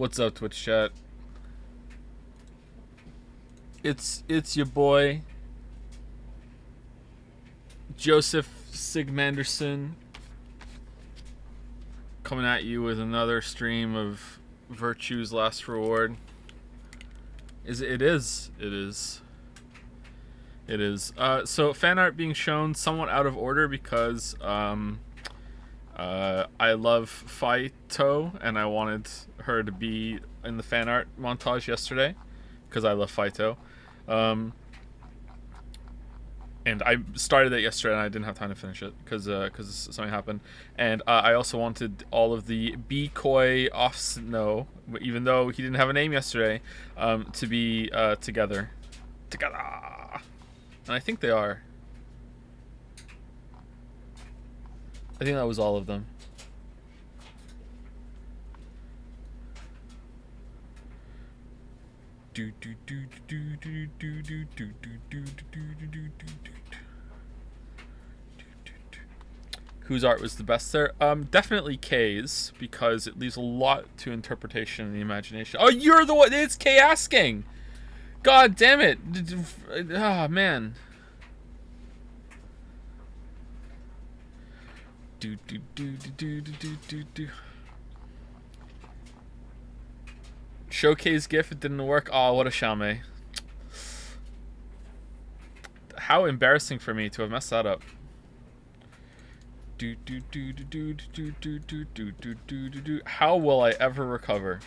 What's up, Twitch chat? It's your boy Joseph Sigmanderson coming at you with another stream of Virtue's Last Reward. It is. So fan art being shown somewhat out of order because I love Faito and I wanted her to be in the fan art montage yesterday because I love Faito. And I started it yesterday and I didn't have time to finish it because something happened. And I also wanted all of the Koi off Snow, even though he didn't have a name yesterday, to be together. And I think they are. I think that was all of them. Whose art was the best there? Definitely K's, because it leaves a lot to interpretation and the imagination. Oh, you're the one! It's K asking! God damn it! Ah, man. Showcase GIF, it didn't work. Oh, what a shame. How embarrassing for me to have messed that up. How will I ever recover?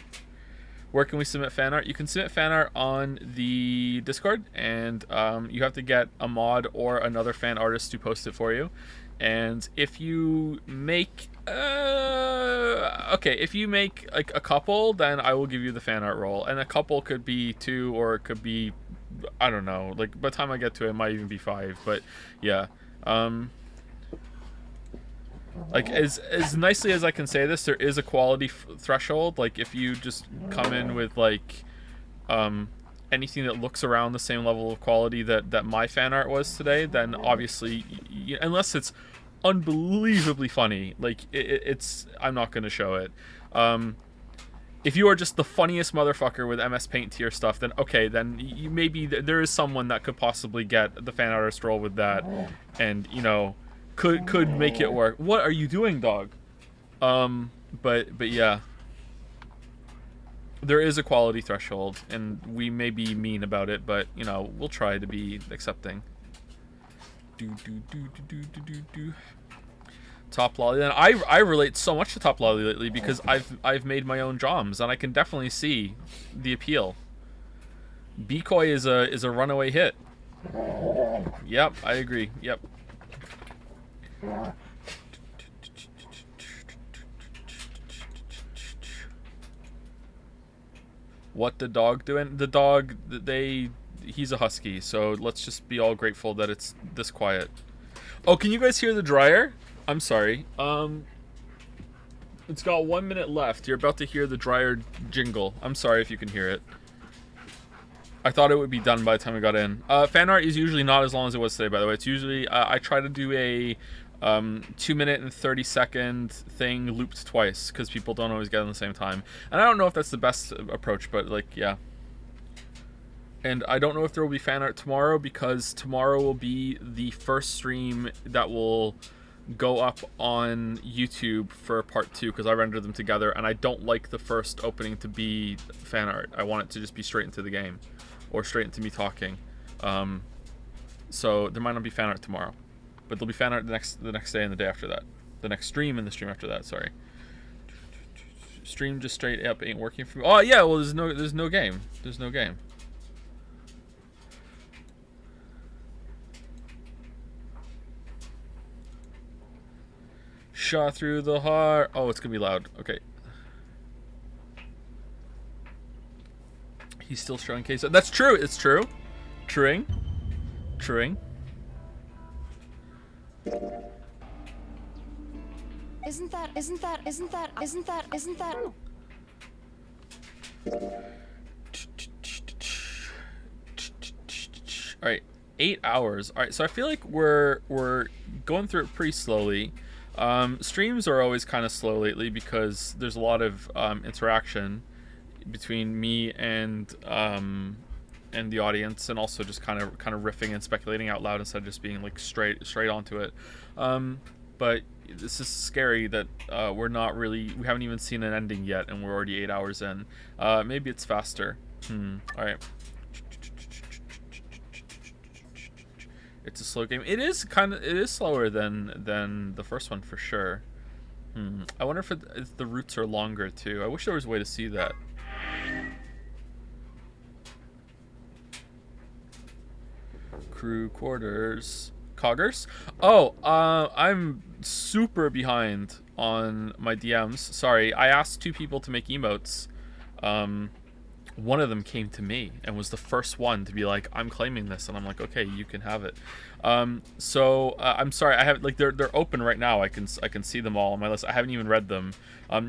Where can we submit fan art? You can submit fan art on the Discord, and you have to get a mod or another fan artist to post it for you. And if you make if you make like a couple, then I will give you the fan art role. And a couple could be 2, or it could be, I don't know, like by the time I get to it, it might even be 5. But yeah, like as nicely as I can say this, there is a quality threshold. Like if you just come in with like anything that looks around the same level of quality that my fan art was today, then obviously, unless it's unbelievably funny, like it's I'm not going to show it. If you are just the funniest motherfucker with MS Paint tier stuff, then okay, then you maybe there is someone that could possibly get the fan artist role with that, and could make it work. What are you doing, dog? But yeah, there is a quality threshold, and we may be mean about it, but we'll try to be accepting. Top Lolly. And I relate so much to Top Lolly lately because I've made my own joms, and I can definitely see the appeal. Koi is a runaway hit. Yep, I agree. Yep. What the dog doing? The dog, he's a husky, so let's just be all grateful that it's this quiet. Oh, can you guys hear the dryer? I'm sorry. It's got 1 minute left. You're about to hear the dryer jingle. I'm sorry if you can hear it. I thought it would be done by the time we got in. Fan art is usually not as long as it was today, by the way. It's usually, I try to do a 2 minute and 30 second thing looped twice, because people don't always get it at the same time. And I don't know if that's the best approach, but like, yeah. And I don't know if there will be fan art tomorrow, because tomorrow will be the first stream that will go up on YouTube for part 2, because I rendered them together, and I don't like the first opening to be fan art. I want it to just be straight into the game, or straight into me talking. So there might not be fan art tomorrow, but there'll be fan art the next day and the day after that. The next stream and the stream after that, sorry. Stream just straight up ain't working for me. Oh yeah, well there's no game. There's no game. Shot through the heart. Oh, it's gonna be loud. Okay. He's still showing case. That's true. It's true. Truing. Isn't that? All right, 8 hours. All right, so I feel like we're going through it pretty slowly. Streams are always kind of slow lately because there's a lot of interaction, between me and the audience, and also just kind of riffing and speculating out loud instead of just being like straight onto it. But this is scary that we haven't even seen an ending yet, and we're already 8 hours in. Maybe it's faster. All right. It's a slow game. It is slower than the first one for sure. I wonder if the routes are longer too. I wish there was a way to see that. Crew quarters. Coggers? Oh, I'm super behind on my DMs. Sorry, I asked 2 people to make emotes. One of them came to me and was the first one to be like, I'm claiming this, and I'm like, okay, you can have it. So I'm sorry, I have like they're open right now. I can see them all on my list. I haven't even read them.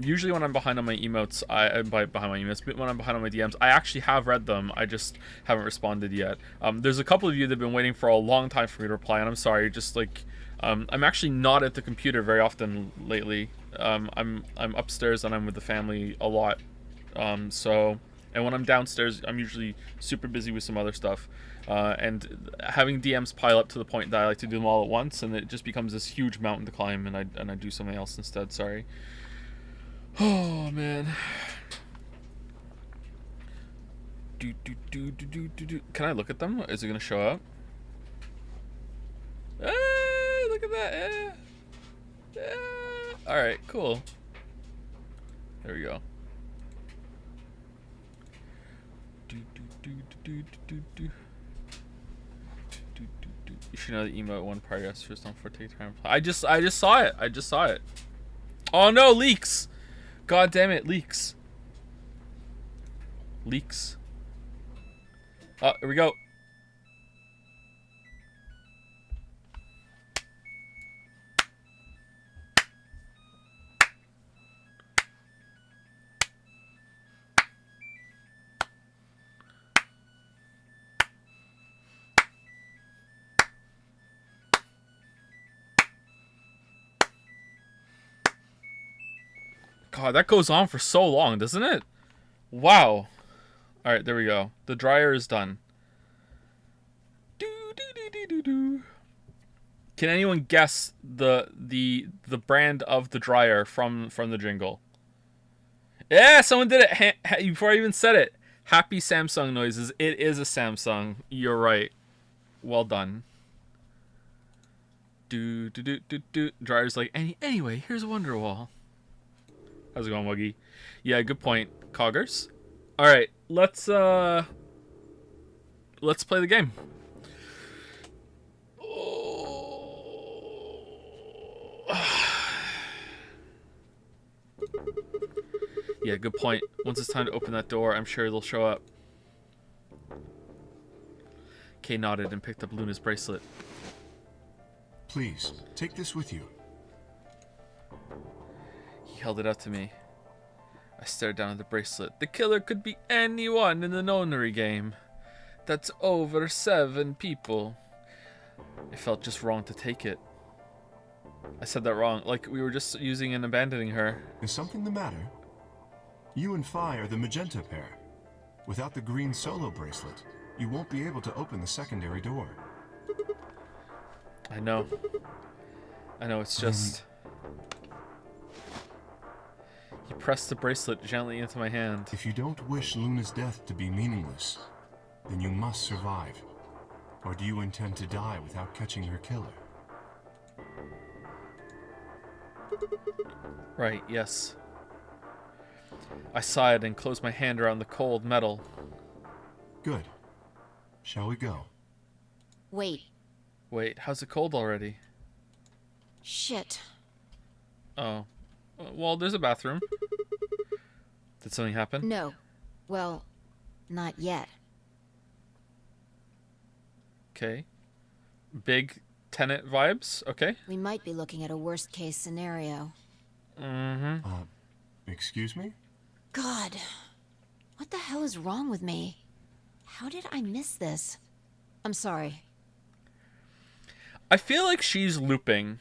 Usually when I'm behind on my emotes, when I'm behind on my DMs, I actually have read them. I just haven't responded yet. There's a couple of you that have been waiting for a long time for me to reply, and I'm sorry. Just like I'm actually not at the computer very often lately. I'm upstairs and I'm with the family a lot. And when I'm downstairs, I'm usually super busy with some other stuff. And having DMs pile up to the point that I like to do them all at once, and it just becomes this huge mountain to climb, and I do something else instead. Sorry. Oh man. Can I look at them? Is it gonna show up? Look at that. All right, cool. There we go. You should know the emote one part yes, just don't for take time. I just saw it. Oh no, leaks! God damn it, leaks. Oh, here we go. God, that goes on for so long, doesn't it? Wow. Alright, there we go. The dryer is done. Can anyone guess the brand of the dryer from the jingle? Yeah, someone did it before I even said it. Happy Samsung noises. It is a Samsung. You're right. Well done. Dryer's like, anyway, here's a Wonderwall. How's it going, Wuggy? Yeah, good point. Coggers. All right, let's play the game. Yeah, good point. Once it's time to open that door, I'm sure they'll show up. Kay nodded and picked up Luna's bracelet. Please, take this with you. He held it out to me. I stared down at the bracelet. The killer could be anyone in the nonary game. That's over 7 people. It felt just wrong to take it. I said that wrong, like we were just using and abandoning her. Is something the matter? You and Phi are the magenta pair. Without the green solo bracelet, you won't be able to open the secondary door. I know, it's just... He pressed the bracelet gently into my hand. If you don't wish Luna's death to be meaningless, then you must survive. Or do you intend to die without catching her killer? Right, yes. I sighed and closed my hand around the cold metal. Good. Shall we go? Wait, how's it cold already? shit. Oh. Well, there's a bathroom. Did something happen? No. Well, not yet. Okay. Big Tenet vibes? Okay. We might be looking at a worst-case scenario. Mm-hmm. Excuse me? God, what the hell is wrong with me? How did I miss this? I'm sorry. I feel like she's looping.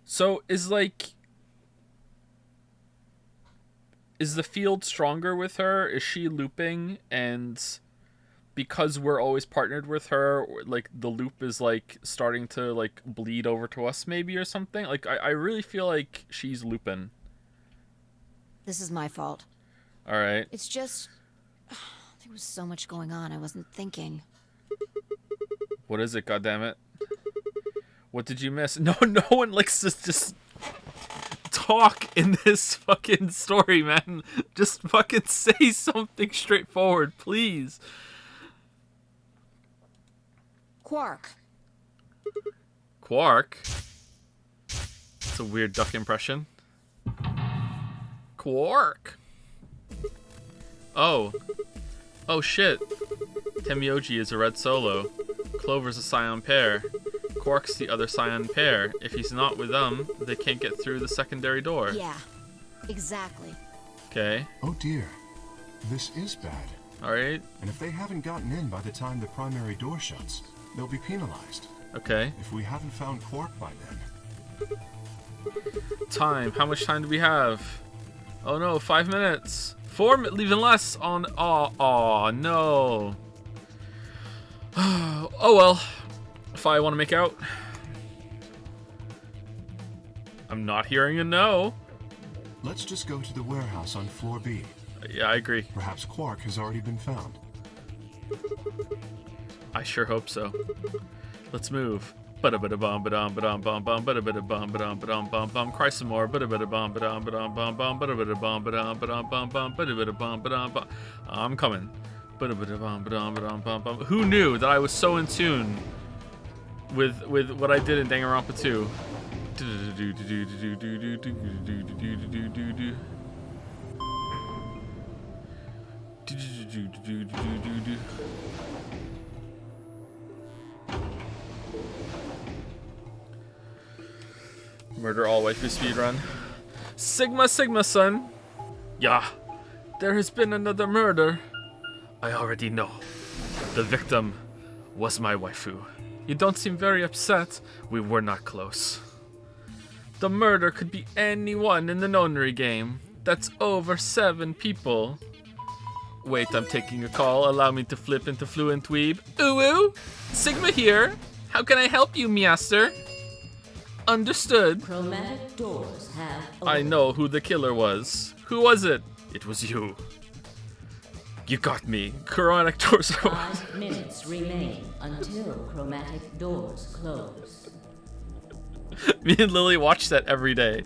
So, is the field stronger with her? Is she looping, and because we're always partnered with her, like the loop is like starting to like bleed over to us maybe or something? Like I really feel like she's looping. This is my fault. All right. It's just... there was so much going on, I wasn't thinking. What is it, goddammit? What did you miss? No one likes to just talk in this fucking story, man. Just fucking say something straightforward, please. Quark. Quark? It's a weird duck impression. Quark. Oh. Oh shit. Temioji is a red solo. Clover's a Scion pair. Quark's the other Scion pair. If he's not with them, they can't get through the secondary door. Yeah, exactly. Okay. Oh dear. This is bad. Alright. And if they haven't gotten in by the time the primary door shuts, they'll be penalized. Okay. If we haven't found Quark by then. Time. How much time do we have? Oh no, 5 minutes. 4 minutes, even less on... Oh, no. Oh well. If I want to make out. I'm not hearing a no. Let's just go to the warehouse on floor B. Yeah, I agree. Perhaps Quark has already been found. I sure hope so. Let's move. Ba-da-ba-da-bum, ba-dum, ba-dum, bum, bum, ba-da-ba-da-bum, ba-dum, ba-dum, bum, bum. Cry some more. Ba-da-ba-da-bum, ba-dum, ba-dum, bum, bum, ba-da-ba-da-bum, ba-dum, ba-dum, bum, bum, ba-da-ba-da-bum, ba-dum, bum. I'm coming. Ba-da-ba-da-bum, ba-dum, ba-dum, bum, bum. Who knew that I was so in tune with what I did in Danganronpa 2? Murder all waifu speedrun. Sigma, son. Yeah, there has been another murder. I already know. The victim was my waifu. You don't seem very upset. We were not close. The murder could be anyone in the nonary game. That's over 7 people. Wait, I'm taking a call. Allow me to flip into fluent dweeb. Ooh, Sigma here. How can I help you, Measter? Understood. Chromatic doors have I know who the killer was. Who was it? It was you. You got me. Chromatic doors. 5 minutes remain until chromatic doors close. Me and Lily watch that every day.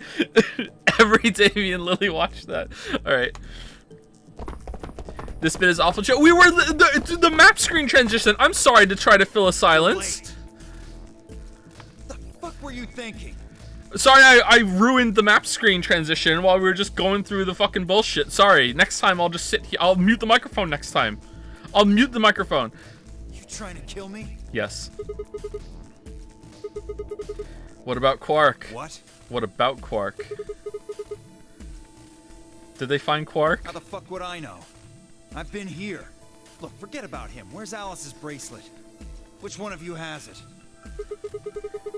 Every day me and Lily watch that. Alright. This bit is awful. We were the map screen transition. I'm sorry to try to fill a silence. The fuck were you thinking? Sorry, I ruined the map screen transition while we were just going through the fucking bullshit. Sorry. Next time I'll just sit here. I'll mute the microphone next time. I'll mute the microphone. You trying to kill me? Yes. What about Quark? What? What about Quark? Did they find Quark? How the fuck would I know? I've been here. Look, forget about him. Where's Alice's bracelet? Which one of you has it?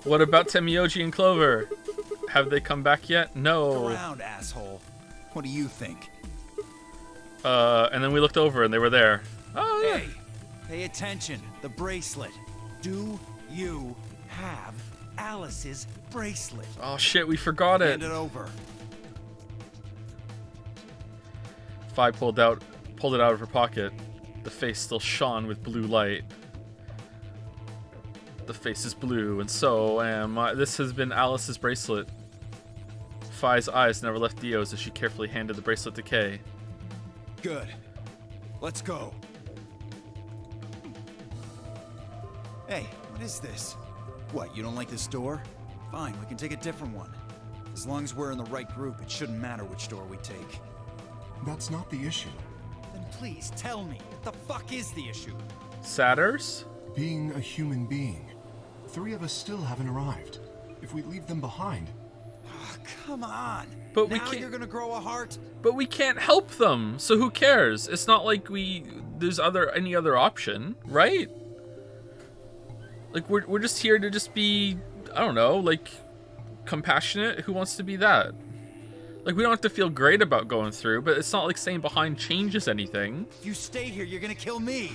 What about Temioji and Clover? Have they come back yet? Look No. around, asshole. What do you think? And then we looked over and they were there. Oh, yeah. Hey, pay attention. The bracelet. Do you have Alice's bracelet? Oh shit, we forgot it. Hand it over. Fi pulled it out of her pocket. The face still shone with blue light. The face is blue, and so am I. This has been Alice's bracelet. Fi's eyes never left Dio's as she carefully handed the bracelet to Kay. Good. Let's go. Hey, what is this? What, you don't like this door? Fine, we can take a different one. As long as we're in the right group, it shouldn't matter which door we take. That's not the issue. Then please tell me, what the fuck is the issue? Satyrs? Being a human being. 3 of us still haven't arrived. If we leave them behind, Oh, come on. But we now can't- you're gonna grow a heart? But we can't help them, so who cares? It's not like there's any other option, right? Like, we're just here to just be, I don't know, like, compassionate. Who wants to be that? Like, we don't have to feel great about going through, but it's not like staying behind changes anything. If you stay here, you're gonna kill me.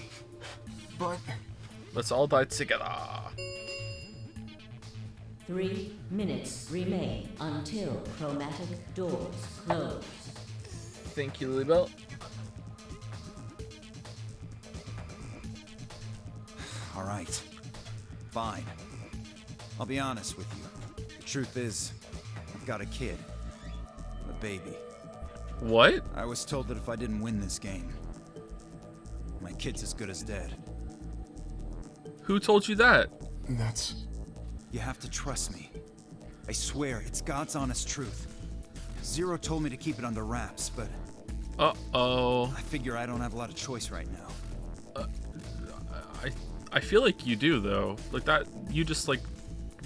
But Let's all die together. 3 minutes remain until chromatic doors close. Thank you, Lilybell. All right. Fine. I'll be honest with you. The truth is, I've got a kid. A baby. What? I was told that if I didn't win this game, my kid's as good as dead. Who told you that? that's... You have to trust me. I swear, it's God's honest truth. Zero told me to keep it under wraps, but Uh-oh. I figure I don't have a lot of choice right now. I feel like you do, though. Like, that, you just, like,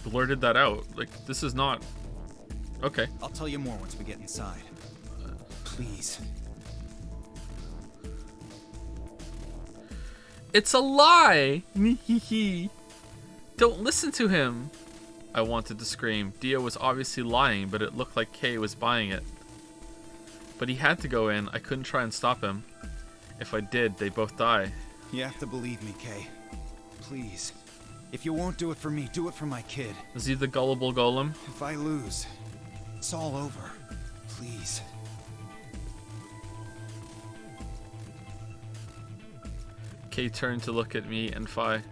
blurted that out. Like, this is not... Okay. I'll tell you more once we get inside. Please. It's a lie! Don't listen to him! I wanted to scream. Dio was obviously lying, but it looked like Kay was buying it. But he had to go in. I couldn't try and stop him. If I did, they both die. You have to believe me, Kay. Please. If you won't do it for me, do it for my kid. Is he the gullible golem? If I lose, it's all over. Please. Kay turned to look at me and Fi.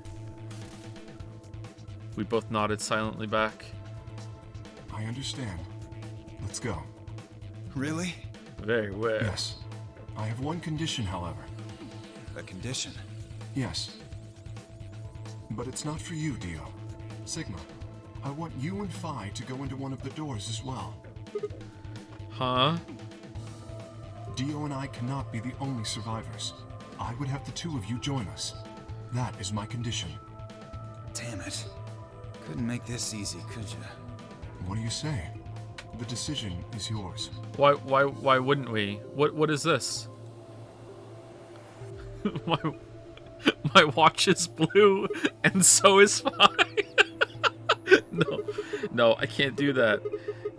We both nodded silently back. I understand. Let's go. Really? Very well. Yes. I have one condition, however. A condition? Yes. But it's not for you, Dio. Sigma, I want you and Phi to go into one of the doors as well. Huh? Dio and I cannot be the only survivors. I would have the two of you join us. That is my condition. Damn it. Couldn't make this easy, could you? What do you say? The decision is yours. Why wouldn't we? What is this? my watch is blue and so is Phi. No, I can't do that.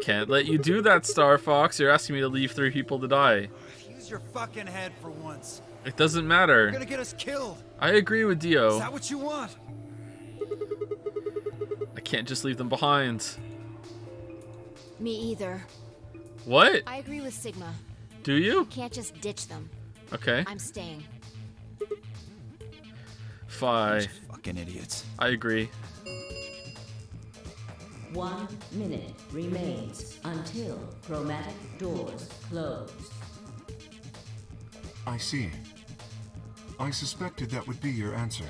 Can't let you do that, Star Fox. You're asking me to leave 3 people to die. Use your fucking head for once. It doesn't matter. You're gonna get us killed. I agree with Dio. Is that what you want? I can't just leave them behind. Me either. What? I agree with Sigma. Do you? Can't just ditch them. Okay. I'm staying. Phi. Fucking idiots. I agree. 1 minute remains until chromatic doors close. I see. I suspected that would be your answer.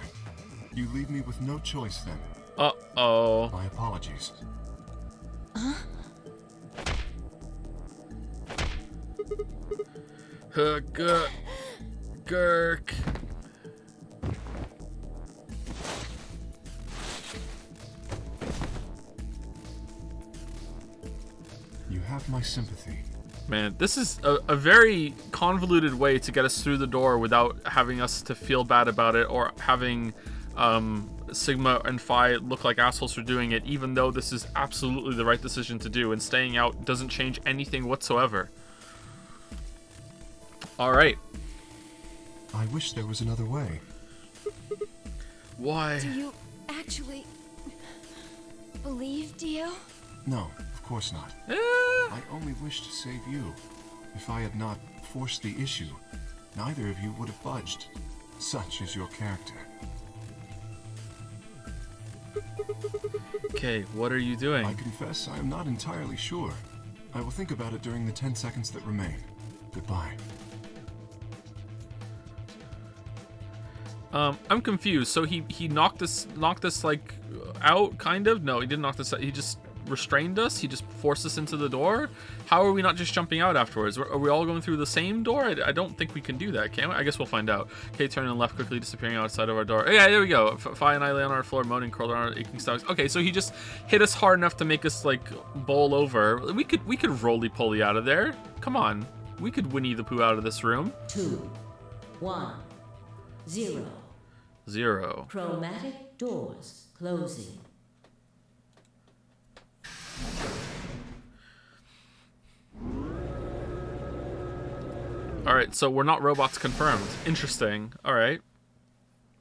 You leave me with no choice then. Uh-oh. My apologies. Gurk. You have my sympathy. Man, this is a very convoluted way to get us through the door without having us to feel bad about it or having Sigma and Phi look like assholes for doing it, even though this is absolutely the right decision to do, and staying out doesn't change anything whatsoever. Alright. I wish there was another way. Why? Do you actually believe, Dio? No, of course not. I only wish to save you. If I had not forced the issue, neither of you would have budged. Such is your character. Okay, what are you doing? I confess I am not entirely sure. I will think about it during the 10 seconds that remain. Goodbye. I'm confused. So he knocked us like out, kind of? No, he didn't knock us out. He just restrained us? He just forced us into the door? How are we not just jumping out afterwards? Are we all going through the same door? I don't think we can do that, can we? I guess we'll find out. Okay, turning and left, quickly disappearing outside of our door. Oh, yeah, there we go. Phi and I lay on our floor, moaning, curled around our aching stomachs. Okay, so he just hit us hard enough to make us, like, bowl over. We could roly-poly out of there. Come on. We could Winnie the Pooh out of this room. 2, 1, 0. 0. Chromatic doors closing. Alright, so we're not robots confirmed. Interesting. Alright.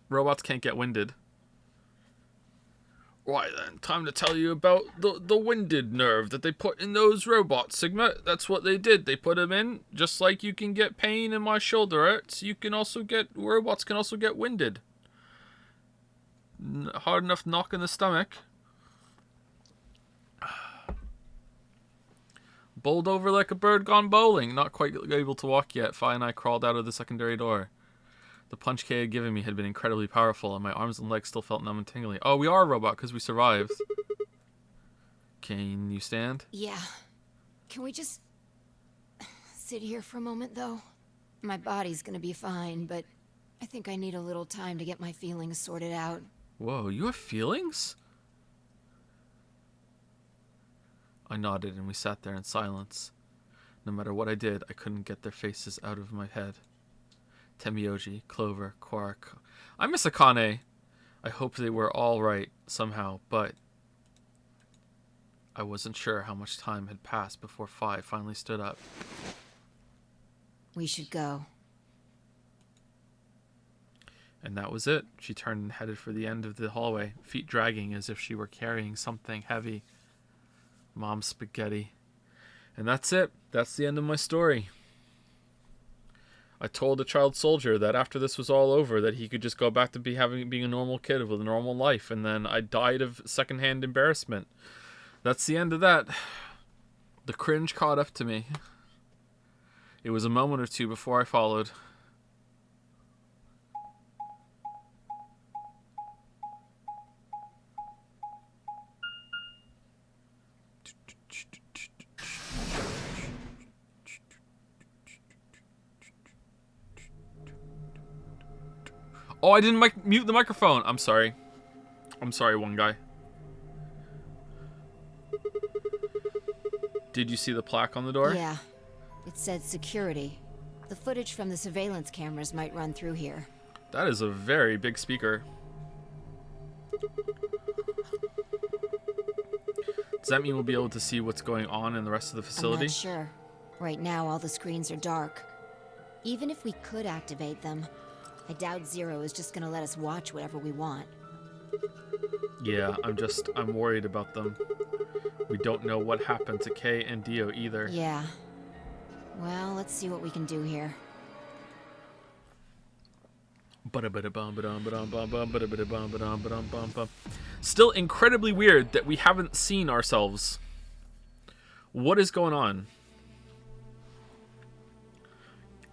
Robots can't get winded. Why then, time to tell you about the winded nerve that they put in those robots, Sigma. That's what they did. They put them in, just like you can get pain in my shoulder hurts, you can also get, robots can also get winded. Hard enough knock in the stomach. Bowled over like a bird gone bowling. Not quite able to walk yet. Fi and I crawled out of the secondary door. The punch Kay had given me had been incredibly powerful, and my arms and legs still felt numb and tingly. Oh, we are a robot because we survived. Can you stand? Yeah. Can we just sit here for a moment, though? My body's gonna be fine, but I think I need a little time to get my feelings sorted out. Whoa, you have feelings? I nodded, and we sat there in silence. No matter what I did, I couldn't get their faces out of my head. Temioji, Clover, Quark. I miss Akane. I hoped they were all right somehow, but I wasn't sure how much time had passed before Fi finally stood up. We should go. And that was it. She turned and headed for the end of the hallway, feet dragging as if she were carrying something heavy. Mom's spaghetti. And that's it. That's the end of my story. I told a child soldier that after this was all over, that he could just go back to being a normal kid with a normal life, and then I died of secondhand embarrassment. That's the end of that. The cringe caught up to me. It was a moment or two before I followed. Oh, I didn't mute the microphone. I'm sorry. I'm sorry, one guy. Did you see the plaque on the door? Yeah. It said security. The footage from the surveillance cameras might run through here. That is a very big speaker. Does that mean we'll be able to see what's going on in the rest of the facility? I'm not sure. Right now, all the screens are dark. Even if we could activate them, I doubt Zero is just gonna let us watch whatever we want. Yeah, I'm worried about them. We don't know what happened to Kay and Dio either. Yeah. Well, let's see what we can do here. Still incredibly weird that we haven't seen ourselves. What is going on?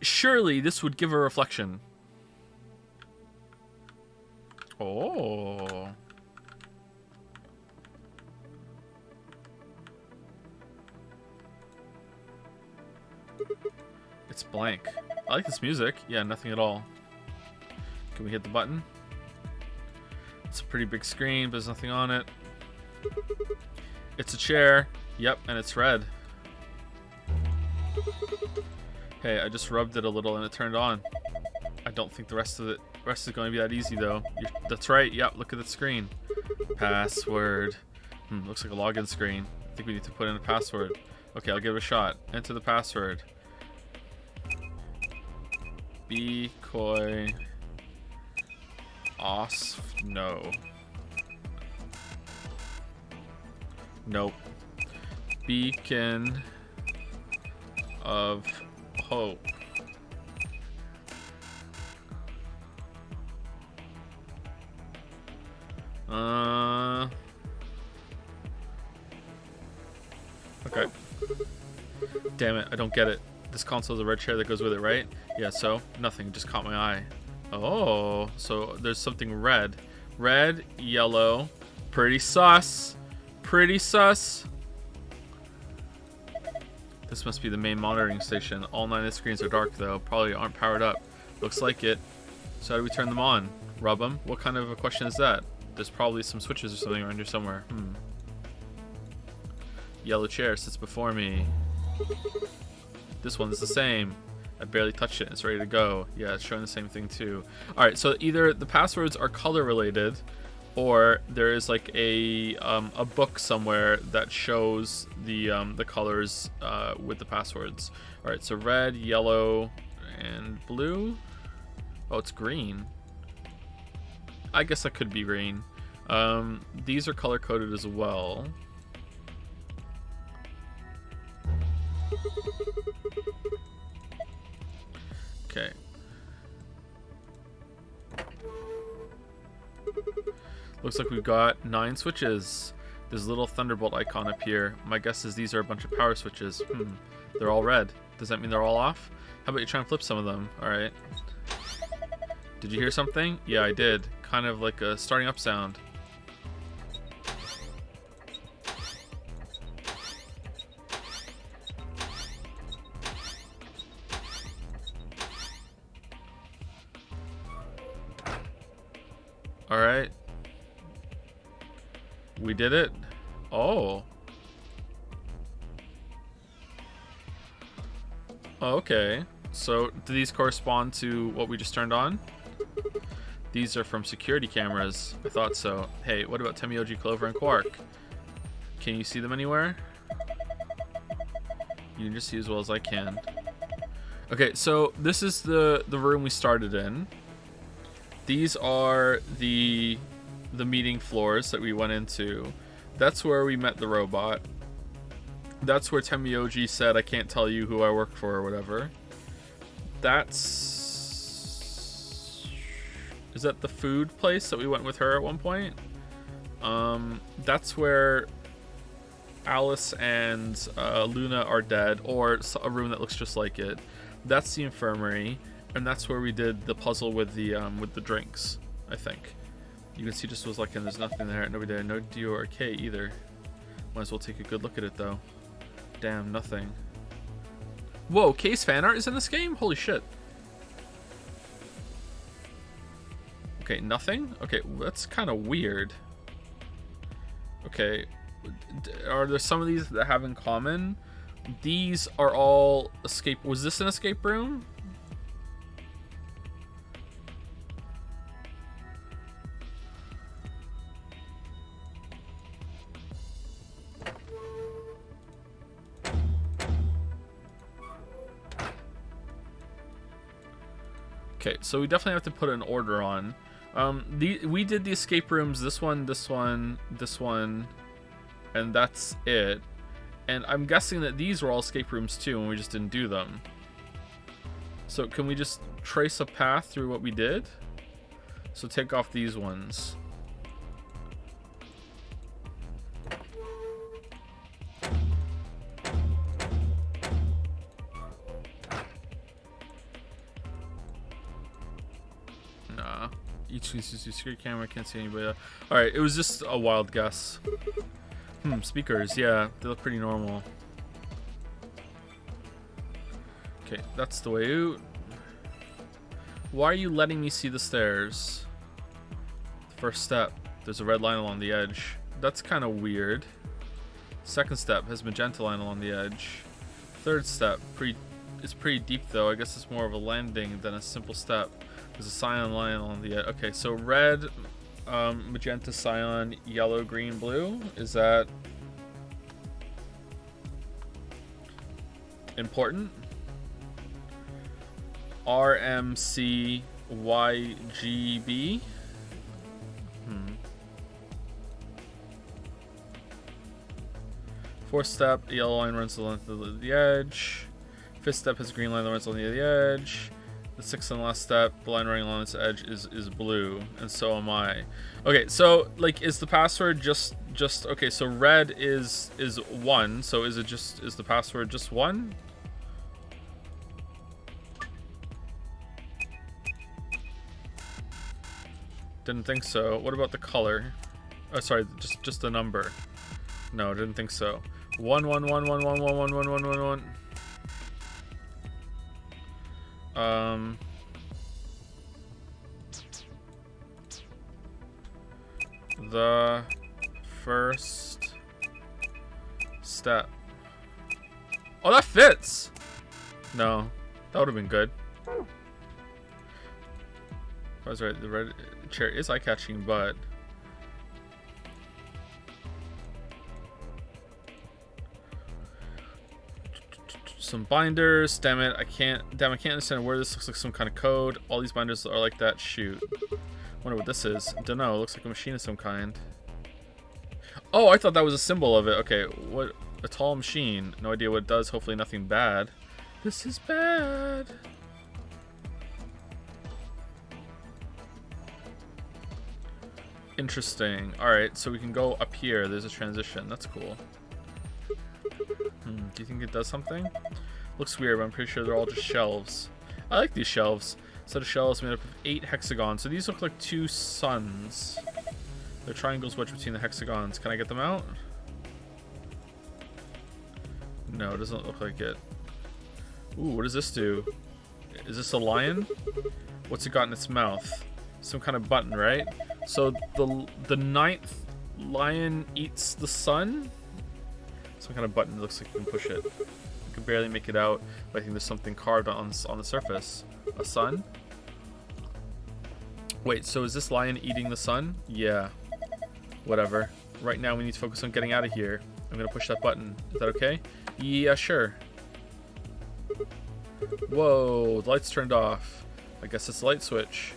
Surely this would give a reflection. Oh. It's blank. I like this music. Yeah, nothing at all. Can we hit the button? It's a pretty big screen, but there's nothing on it. It's a chair. Yep, and it's red. Hey, I just rubbed it a little and it turned on. I don't think the rest is going to be that easy, though. That's right. Yep, look at the screen. Password. Looks like a login screen. I think we need to put in a password. Okay, I'll give it a shot. Enter the password. Be coy. Osf. No. Nope. Beacon of hope. Okay. Damn it, I don't get it. This console has a red chair that goes with it, right? Yeah, so nothing, just caught my eye. Oh, so there's something red. Red, yellow, pretty sus. Pretty sus. This must be the main monitoring station. All 9 of the screens are dark, though. Probably aren't powered up. Looks like it. So how do we turn them on? Rub them? What kind of a question is that? There's probably some switches or something around here somewhere. Yellow chair sits before me. This one's the same. I barely touched it. It's ready to go. Yeah, it's showing the same thing too. Alright, so either the passwords are color related, or there is like a book somewhere that shows the colors with the passwords. Alright, so red, yellow, and blue. Oh, it's green. I guess that could be green. These are color coded as well. Okay. Looks like we've got 9 switches. There's a little thunderbolt icon up here. My guess is these are a bunch of power switches. They're all red. Does that mean they're all off? How about you try and flip some of them? Alright. Did you hear something? Yeah, I did. Kind of like a starting up sound. Alright. We did it. Oh. Okay. So, do these correspond to what we just turned on? These are from security cameras. I thought so. Hey, what about Temioji, Clover, and Quark? Can you see them anywhere? You can just see as well as I can. Okay, so this is the room we started in. These are the meeting floors that we went into. That's where we met the robot. That's where Temioji said, I can't tell you who I work for or whatever. Is that the food place that we went with her at one point? That's where Alice and Luna are dead, or a room that looks just like it. That's the infirmary, and that's where we did the puzzle with the drinks, I think. You can see just was like, and there's nothing there, nobody there, no D or K either. Might as well take a good look at it though. Damn, nothing. Whoa, K's fan art is in this game? Holy shit. Okay, nothing? Okay, that's kind of weird. Okay, are there some of these that have in common? These are all escape. Was this an escape room? Okay, so we definitely have to put an order on. We did the escape rooms, this one, this one, this one, and that's it. And I'm guessing that these were all escape rooms too, and we just didn't do them. So can we just trace a path through what we did? So take off these ones. Nah. Each uses your security camera, can't see anybody. Alright, it was just a wild guess. Speakers, yeah, they look pretty normal. Okay, that's the way out. Why are you letting me see the stairs? First step, there's a red line along the edge. That's kind of weird. Second step has magenta line along the edge. Third step, it's pretty deep though. I guess it's more of a landing than a simple step. There's a cyan line along the edge. Okay, so red, magenta, cyan, yellow, green, blue. Is that important? RMCYGB. Fourth step, the yellow line runs the length of the edge. Fifth step has a green line that runs on the edge. The sixth and last step, the line running along this edge is blue, and so am I. Okay, so like, is the password just okay? So red is 1. So is the password just 1? Didn't think so. What about the color? Oh, sorry, just the number. No, didn't think so. 1 1 1 1 1 1 1 1 1 1 1. The first step. Oh, that fits. No, that would have been good. I was right. The red chair is eye-catching, but Some binders. Damn it, I can't understand where this looks like some kind of code. All these binders are like that. Shoot. Wonder what this is. Don't know. It looks like a machine of some kind. Oh, I thought that was a symbol of it. Okay, what? A tall machine. No idea what it does. Hopefully nothing bad. This is bad. Interesting. Alright, so we can go up here. There's a transition. That's cool. Do you think it does something? Looks weird, but I'm pretty sure they're all just shelves. I like these shelves. Set of shelves made up of 8 hexagons. So these look like 2 suns. They're triangles wedged between the hexagons. Can I get them out? No, it doesn't look like it. Ooh, what does this do? Is this a lion? What's it got in its mouth? Some kind of button, right? So the 9th lion eats the sun? Some kind of button that looks like you can push it. I can barely make it out, but I think there's something carved on the surface. A sun? Wait, so is this lion eating the sun? Yeah. Whatever. Right now we need to focus on getting out of here. I'm gonna push that button. Is that okay? Yeah, sure. Whoa, the light's turned off. I guess it's a light switch.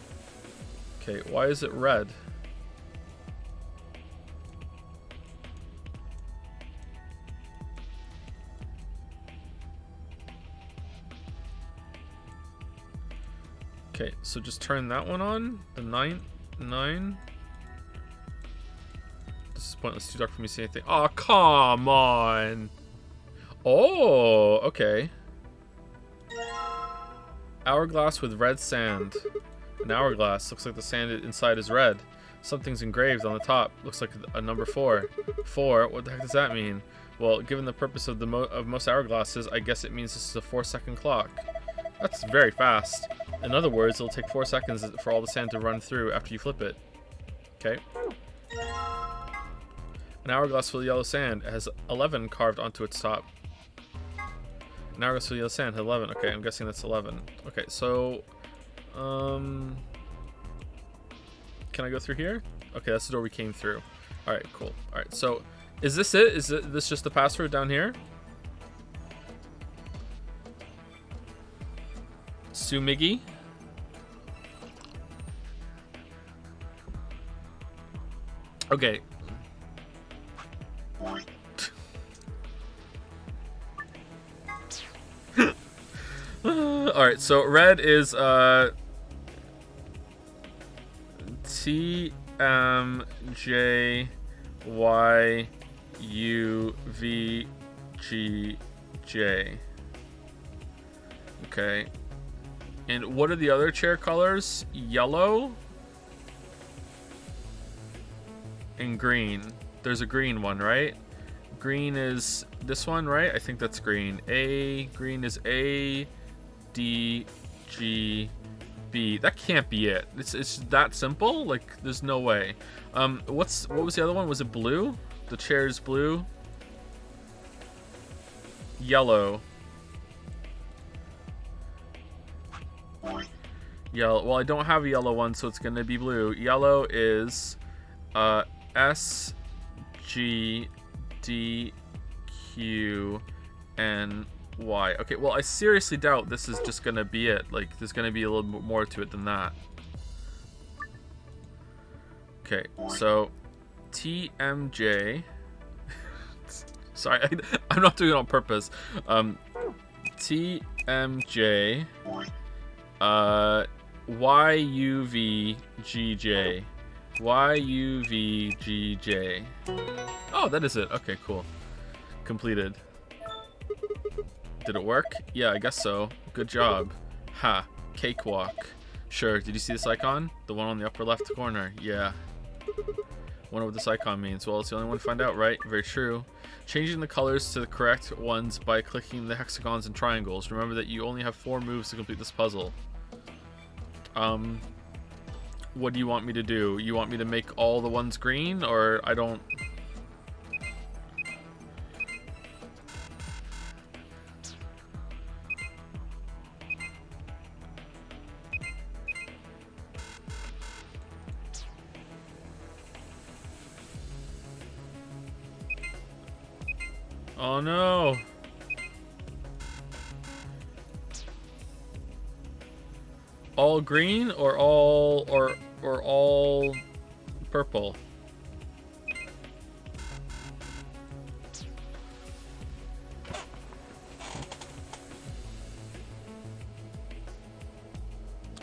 Okay, why is it red? Okay, so just turn that one on. The 9. This is pointless. Too dark for me to see anything. Oh, come on. Oh, okay. Hourglass with red sand. An hourglass. Looks like the sand inside is red. Something's engraved on the top. Looks like a number 4. 4? What the heck does that mean? Well, given the purpose of most hourglasses, I guess it means this is a 4-second clock. That's very fast. In other words, it'll take 4 seconds for all the sand to run through after you flip it. Okay. An hourglass full of yellow sand. It has 11 carved onto its top. An hourglass full of yellow sand has 11. Okay, I'm guessing that's 11. Okay, so... Can I go through here? Okay, that's the door we came through. Alright, cool. Alright, so... Is this it? Is this just the password down here? Sumigi? Okay. Alright, so red is TMJYUVGJ. Okay. And what are the other chair colors? Yellow and green. There's a green one, right? Green is this one, right? I think that's green. Green is A, D, G, B. That can't be it. It's that simple? Like, there's no way. What was the other one? Was it blue? The chair is blue. Yellow. Yellow. Well, I don't have a yellow one, so it's gonna be blue. Yellow is S, G, D, Q, N, Y. Okay, well, I seriously doubt this is just gonna be it. Like, there's gonna be a little bit more to it than that. Okay, so TMJ. Sorry, I'm not doing it on purpose. TMJ. YUVGJ. YUVGJ. Oh, that is it. Okay, cool. Completed. Did it work? Yeah, I guess so. Good job. Ha. Cakewalk. Sure. Did you see this icon? The one on the upper left corner. Yeah. Wonder what this icon means. Well, it's the only one to find out, right? Very true. Changing the colors to the correct ones by clicking the hexagons and triangles. Remember that you only have 4 moves to complete this puzzle. What do you want me to do? You want me to make all the ones green, or I don't... Oh no! All green or all purple?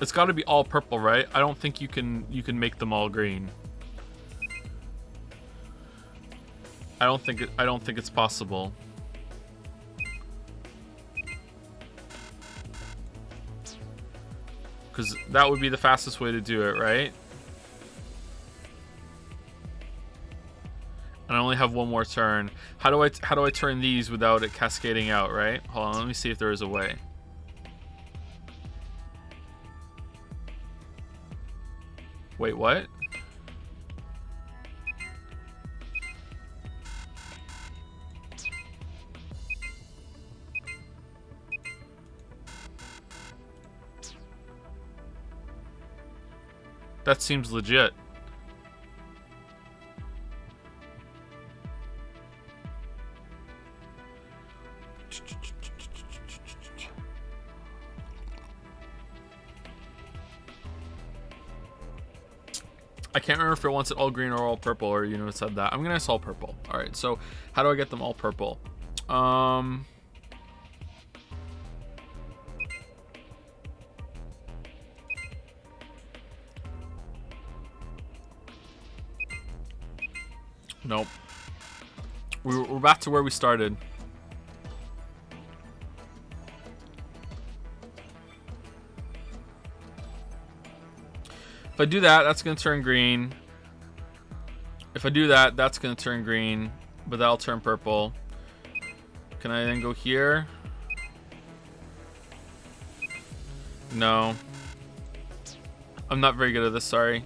It's got to be all purple, right? I don't think you can make them all green. I don't think it's possible. Because that would be the fastest way to do it, right? And I only have one more turn. How do I turn these without it cascading out, right? Hold on, let me see if there is a way. Wait, what? That seems legit. I can't remember if it wants it all green or all purple, or you know, it said that. I'm gonna guess all purple. All right, so how do I get them all purple? Nope. We're back to where we started. If I do that, that's going to turn green. If I do that, that's going to turn green, but that'll turn purple. Can I then go here? No. I'm not very good at this, sorry.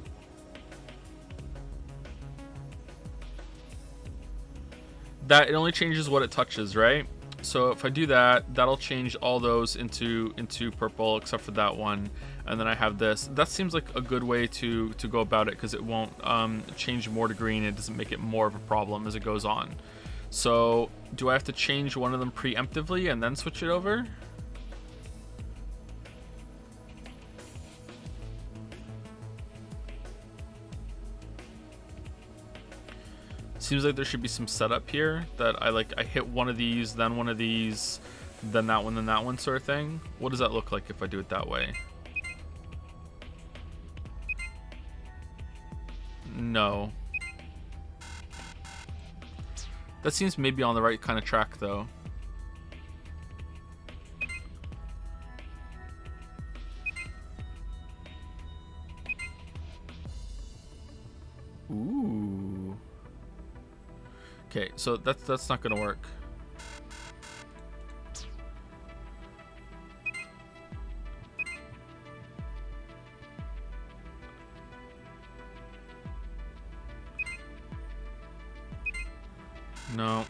That it only changes what it touches, right? So if I do that, that'll change all those into purple except for that one, and then I have this. That seems like a good way to go about it, because it won't change more to green. It doesn't make it more of a problem as it goes on. So do I have to change one of them preemptively and then switch it over? Seems like there should be some setup here that I hit one of these, then one of these, then that one sort of thing. What does that look like if I do it that way? No. That seems maybe on the right kind of track though. Ooh. Okay, so that's not gonna work. No.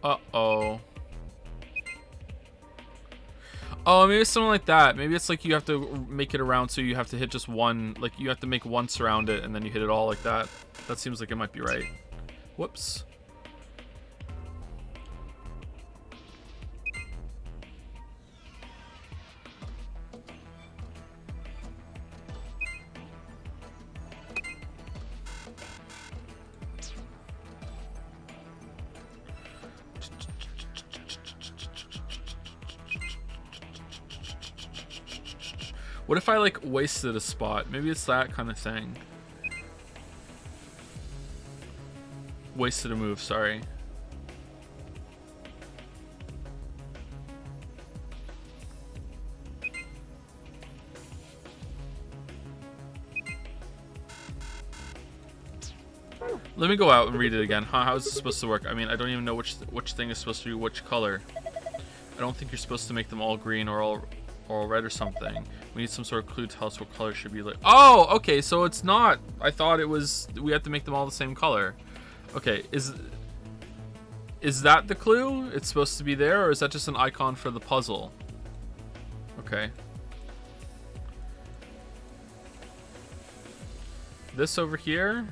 Uh-oh. Oh, maybe it's something like that. Maybe it's like you have to make it around, so you have to hit just one, like you have to make one surround it and then you hit it all like that. That seems like it might be right. Whoops. What if I like wasted a spot? Maybe it's that kind of thing. Wasted a move, sorry. Let me go out and read it again. Huh, how is this supposed to work? I mean, I don't even know which thing is supposed to be which color. I don't think you're supposed to make them all green or all red or something. We need some sort of clue to tell us what color should be like. Oh, okay, so it's not. I thought it was, we have to make them all the same color. Okay, is that the clue? It's supposed to be there, or is that just an icon for the puzzle? Okay. This over here.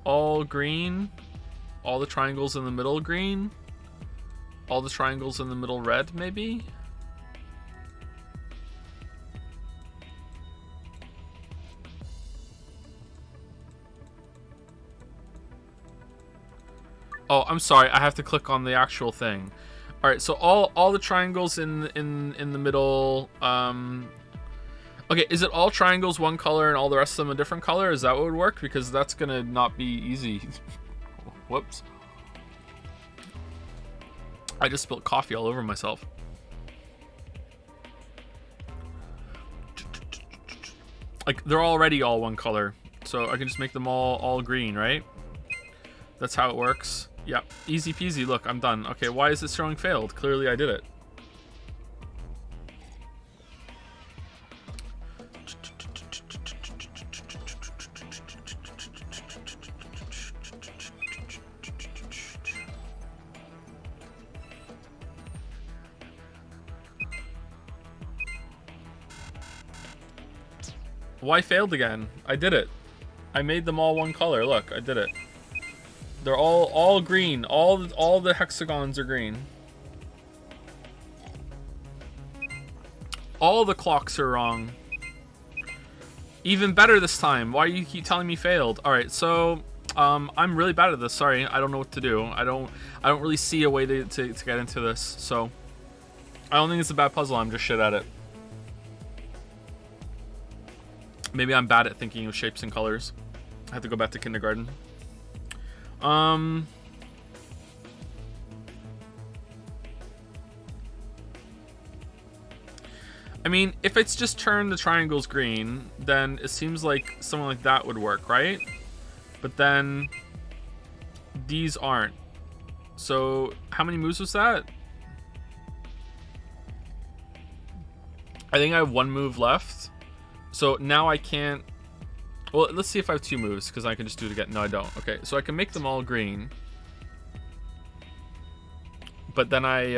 All green. all the triangles in the middle green, all the triangles in the middle red, maybe? Oh, I'm sorry. I have to click on the actual thing. All right, so all the triangles in the middle. Okay, is it all triangles one color and all the rest of them a different color? Is that what would work? Because that's gonna not be easy. Whoops. I just spilled coffee all over myself. Like, they're already all one color, so I can just make them all green, right? That's how it works. Yeah, easy peasy. Look, I'm done. Okay, why is this showing failed? Clearly I did it. Why failed again? I did it. I made them all one color. Look, I did it. They're all green. All the hexagons are green. All the clocks are wrong. Even better this time. Why do you keep telling me failed? All right, so I'm really bad at this. Sorry, I don't know what to do. I don't really see a way to get into this. So I don't think it's a bad puzzle. I'm just shit at it. Maybe I'm bad at thinking of shapes and colors. I have to go back to kindergarten. I mean, if it's just turn the triangles green, then it seems like something like that would work, right? But then these aren't. So how many moves was that? I think I have one move left. So now I can't... Well, let's see if I have two moves, because I can just do it again. No, I don't. Okay, so I can make them all green. But then I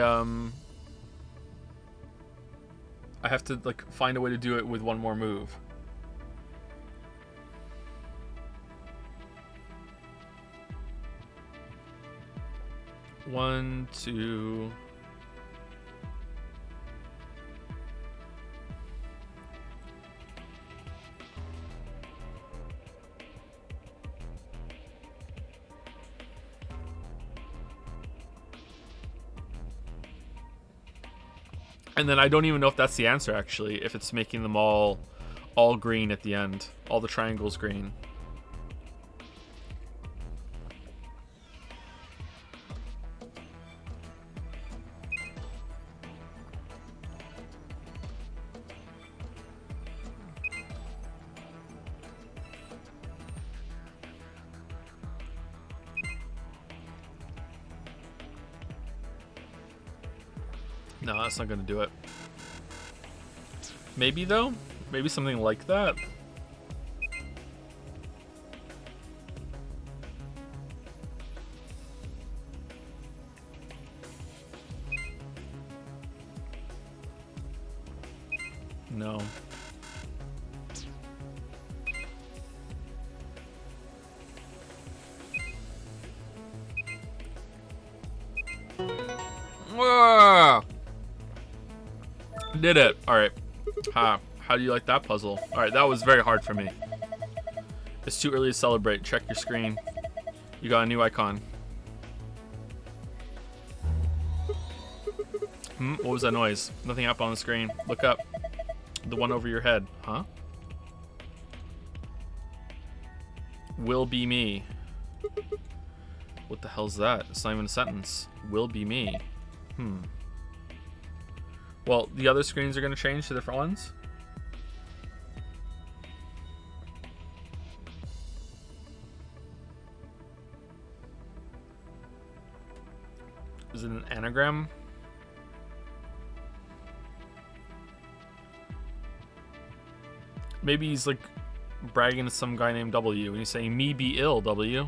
have to, like, find a way to do it with one more move. One, two... And then I don't even know if that's the answer, actually, if it's making them all green at the end. All the triangles green. No, that's not gonna do it. Maybe, though? Maybe something like that? No. Whoa! Did it. Alright. How do you like that puzzle? Alright, that was very hard for me. It's too early to celebrate. Check your screen. You got a new icon. What was that noise? Nothing up on the screen. Look up. The one over your head. Huh? Will be me. What the hell's that? It's not even a sentence. Will be me. Well, the other screens are going to change to different ones. Is it an anagram? Maybe he's like bragging to some guy named W and he's saying, "Me be ill, W."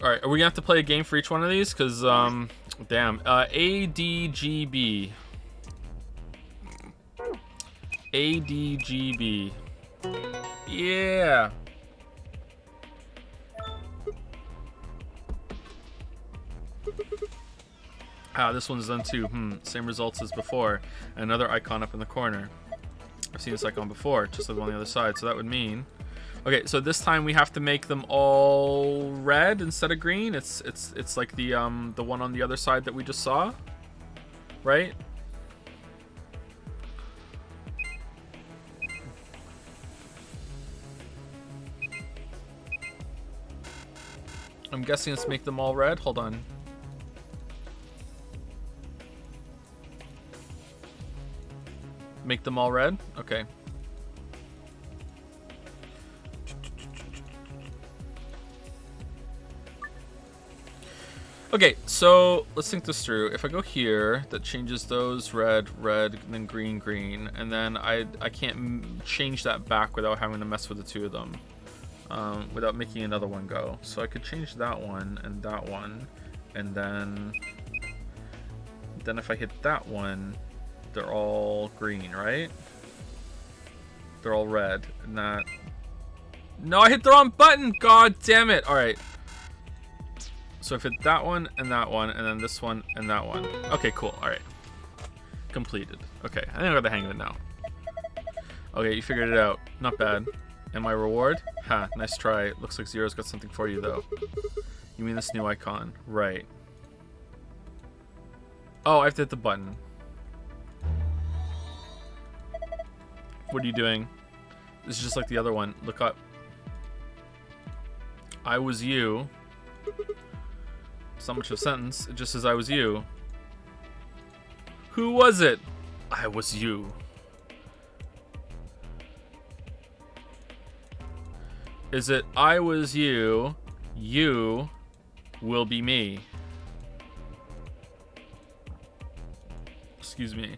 Alright, are we gonna have to play a game for each one of these? Because, damn. ADGB. ADGB. Yeah. Ah, this one's done too. Same results as before. Another icon up in the corner. I've seen this icon before, just like on the other side. So that would mean, okay. So this time we have to make them all red instead of green. It's like the one on the other side that we just saw, right? I'm guessing let's make them all red. Hold on. Make them all red? Okay. Okay, so let's think this through. If I go here, that changes those red, red, and then green, green. And then I can't change that back without having to mess with the two of them. Without making another one go. So I could change that one, and then if I hit that one, they're all green, right? They're all red, and that... No, I hit the wrong button! God damn it! Alright. So if I hit that one, and then this one, and that one. Okay, cool, alright. Completed. Okay, I think I got the hang of it now. Okay, you figured it out. Not bad. And my reward? Ha, nice try. Looks like Zero's got something for you, though. You mean this new icon? Right. Oh, I have to hit the button. What are you doing? This is just like the other one. Look up. I was you. It's not much of a sentence. It just says I was you. Who was it? I was you. Is it I was you, you will be me? Excuse me.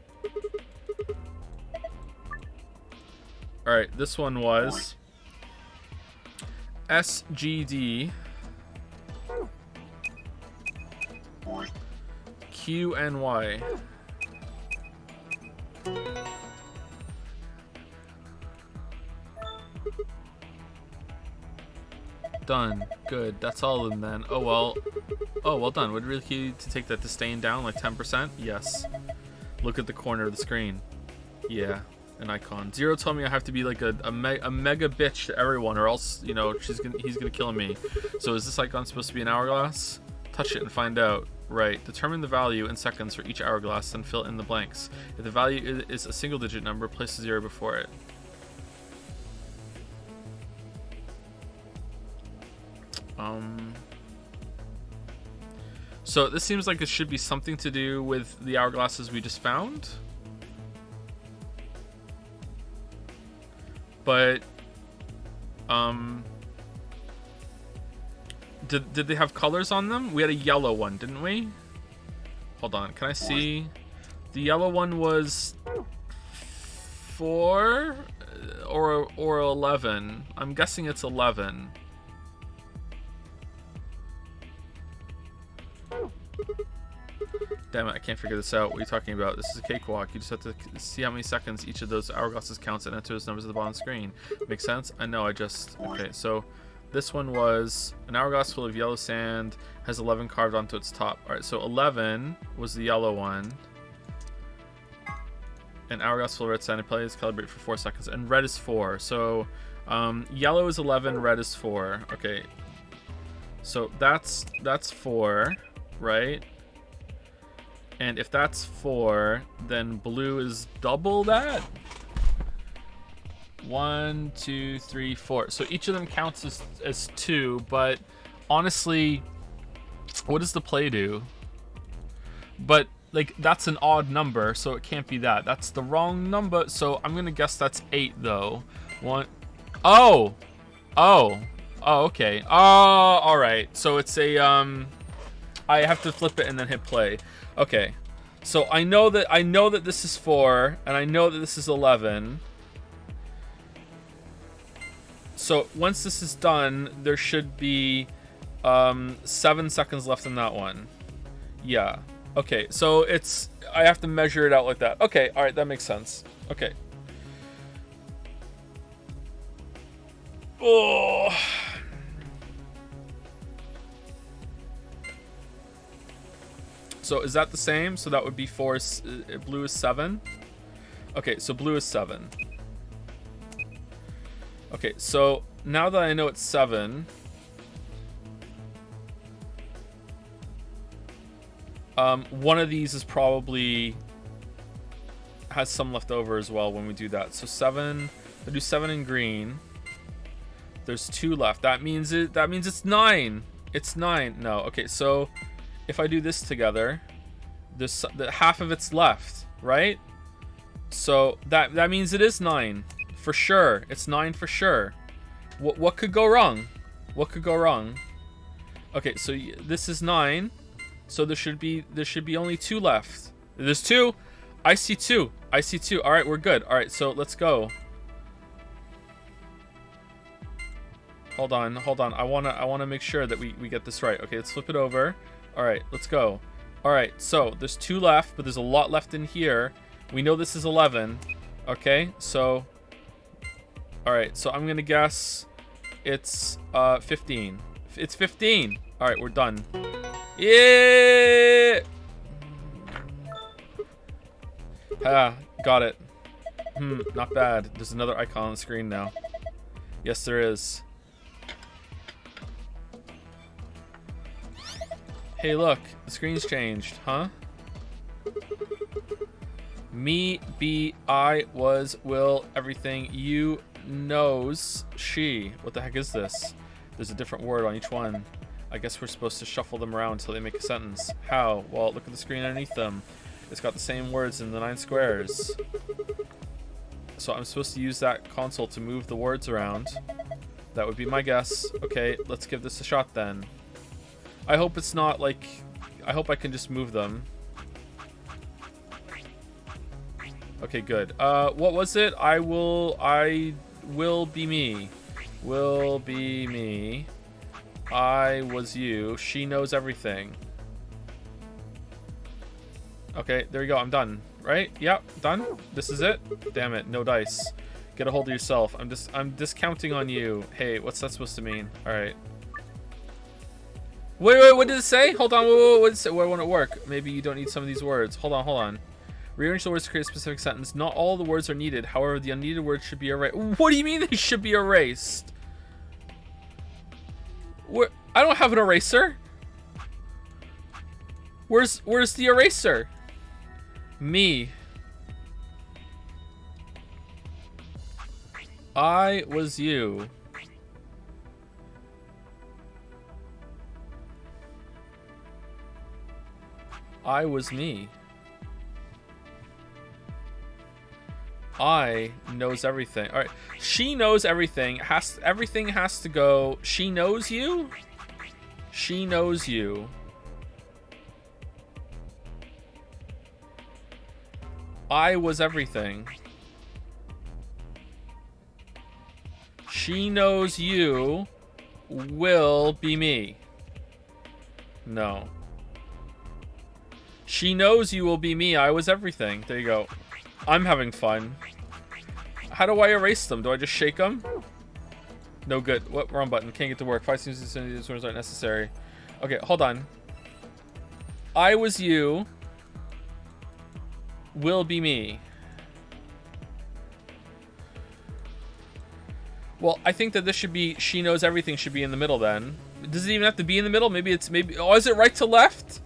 Alright, this one was SGD QNY. Done. Good. That's all of them then. Oh well. Oh, well done. Would it really key to take that disdain down like 10%? Yes. Look at the corner of the screen. Yeah. An icon. Zero told me I have to be like a mega bitch to everyone, or else, you know, he's gonna kill me. So is this icon supposed to be an hourglass? Touch it and find out. Right. Determine the value in seconds for each hourglass, then fill in the blanks. If the value is a single digit number, place a 0 before it. So this seems like it should be something to do with the hourglasses we just found. But did they have colors on them? We had a yellow one, didn't we? Hold on, can I see? The yellow one was 4 or 11. I'm guessing it's 11. Damn it, I can't figure this out. What are you talking about? This is a cakewalk. You just have to see how many seconds each of those hourglasses counts and enter those numbers at the bottom of the screen. Makes sense? I know, I just... Okay, so this one was an hourglass full of yellow sand, has 11 carved onto its top. Alright, so 11 was the yellow one. An hourglass full of red sand, play is calibrated for 4 seconds. And red is 4. So yellow is 11, red is 4. Okay. So that's 4, right? And if that's 4, then blue is double that. 1, 2, 3, 4. So each of them counts as 2, but honestly, what does the play do? But like that's an odd number, so it can't be that. That's the wrong number, so I'm gonna guess that's 8 though. 1. Oh, okay. All right. So it's a I have to flip it and then hit play. Okay, so I know that this is 4, and I know that this is 11. So once this is done, there should be 7 seconds left in that one. Yeah. Okay, so I have to measure it out like that. Okay, all right, that makes sense. Okay. Oh. So is that the same? So that would be 4. Blue is 7. Okay, so blue is 7. Okay, so now that I know it's 7, one of these is probably has some left over as well when we do that. So 7, I do 7 in green. There's 2 left. That means it's 9. It's 9. No. Okay, so if I do this together, there's half of it's left, right? So that means it is 9 for sure. It's 9 for sure. What could go wrong? What could go wrong? Okay, so this is 9. So there should be only 2 left. There's 2. I see 2. I see 2. All right, we're good. All right, so let's go. Hold on. I wanna make sure that we get this right. Okay, let's flip it over. All right, let's go. All right, so there's 2 left, but there's a lot left in here. We know this is 11. Okay, so all right, so I'm gonna guess it's 15. It's 15. All right, we're done. Yeah. Ah, got it. Not bad. There's another icon on the screen now. Yes, there is. Hey, look, the screen's changed, huh? Me, be, I, was, will, everything, you, knows, she. What the heck is this? There's a different word on each one. I guess we're supposed to shuffle them around until they make a sentence. How? Well, look at the screen underneath them. It's got the same words in the 9 squares. So I'm supposed to use that console to move the words around. That would be my guess. Okay, let's give this a shot then. I hope it's not like... I hope I can just move them. Okay, good. What was it? I will be me. Will be me. I was you. She knows everything. Okay, there you go. I'm done. Right? Yep, done. This is it. Damn it, no dice. Get a hold of yourself. I'm discounting on you. Hey, what's that supposed to mean? All right. Wait, what did it say? Hold on, what did it say? Why won't it work? Maybe you don't need some of these words. Hold on. Rearrange the words to create a specific sentence. Not all the words are needed. However, the unneeded words should be erased. What do you mean they should be erased? I don't have an eraser. Where's the eraser? Me. I was you. I was me. I knows everything. All right. She knows everything. Everything has to go. She knows you? She knows you. I was everything. She knows you will be me. No. She knows you will be me. I was everything. There you go. I'm having fun. How do I erase them? Do I just shake them? No good. What? Wrong button. Can't get to work. 5 seems these words aren't necessary. Okay, hold on. I was you. Will be me. Well, I think that this should be she knows everything should be in the middle then. Does it even have to be in the middle? Maybe it's oh, is it right to left?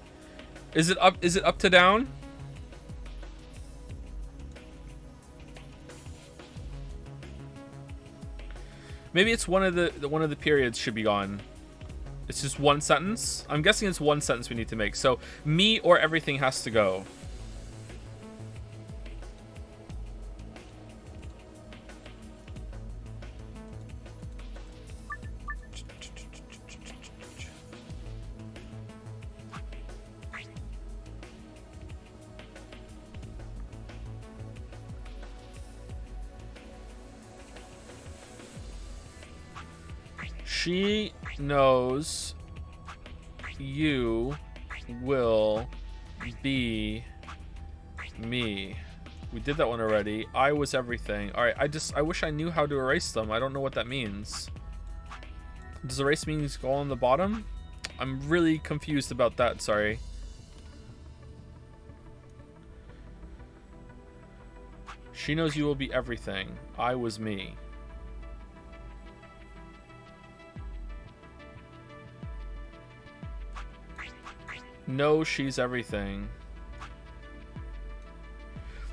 Is it up to down? Maybe it's one of the periods should be gone. It's just one sentence. I'm guessing it's one sentence we need to make. So me or everything has to go. She knows you will be me. We did that one already. I was everything. All right, I wish I knew how to erase them. I don't know what that means. Does erase mean go on the bottom? I'm really confused about that, sorry. She knows you will be everything. I was me. No, she's everything.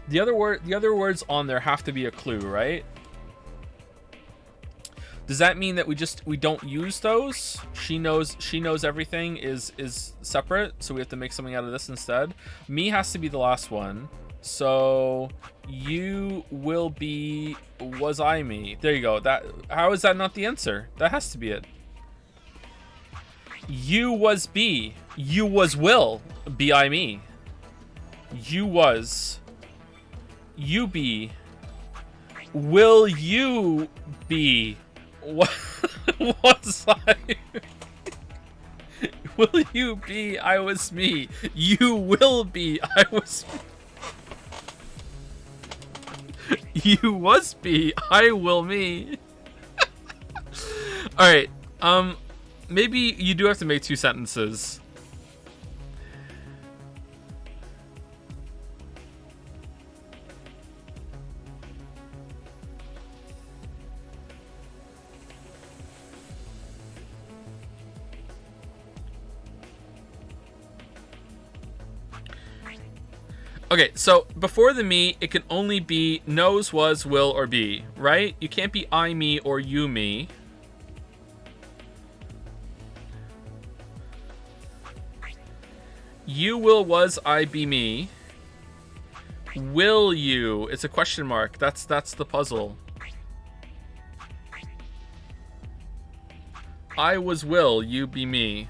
The other words on there have to be a clue, right? Does that mean that we don't use those? She knows everything is separate, so we have to make something out of this instead. Me has to be the last one. So you will be was I me. There you go. How is that not the answer? That has to be it. You was be. You was will be I me. You was. You be. Will you be? What was I? Will you be? I was me. You will be. I was me. You was be. I will me. All right. Maybe you do have to make 2 sentences. Okay, so before the me, it can only be knows, was, will, or be, right? You can't be I, me, or you, me. You will, was, I, be me. Will you? It's a question mark. That's the puzzle. I was will, you be me.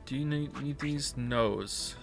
Do you need these? No's.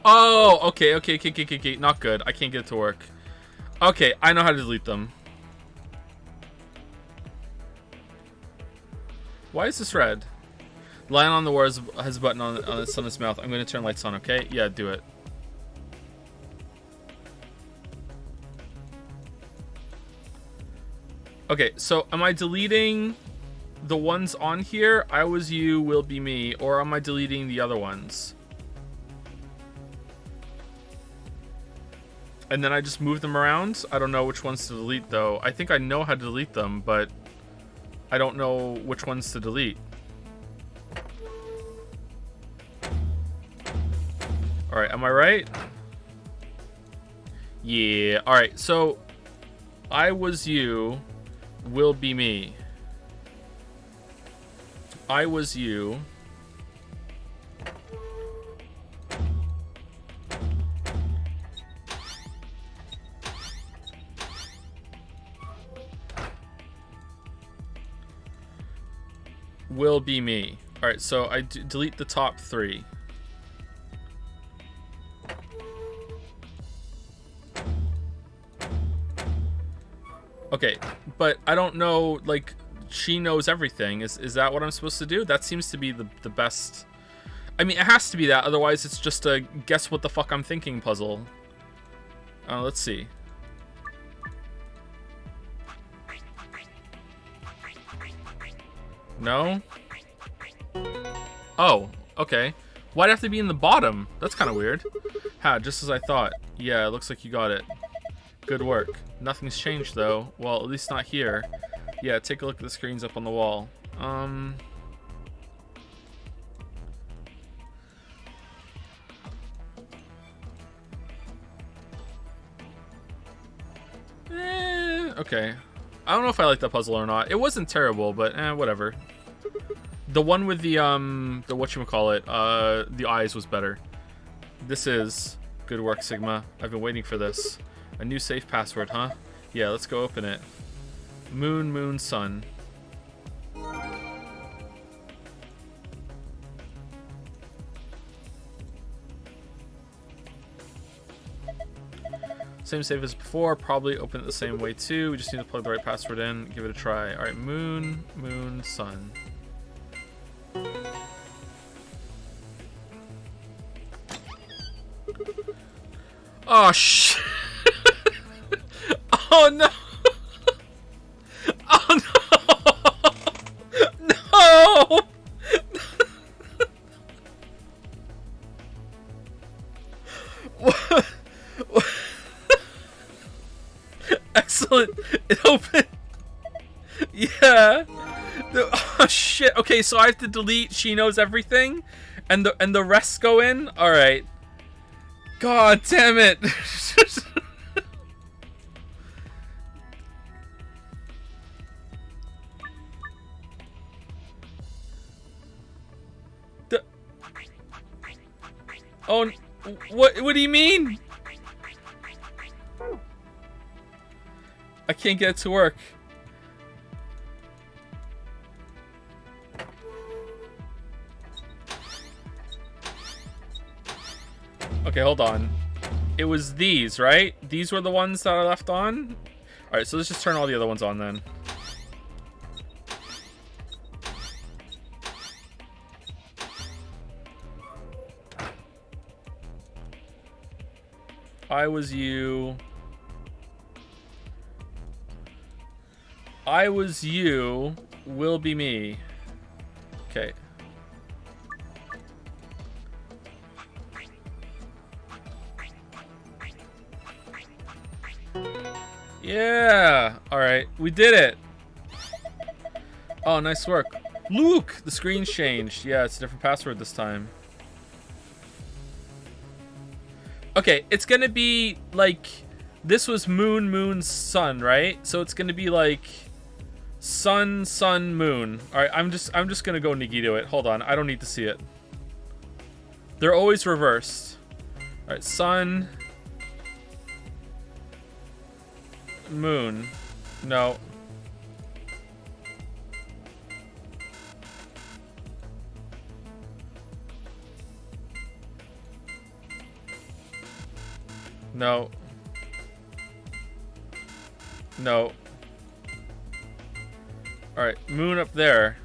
Oh, okay. Not good. I can't get it to work. Okay, I know how to delete them. Why is this red? Lion on the War has a button on its mouth. I'm going to turn lights on, okay? Yeah, do it. Okay, so am I deleting the ones on here? I was you, will be me. Or am I deleting the other ones? And then I just move them around? I don't know which ones to delete, though. I think I know how to delete them, but I don't know which ones to delete. Alright, am I right? Yeah. Alright, so I was you, will be me. I was you. Will be me. Alright, so I delete the top 3. Okay, but I don't know, like, she knows everything. Is that what I'm supposed to do? That seems to be the best. I mean, it has to be that, otherwise it's just a guess what the fuck I'm thinking puzzle. Let's see. No? Oh, okay. Why'd it have to be in the bottom? That's kind of weird. Ha, just as I thought. Yeah, it looks like you got it. Good work. Nothing's changed, though. Well, at least not here. Yeah, take a look at the screens up on the wall. Okay. I don't know if I like that puzzle or not. It wasn't terrible, but whatever. The one with the whatchamacallit, the eyes was better. This is good work, Sigma. I've been waiting for this. A new safe password, huh? Yeah, let's go open it. Moon, moon, sun. Same safe as before, probably open it the same way too. We just need to plug the right password in, give it a try. Alright, moon, moon, sun. Oh, shit. Oh, no. Oh, no. No. What? Excellent. It opened. Yeah. Oh, shit. Okay, so I have to delete She Knows Everything, and the rest go in? Alright. God damn it. Oh, what do you mean? I can't get it to work. Okay, hold on. It was these, right? These were the ones that I left on? Alright, so let's just turn all the other ones on then. I was you. I was you. Will be me. Okay. Yeah. All right. We did it. Oh, nice work. Luke, the screen's changed. Yeah, it's a different password this time. Okay, it's gonna be like, this was moon, moon, sun, right? So it's gonna be like sun, sun, moon. All right, I'm just gonna go Nagito it. Hold on, I don't need to see it. They're always reversed. All right, sun, moon. No. No. No. Alright, moon up there.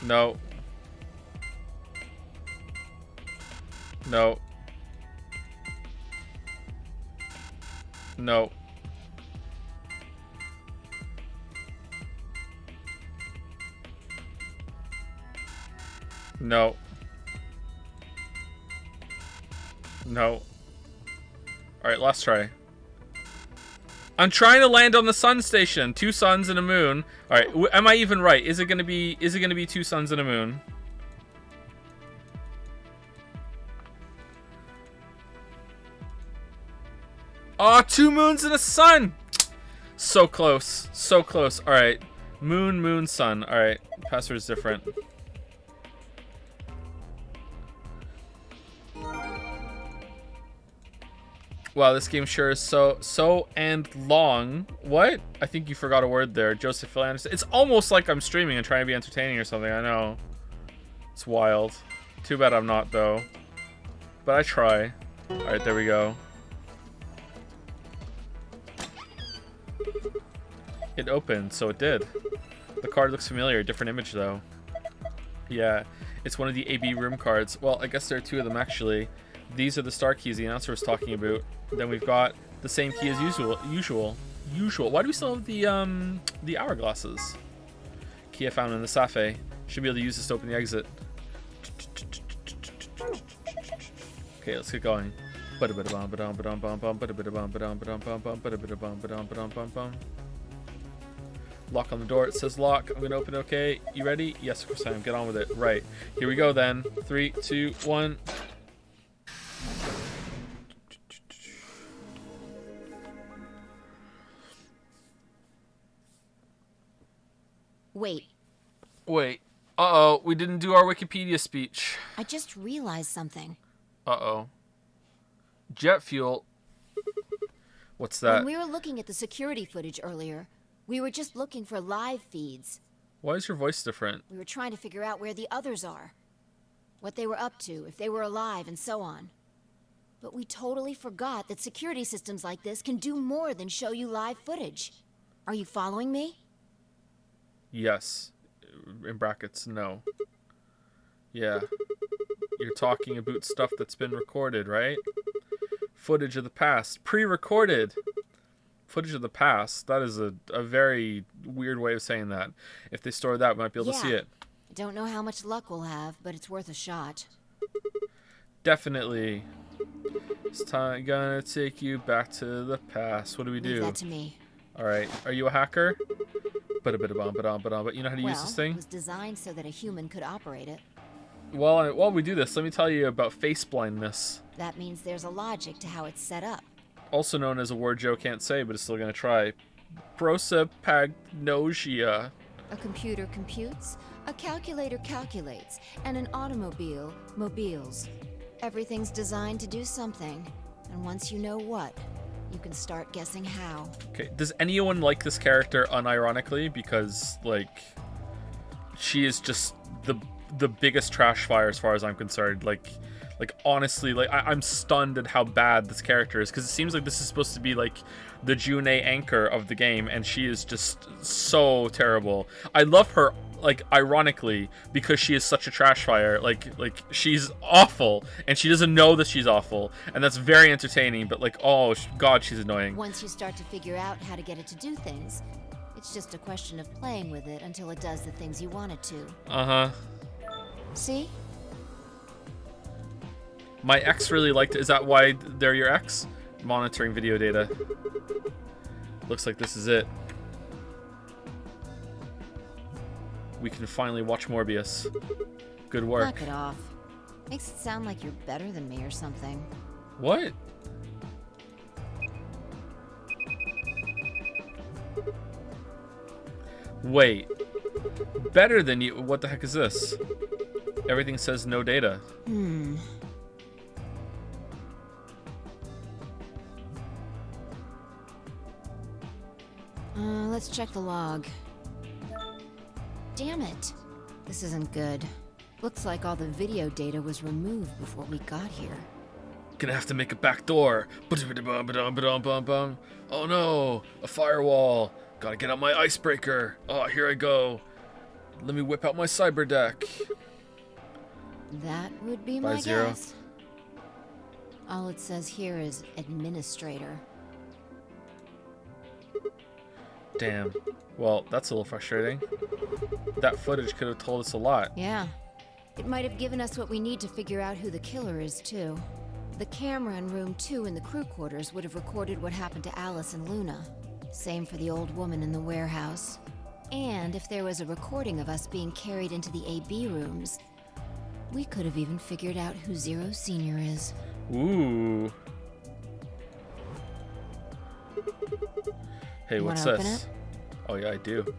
No. No. No. No. No. Alright, last try. I'm trying to land on the sun station. 2 suns and a moon. Alright, am I even right? Is it gonna be 2 suns and a moon? Oh, 2 moons and a sun! So close. So close. Alright. Moon, moon, sun. Alright. Password's different. Wow, this game sure is so and long. What? I think you forgot a word there. Joseph Philander. It's almost like I'm streaming and trying to be entertaining or something. I know. It's wild. Too bad I'm not, though. But I try. Alright, there we go. It opened, so it did. The card looks familiar. Different image, though. Yeah, it's one of the AB room cards. Well, I guess there are 2 of them, actually. These are the star keys the announcer was talking about. Then we've got the same key as usual. Why do we still have the hourglasses? Key I found in the Safe. Should be able to use this to open the exit. Okay, let's get going. Lock on the door. It says lock. I'm gonna open it. Okay, you ready? Yes, of course I am. Get on with it. Right. Here we go then. 3, 2, 1. Wait, Wait. Uh-oh, we didn't do our Wikipedia speech. I just realized something. Uh-oh. Jet fuel. What's that? When we were looking at the security footage earlier, we were just looking for live feeds. Why is your voice different? We were trying to figure out where the others are. What they were up to, if they were alive, and so on. But we totally forgot that security systems like this can do more than show you live footage. Are you following me? Yes. In brackets, no. Yeah. You're talking about stuff that's been recorded, right? Footage of the past. Pre-recorded. Footage of the past. That is a very weird way of saying that. If they store that, we might be able to see it. I don't know how much luck we'll have, but it's worth a shot. Definitely. It's time gonna take you back to the past. What do we do? Leave that to me. Alright. Are you a hacker? But you know how to use this thing? It was designed so that a human could operate it. While we do this, let me tell you about face blindness. That means there's a logic to how it's set up. Also known as a word Joe can't say, but is still gonna try. Prosopagnosia. A computer computes, a calculator calculates, and an automobile mobiles. Everything's designed to do something, and once you know what, you can start guessing how. Okay, does anyone like this character unironically? Because, like, she is just the biggest trash fire as far as I'm concerned. Like honestly, like I'm stunned at how bad this character is, because it seems like this is supposed to be like the June anchor of the game, and she is just so terrible. I love her, like, ironically, because she is such a trash fire. Like she's awful, and she doesn't know that she's awful, and that's very entertaining. But like, oh god, she's annoying. Once you start to figure out how to get it to do things, it's just a question of playing with it until it does the things you want it to. Uh-huh. See? My ex really liked it. Is that why they're your ex? Monitoring video data. Looks like this is it. We can finally watch Morbius. Good work. Knock it off. Makes it sound like you're better than me or something. What? Wait. Better than you? What the heck is this? Everything says no data. Let's check the log. Damn it. This isn't good. Looks like all the video data was removed before we got here. Gonna have to make a back door. Oh no, a firewall. Gotta get out my icebreaker. Oh, here I go. Let me whip out my cyber deck. That would be By my zero. guess. All it says here is administrator. Damn. Well, that's a little frustrating. That footage could have told us a lot. Yeah. It might have given us what we need to figure out who the killer is, too. The camera in room 2 in the crew quarters would have recorded what happened to Alice and Luna. Same for the old woman in the warehouse. And if there was a recording of us being carried into the AB rooms, we could have even figured out who Zero Senior is. Ooh. Hey, You what's wanna open this? it? Oh yeah, I do.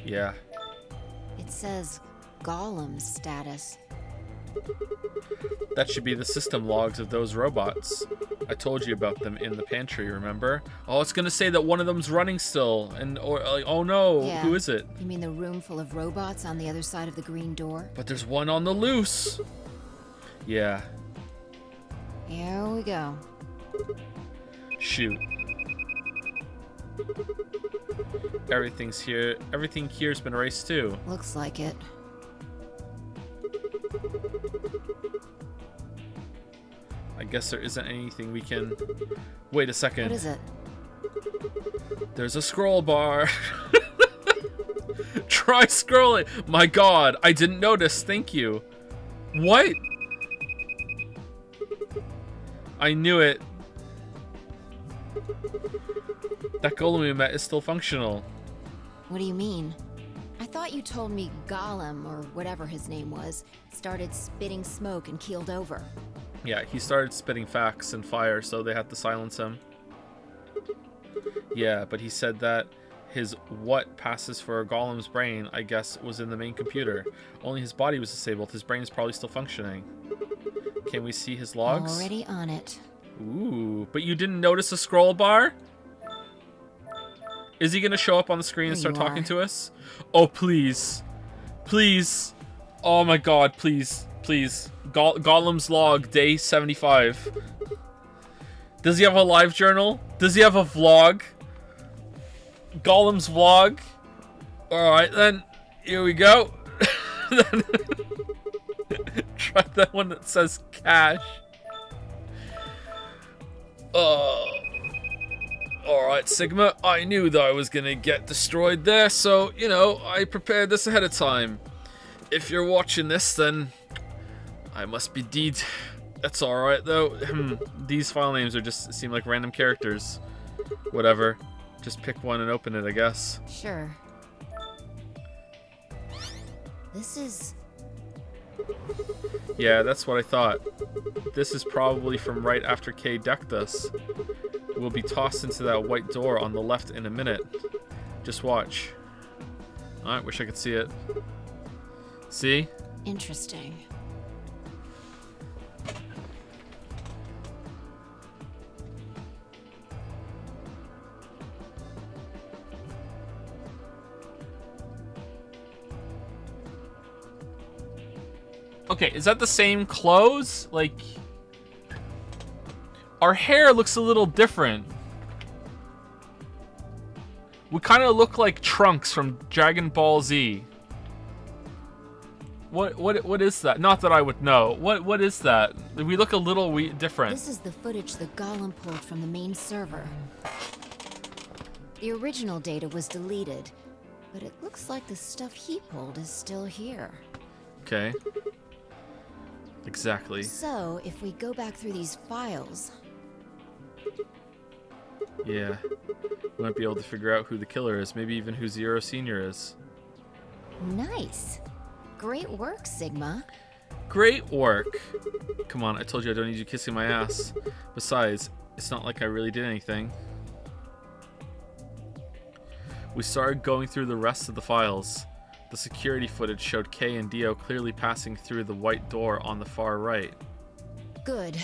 Yeah. It says Gollum status. That should be the system logs of those robots. I told you about them in the pantry, remember? Oh, it's gonna say that one of them's running still, and oh no, Yeah. who is it? You mean the room full of robots on the other side of the green door? But there's one on the loose. Yeah. Here we go. Shoot. Everything here's been erased too. Looks like it. I guess there isn't anything we can... Wait a second. What is it? There's a scroll bar. Try scrolling. My god, I didn't notice. Thank you. What? I knew it. That golem we met is still functional. What do you mean? I thought you told me Gollum, or whatever his name was, started spitting smoke and keeled over. Yeah, he started spitting facts and fire, so they had to silence him. Yeah, but he said that His what passes for a golem's brain, I guess, was in the main computer. Only his body was disabled. His brain is probably still functioning. Can we see his logs? Already on it. Ooh, but you didn't notice a scroll bar? Is he gonna show up on the screen and start talking to us? Oh, please. Please. Oh my god, please. Please. Golem's log, day 75. Does he have a live journal? Does he have a vlog? Golem's vlog? Alright then. Here we go. Try that one that says cash. Alright, Sigma. I knew that I was gonna get destroyed there, so, you know, I prepared this ahead of time. If you're watching this, then I must be deed. That's alright, though. These file names are just seem like random characters. Whatever. Just pick one and open it, I guess. Sure. This is... Yeah, that's what I thought. This is probably from right after Kay decked us. We'll be tossed into that white door on the left in a minute. Just watch. Alright, wish I could see it. See? interesting. Okay, is that the same clothes? Like, our hair looks a little different. We kind of look like Trunks from Dragon Ball Z. What is that? Not that I would know. What is that? We look a little different. This is the footage the Golem pulled from the main server. The original data was deleted, but it looks like the stuff he pulled is still here. Okay. Exactly. So, if we go back through these files... Yeah. We might be able to figure out who the killer is. Maybe even who Zero Senior is. Nice. Great work, Sigma. Great work. Come on, I told you I don't need you kissing my ass. Besides, it's not like I really did anything. We started going through the rest of the files. The security footage showed Kay and Dio clearly passing through the white door on the far right. Good.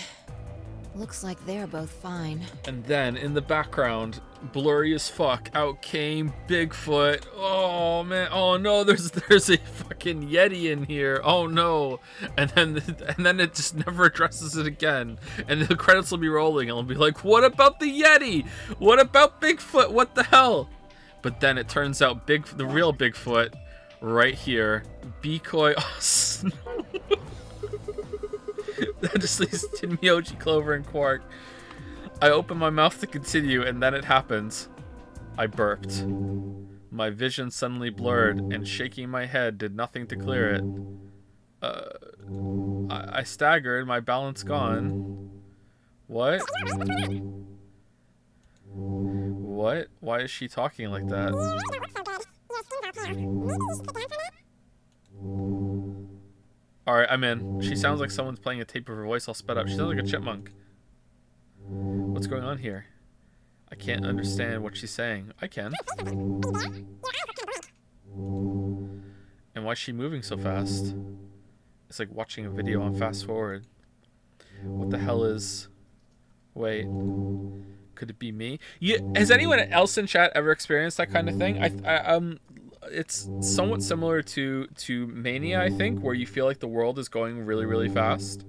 Looks like they're both fine. And then, in the background, blurry as fuck, out came Bigfoot. Oh man, oh no, there's a fucking Yeti in here. Oh no. And then it just never addresses it again. And the credits will be rolling and it'll be like, what about the Yeti? What about Bigfoot? What the hell? But then it turns out the real Bigfoot right here. Decoy. Oh, that just leaves Tinmyoji, Clover, and Quark. I open my mouth to continue, and then it happens. I burped. My vision suddenly blurred, and shaking my head did nothing to clear it. I staggered, my balance gone. What? What? Why is she talking like that? Alright, I'm in. She sounds like someone's playing a tape of her voice all sped up. She sounds like a chipmunk. What's going on here? I can't understand what she's saying. I can. And why is she moving so fast? It's like watching a video on fast forward. What the hell is... Wait. Could it be me? Has anyone else in chat ever experienced that kind of thing? It's somewhat similar to Mania, I think, where you feel like the world is going really, really fast.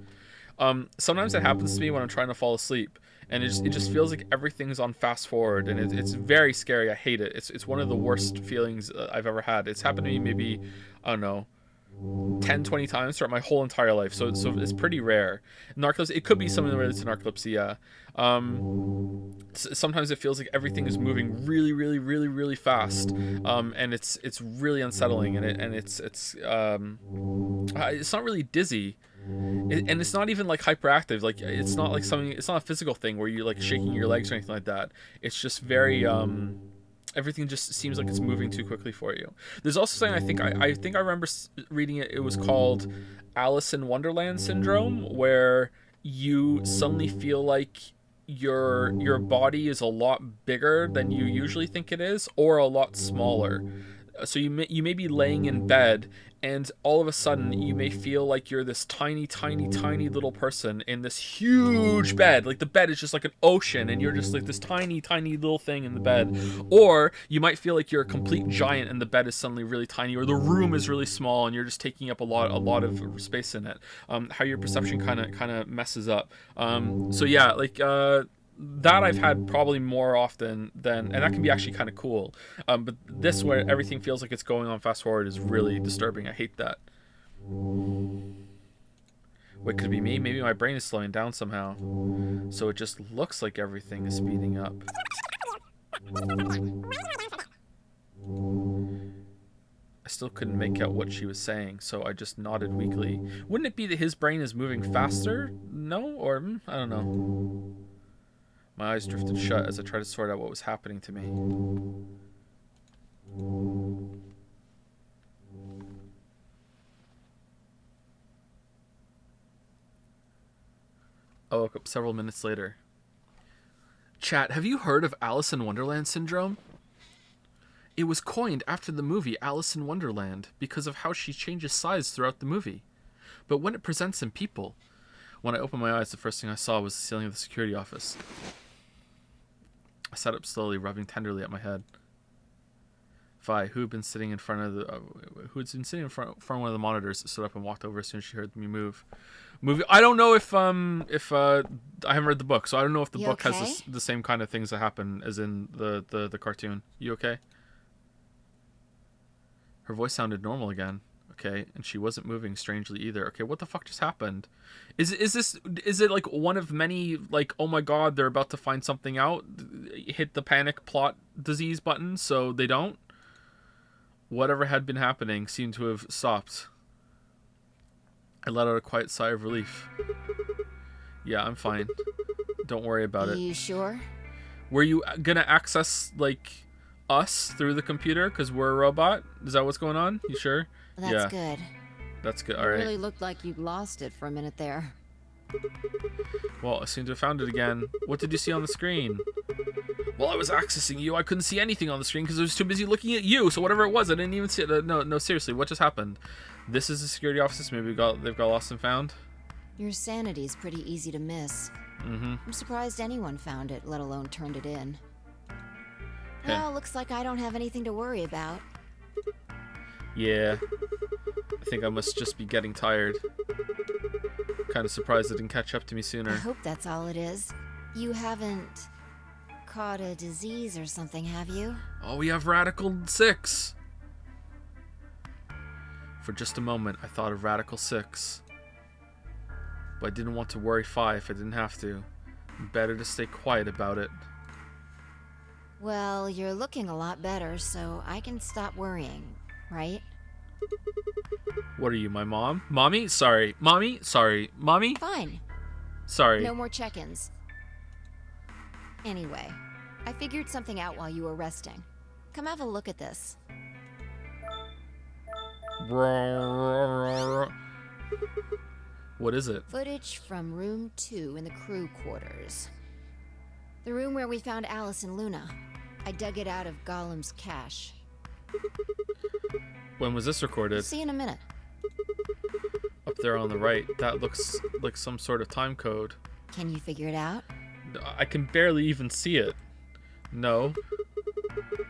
Sometimes it happens to me when I'm trying to fall asleep, and it just feels like everything's on fast forward, and it's very scary. I hate it. It's one of the worst feelings I've ever had. It's happened to me maybe, I don't know, 10, 20 times throughout my whole entire life, so it's pretty rare. Narcolepsy, it could be something related to narcolepsy, yeah. Sometimes it feels like everything is moving really, really, really, really fast, and it's really unsettling, and it's not really dizzy, and it's not even like hyperactive. Like it's not like something. It's not a physical thing where you're like shaking your legs or anything like that. It's just very everything just seems like it's moving too quickly for you. There's also something I think I remember reading it. It was called Alice in Wonderland syndrome, where you suddenly feel like your body is a lot bigger than you usually think it is, or a lot smaller. So you may be laying in bed, and all of a sudden you may feel like you're this tiny, tiny, tiny little person in this huge bed. Like the bed is just like an ocean, and you're just like this tiny, tiny little thing in the bed. Or you might feel like you're a complete giant, and the bed is suddenly really tiny, or the room is really small, and you're just taking up a lot of space in it. How your perception kind of messes up. So yeah, like that I've had probably more often than, and that can be actually kind of cool. But this, where everything feels like it's going on fast forward, is really disturbing. I hate that. Wait, could it be me? Maybe my brain is slowing down somehow, so it just looks like everything is speeding up. I still couldn't make out what she was saying, so I just nodded weakly. Wouldn't it be that his brain is moving faster? No? Or, I don't know. My eyes drifted shut as I tried to sort out what was happening to me. I woke up several minutes later. Chat, have you heard of Alice in Wonderland syndrome? It was coined after the movie Alice in Wonderland because of how she changes size throughout the movie. But when it presents in people, when I opened my eyes, the first thing I saw was the ceiling of the security office. I sat up slowly, rubbing tenderly at my head. Vi, who had been sitting in front of one of the monitors, stood up and walked over as soon as she heard me move. I don't know if I haven't read the book, so I don't know if the book okay? has the same kind of things that happen as in the cartoon. You okay? Her voice sounded normal again. Okay, and she wasn't moving strangely either. Okay, what the fuck just happened? Is it like one of many, like, oh my god, they're about to find something out, hit the panic plot disease button so they don't? Whatever had been happening seemed to have stopped. I let out a quiet sigh of relief. Yeah, I'm fine. Don't worry about it. You sure? Were you gonna access, like, us through the computer because we're a robot? Is that what's going on? You sure? That's good. That's good. It All right. really looked like you'd lost it for a minute there. Well, I seem to have found it again. What did you see on the screen? While I was accessing you, I couldn't see anything on the screen because I was too busy looking at you. So whatever it was, I didn't even see it. No, seriously, what just happened? This is the security office. Maybe they've got lost and found. Your sanity's pretty easy to miss. I'm surprised anyone found it, let alone turned it in. Well, looks like I don't have anything to worry about. Yeah. I think I must just be getting tired. Kind of surprised it didn't catch up to me sooner. I hope that's all it is. You haven't caught a disease or something, have you? Oh, we have Radical 6. For just a moment, I thought of Radical 6. But I didn't want to worry Fi if I didn't have to. Better to stay quiet about it. Well, you're looking a lot better, so I can stop worrying, right? What are you, my mom? Mommy? Sorry. Mommy? Sorry. Mommy? Fine. Sorry. No more check-ins. Anyway, I figured something out while you were resting. Come have a look at this. What is it? Footage from room 2 in the crew quarters. The room where we found Alice and Luna. I dug it out of Gollum's cache. When was this recorded? See in a minute. Up there on the right. That looks like some sort of time code. Can you figure it out? I can barely even see it. No.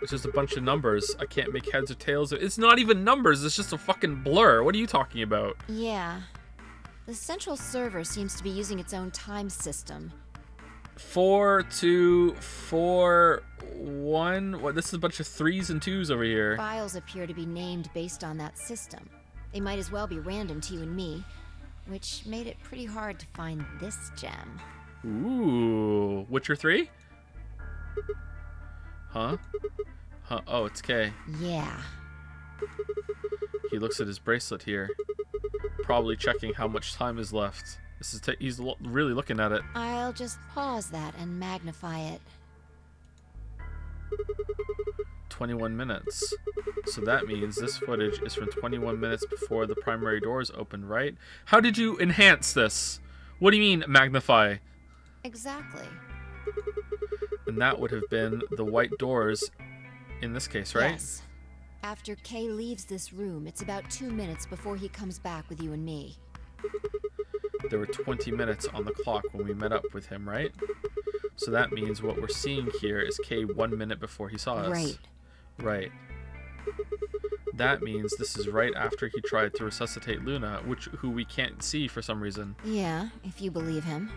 It's just a bunch of numbers. I can't make heads or tails. It's not even numbers. It's just a fucking blur. What are you talking about? Yeah. The central server seems to be using its own time system. 4, 2, 4, 1. What? This is a bunch of 3s and 2s over here. Files appear to be named based on that system. They might as well be random to you and me, which made it pretty hard to find this gem. Ooh. Witcher 3? Huh? Huh? Oh, it's K. Yeah. He looks at his bracelet here. Probably checking how much time is left. This is he's really looking at it. I'll just pause that and magnify it. 21 minutes. So that means this footage is from 21 minutes before the primary doors open, right? How did you enhance this? What do you mean, magnify? Exactly. And that would have been the white doors in this case, right? Yes. After Kay leaves this room, it's about 2 minutes before he comes back with you and me. There were 20 minutes on the clock when we met up with him, right? So that means what we're seeing here is Kay 1 minute before he saw us. Right. Right. That means this is right after he tried to resuscitate Luna, who we can't see for some reason. Yeah, if you believe him.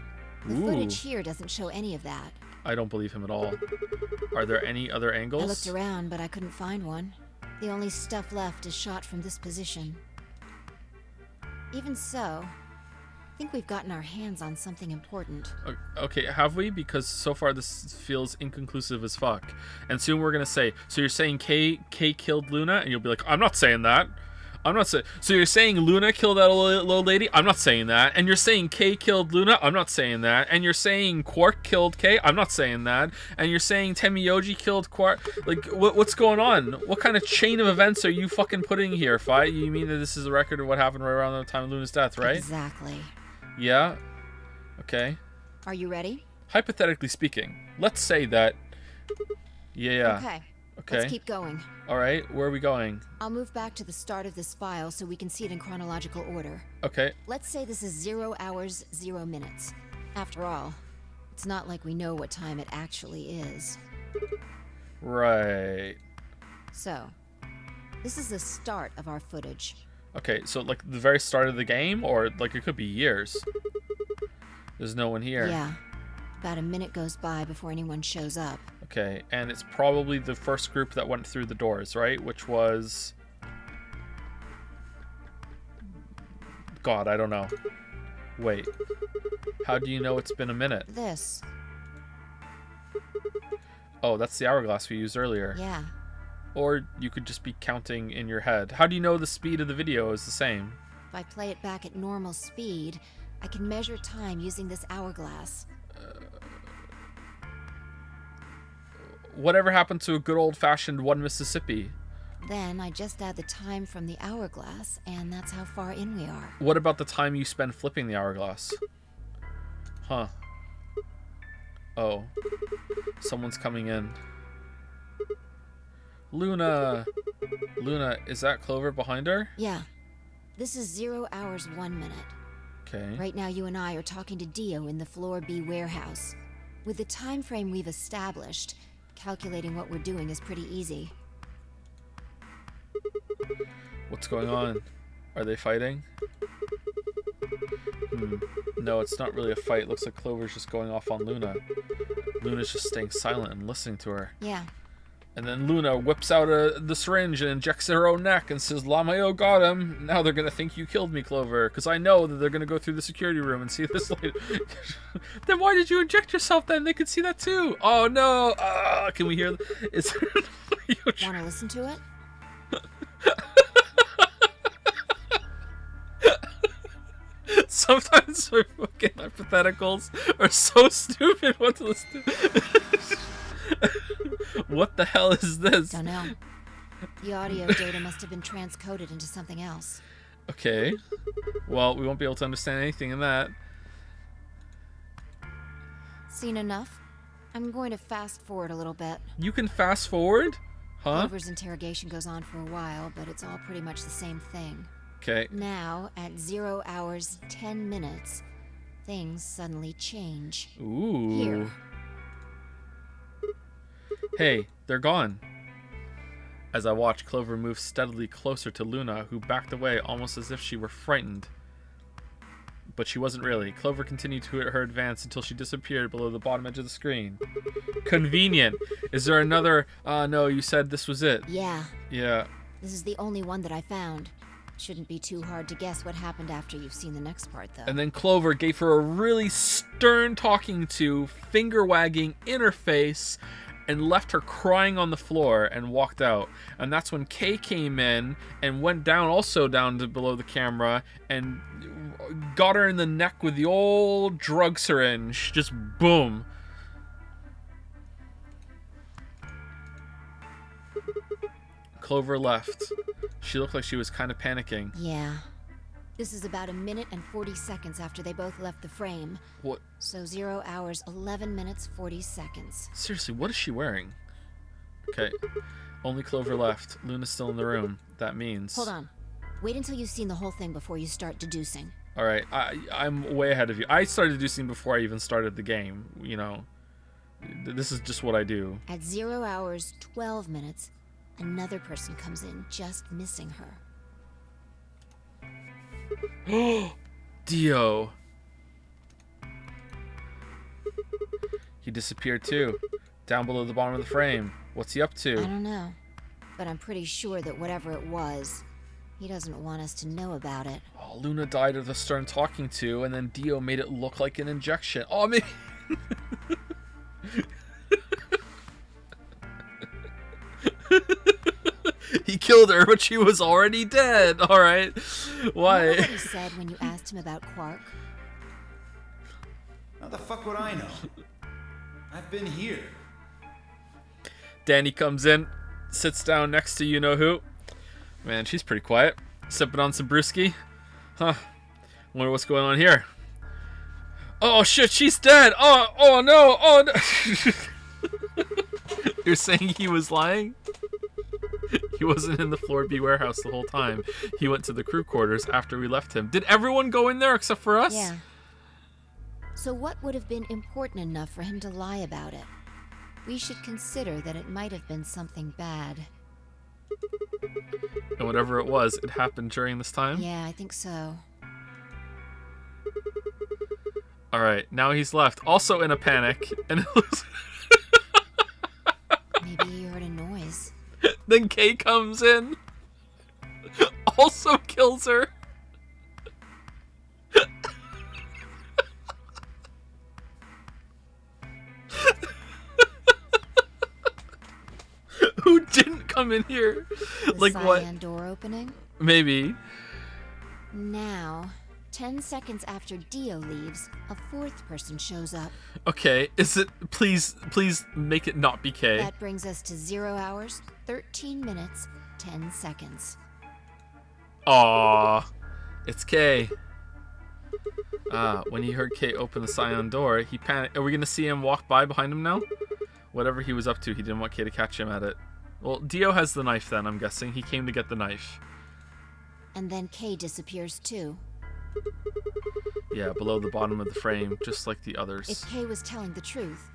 The Ooh. footage here doesn't show any of that. I don't believe him at all. Are there any other angles? I looked around, but I couldn't find one. The only stuff left is shot from this position. Even so, I think we've gotten our hands on something important. Okay, have we? Because so far this feels inconclusive as fuck. And soon we're gonna say, so you're saying Kay killed Luna? And you'll be like, I'm not saying that. I'm not saying. So you're saying Luna killed that little lady? I'm not saying that. And you're saying Kay killed Luna? I'm not saying that. And you're saying Quark killed Kay? I'm not saying that. And you're saying Temiyoji killed Quark? Like, what's going on? What kind of chain of events are you fucking putting here, Fi? You mean that this is a record of what happened right around the time of Luna's death, right? Exactly. Yeah. Okay. Are you ready? Hypothetically speaking, let's say that. Yeah. Okay. Okay. Let's keep going. All right. Where are we going? I'll move back to the start of this file so we can see it in chronological order. Okay. Let's say this is 0 hours, 0 minutes. After all, it's not like we know what time it actually is. Right. So, this is the start of our footage. Okay. So like the very start of the game, or like it could be years. There's no one here. Yeah. About a minute goes by before anyone shows up. Okay, and it's probably the first group that went through the doors, right? Which was... God, I don't know. Wait. How do you know it's been a minute? This. Oh, that's the hourglass we used earlier. Yeah. Or you could just be counting in your head. How do you know the speed of the video is the same? If I play it back at normal speed, I can measure time using this hourglass. Whatever happened to a good old-fashioned one Mississippi? Then I just add the time from the hourglass, and that's how far in we are. What about the time you spend flipping the hourglass? Huh. Oh. Someone's coming in. Luna! Luna, is that Clover behind her? Yeah. This is 0 hours, 1 minute. Okay. Right now you and I are talking to Dio in the Floor B warehouse. With the time frame we've established, calculating what we're doing is pretty easy. What's going on? Are they fighting? No, it's not really a fight. Looks like Clover's just going off on Luna. Luna's just staying silent and listening to her. Yeah. And then Luna whips out the syringe and injects her own neck and says, Lamayo got him. Now they're going to think you killed me, Clover. Because I know that they're going to go through the security room and see this later. Then why did you inject yourself then? They could see that too. Oh, no. Can we hear? Is Want to listen to it? Sometimes our fucking hypotheticals are so stupid. What to listen to? What the hell is this? Don't know. The audio data must have been transcoded into something else. Okay. Well, we won't be able to understand anything in that. Seen enough? I'm going to fast forward a little bit. You can fast forward? Huh? Clover's interrogation goes on for a while, but it's all pretty much the same thing. Okay. Now, at 0 hours, 10 minutes, things suddenly change. Ooh. Here. Hey, they're gone. As I watch, Clover move steadily closer to Luna, who backed away almost as if she were frightened. But she wasn't really. Clover continued to her advance until she disappeared below the bottom edge of the screen. Convenient. Is there another... no, you said this was it. Yeah. Yeah. This is the only one that I found. Shouldn't be too hard to guess what happened after you've seen the next part, though. And then Clover gave her a really stern talking to, finger-wagging interface, and left her crying on the floor and walked out. And that's when Kay came in and went down, also down to below the camera, and got her in the neck with the old drug syringe. Just boom. Clover left. She looked like she was kind of panicking. Yeah. This is about 1 minute and 40 seconds after they both left the frame. What? So 0 hours, 11 minutes, 40 seconds. Seriously, what is she wearing? Okay. Only Clover left. Luna's still in the room. That means... Hold on. Wait until you've seen the whole thing before you start deducing. Alright, I'm way ahead of you. I started deducing before I even started the game, you know. This is just what I do. At 0 hours, 12 minutes, another person comes in, just missing her. Dio. He disappeared too. Down below the bottom of the frame. What's he up I to? don't know, but I'm pretty sure that whatever it was, he doesn't want us to know about it. Oh, Luna died of the stern talking to, and then Dio made it look like an injection. Oh, maybe... He killed her, but she was already dead. All right. Why? Remember what he said when you asked him about Quark? How the fuck would I know? I've been here. Danny comes in, sits down next to you-know-who. Man, she's pretty quiet. Sipping on some brewski. Huh. Wonder what's going on here. Oh, shit, she's dead. Oh no. Oh, no. You're saying he was lying? He wasn't in the Floor B warehouse the whole time. He went to the crew quarters after we left him. Did everyone go in there except for us? Yeah. So what would have been important enough for him to lie about it? We should consider that it might have been something bad. And whatever it was, it happened during this time? Yeah, I think so. Alright, now he's left. Also in a panic. And it looks... Maybe he heard a noise. Then Kay comes in. Also kills her. Who didn't come in here? The Like what? cyan door opening. Maybe. Now, 10 seconds after Dio leaves, a fourth person shows up. Okay, is it... Please make it not be Kay. That brings us to 0 hours, 13 minutes, 10 seconds. Aww. It's Kay. When he heard Kay open the cyan door, he panicked. Are we gonna see him walk by behind him now? Whatever he was up to, he didn't want Kay to catch him at it. Well, Dio has the knife then, I'm guessing. He came to get the knife. And then Kay disappears too. Yeah, below the bottom of the frame, just like the others. If Kay was telling the truth,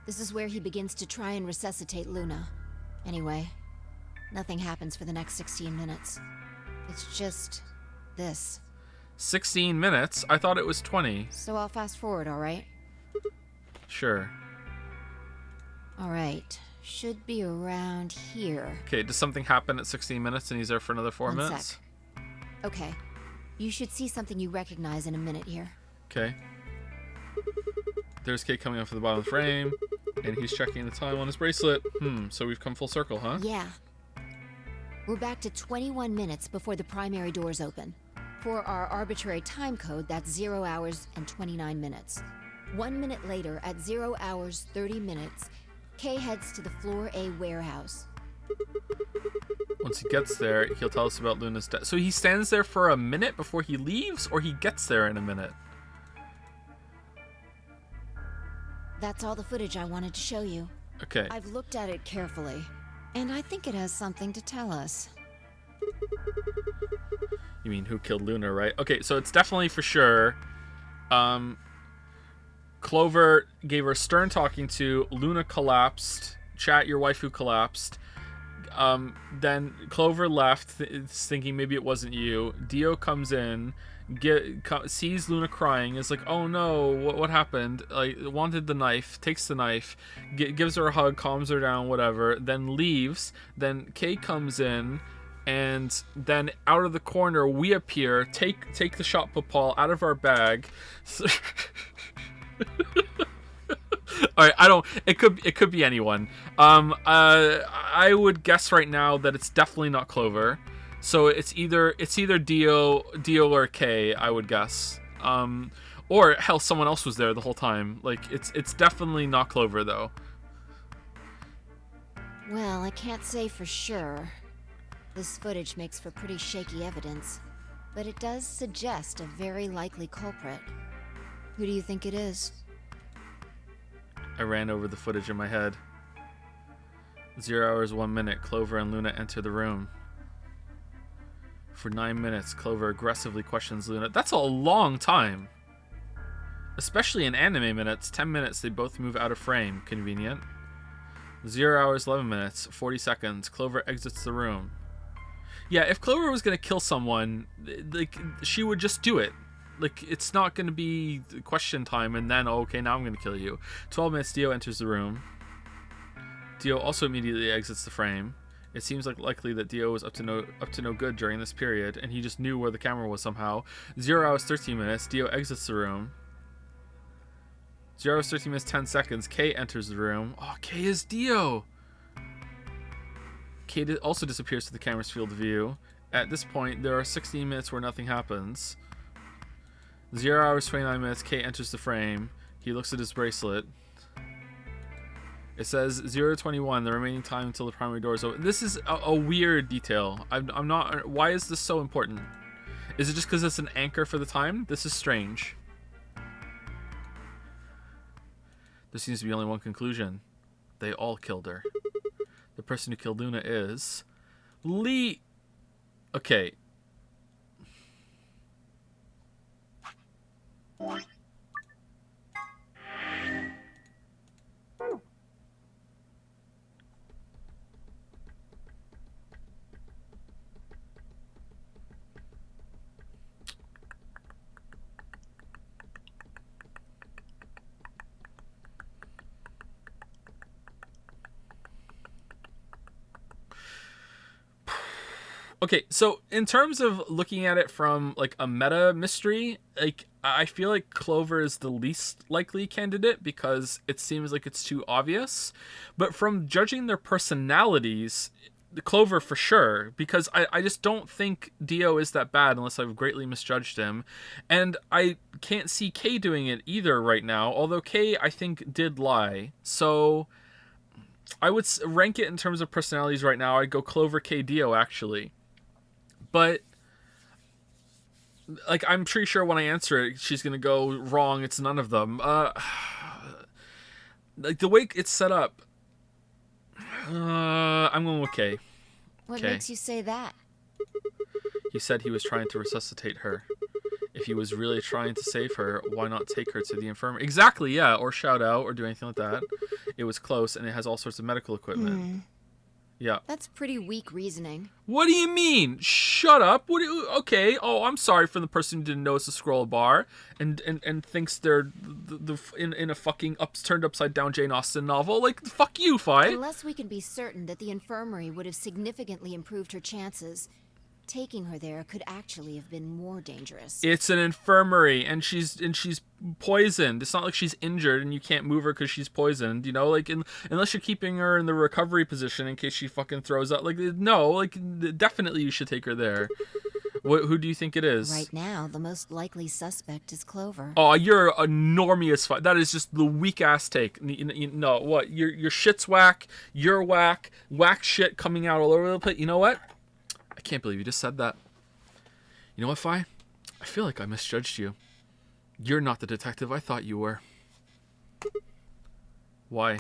this is where he begins to try and resuscitate Luna. Anyway, nothing happens for the next 16 minutes. It's just this. 16 minutes? I thought it was 20. So I'll fast forward, alright? Sure. Alright. Should be around here. Okay, does something happen at 16 minutes and he's there for another 4 One minutes? sec. Okay. You should see something you recognize in a minute here. Okay. There's Kay coming off the bottom of the frame, and he's checking the time on his bracelet. So we've come full circle, huh? Yeah. We're back to 21 minutes before the primary doors open. For our arbitrary time code, that's 0 hours and 29 minutes. 1 minute later, at 0 hours, 30 minutes, Kay heads to the Floor A warehouse. Once he gets there, he'll tell us about Luna's death. So he stands there for a minute before he leaves, or he gets there in a minute? That's all the footage I wanted to show you. Okay. I've looked at it carefully, and I think it has something to tell us. You mean who killed Luna, right? Okay, so it's definitely for sure. Clover gave her a stern talking to. Luna collapsed. Chat, your waifu collapsed. Then Clover left, thinking maybe it wasn't you. Dio comes in, sees Luna crying, is like, oh no, what happened? Like, wanted the knife, takes the knife, gives her a hug, calms her down, whatever, then leaves. Then Kay comes in, and then out of the corner we appear, take the shot put Paul out of our bag. All right, it could be anyone. I would guess right now that it's definitely not Clover. So it's either Dio or Kay, I would guess. Or hell, someone else was there the whole time. Like it's definitely not Clover though. Well, I can't say for sure. This footage makes for pretty shaky evidence. but it does suggest a very likely culprit. Who do you think it is? I ran over the footage in my head. 0 hours, 1 minute. Clover and Luna enter the room. For 9 minutes, Clover aggressively questions Luna. That's a long time. Especially in anime minutes. 10 minutes, they both move out of frame. Convenient. 0 hours, 11 minutes. 40 seconds. Clover exits the room. Yeah, if Clover was going to kill someone, like, she would just do it. Like, it's not going to be question time and then, oh, okay, now I'm going to kill you. 12 minutes, Dio enters the room. Dio also immediately exits the frame. It seems like likely that Dio was up to no good during this period, and he just knew where the camera was somehow. 0 hours, 13 minutes, Dio exits the room. 0 hours, 13 minutes, 10 seconds, Kay enters the room. Oh, Kay is Dio! Kay also disappears to the camera's field of view. At this point, there are 16 minutes where nothing happens. 0 hours, 29 minutes, Kay enters the frame. He looks at his bracelet. It says 0:21, the remaining time until the primary door is open. This is a weird detail. I'm not... Why is this so important? Is it just because it's an anchor for the time? This is strange. There seems to be only one conclusion. They all killed her. The person who killed Luna is... Lee... Okay. Okay, so in terms of looking at it from like a meta mystery, like I feel like Clover is the least likely candidate because it seems like it's too obvious. But from judging their personalities, Clover for sure, because I just don't think Dio is that bad unless I've greatly misjudged him. And I can't see Kay doing it either right now, although Kay I think did lie. So I would rank it in terms of personalities right now. I'd go Clover, Kay, Dio actually. But, like, I'm pretty sure when I answer it, she's going to go, wrong, it's none of them. Like, the way it's set up, I'm going with Kay. What Kay. makes you say that? He said he was trying to resuscitate her. If he was really trying to save her, why not take her to the infirmary? Exactly, yeah, or shout out, or do anything like that. It was close, and it has all sorts of medical equipment. Yeah. That's pretty weak reasoning. What do you mean? Shut up. Okay. Oh, I'm sorry for the person who didn't know it's a scroll bar and thinks they're in a fucking turned upside down Jane Austen novel. Like, fuck you, Fi. Unless we can be certain that the infirmary would have significantly improved her chances, taking her there could actually have been more dangerous. It's an infirmary, and she's poisoned. It's not like she's injured and you can't move her because she's poisoned. You know, like unless you're keeping her in the recovery position in case she fucking throws up. Like, no, like definitely you should take her there. Who do you think it is? Right now, the most likely suspect is Clover. Oh, you're a normie as fuck. That is just the weak ass take. No, what? Your shit's whack. You're whack. Whack shit coming out all over the place. You know what? I can't believe you just said that. You know what, Fi? I feel like I misjudged you. You're not the detective I thought you were. Why?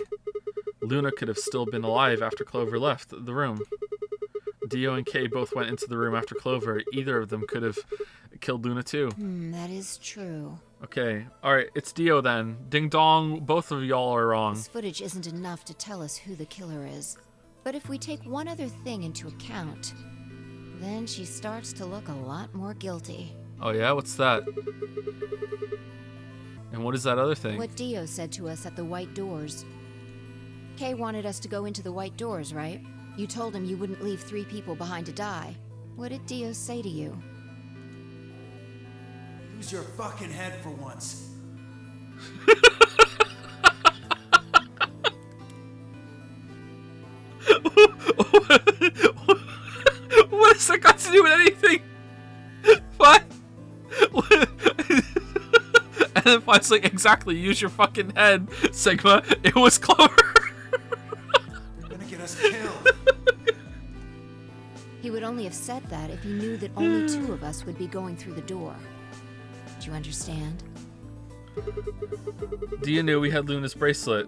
Luna could have still been alive after Clover left the room. Dio and Kay both went into the room after Clover. Either of them could have killed Luna too. That is true. Okay, alright, it's Dio then. Ding dong, both of y'all are wrong. This footage isn't enough to tell us who the killer is. But if we take one other thing into account, then she starts to look a lot more guilty. Oh yeah, what's that? And what is that other thing? What Dio said to us at the White Doors. Kay wanted us to go into the White Doors, right? You told him you wouldn't leave 3 people behind to die. What did Dio say to you? Use your fucking head for once. What has that got to do with anything? What? And then Fi's like, exactly, use your fucking head, Sigma. It was Clover. You're gonna get us killed. He would only have said that if he knew that only two of us would be going through the door. Do you understand? Dia knew we had Luna's bracelet,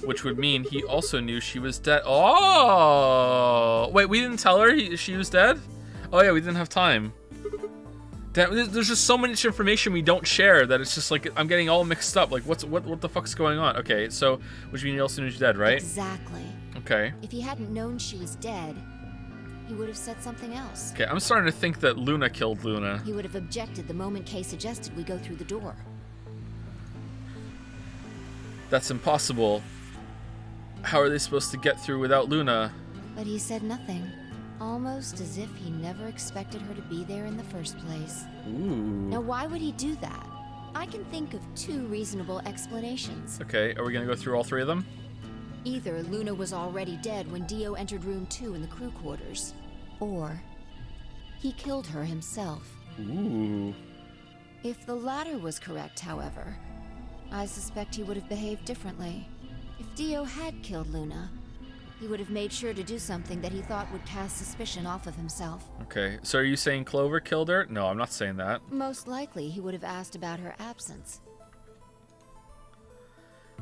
which would mean he also knew she was dead. Oh! Wait, we didn't tell her she was dead? Oh yeah, we didn't have time. Damn, there's just so much information we don't share that it's just like, I'm getting all mixed up. Like, what the fuck's going on? Okay, so, which means he also knew she's dead, right? Exactly. Okay. If he hadn't known she was dead, he would have said something else. Okay, I'm starting to think that Luna killed Luna. He would have objected the moment Kay suggested we go through the door. That's impossible. How are they supposed to get through without Luna? But he said nothing. Almost as if he never expected her to be there in the first place. Ooh. Now, why would he do that? I can think of two reasonable explanations. Okay, are we gonna go through all three of them? Either Luna was already dead when Dio entered room 2 in the crew quarters, or he killed her himself. Ooh. If the latter was correct, however, I suspect he would have behaved differently. If Dio had killed Luna, he would have made sure to do something that he thought would cast suspicion off of himself. Okay, so are you saying Clover killed her? No, I'm not saying that. Most likely, he would have asked about her absence.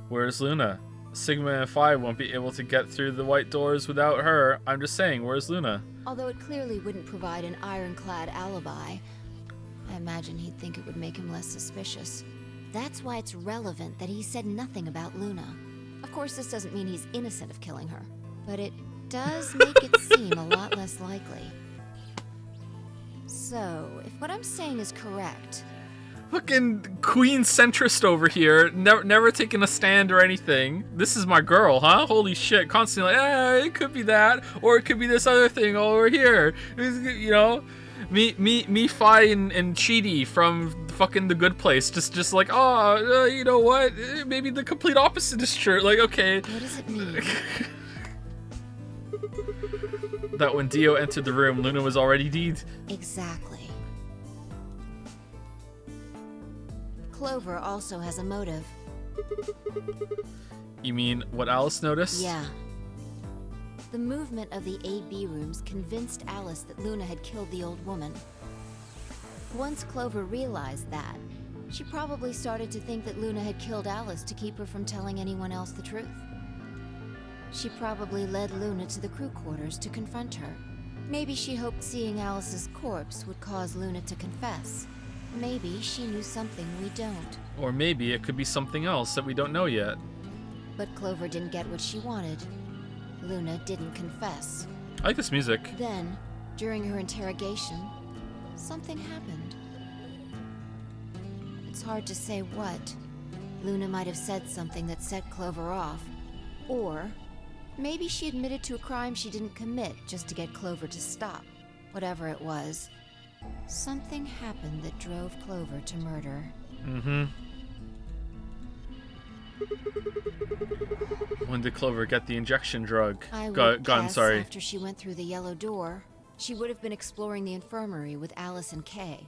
Where's Luna? Sigma and Phi won't be able to get through the white doors without her. I'm just saying, where's Luna? Although it clearly wouldn't provide an ironclad alibi, I imagine he'd think it would make him less suspicious. That's why it's relevant that he said nothing about Luna. Of course, this doesn't mean he's innocent of killing her, but it does make it seem a lot less likely. So, if what I'm saying is correct... Fucking queen centrist over here, never taking a stand or anything. This is my girl, huh? Holy shit, constantly like, it could be that, or it could be this other thing over here. You know, me, Phi, and Chidi from fucking The Good Place, just like, you know what? Maybe the complete opposite is true. Like, okay. What does it mean? That when Dio entered the room, Luna was already dead. Exactly. Clover also has a motive. You mean what Alice noticed? Yeah. The movement of the A-B rooms convinced Alice that Luna had killed the old woman. Once Clover realized that, she probably started to think that Luna had killed Alice to keep her from telling anyone else the truth. She probably led Luna to the crew quarters to confront her. Maybe she hoped seeing Alice's corpse would cause Luna to confess. Maybe she knew something we don't. Or maybe it could be something else that we don't know yet. But Clover didn't get what she wanted. Luna didn't confess. I like this music. Then, during her interrogation, something happened. It's hard to say what. Luna might have said something that set Clover off. Or maybe she admitted to a crime she didn't commit just to get Clover to stop. Whatever it was, something happened that drove Clover to murder. Mm-hmm. When did Clover get the injection drug? I Gun, would guess sorry. after she went through the yellow door, she would have been exploring the infirmary with Alice and Kay.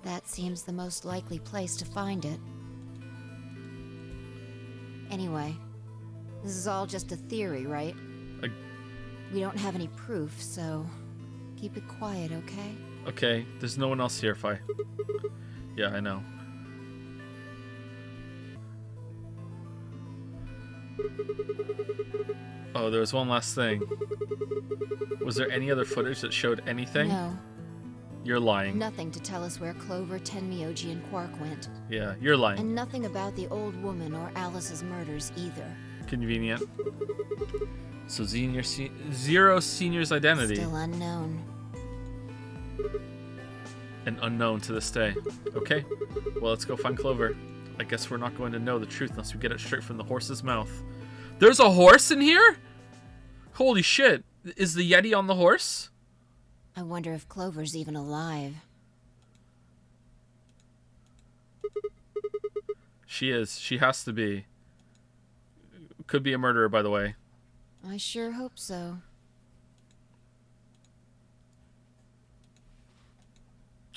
That seems the most likely place to find it. Anyway, this is all just a theory, right? We don't have any proof, so keep it quiet, okay? Okay, there's no one else here, Phi. Yeah, I know. Oh, there was one last thing. Was there any other footage that showed anything? No. You're lying. Nothing to tell us where Clover, Tenmyoji, and Quark went. Yeah, you're lying. And nothing about the old woman or Alice's murders either. Convenient. So Zero Senior's identity. Still unknown. And unknown to this day. Okay, well, let's go find Clover. I guess we're not going to know the truth unless we get it straight from the horse's mouth. There's a horse in here? Holy shit. Is the Yeti on the horse? I wonder if Clover's even alive. She is. She has to be. Could be a murderer, by the way. I sure hope so.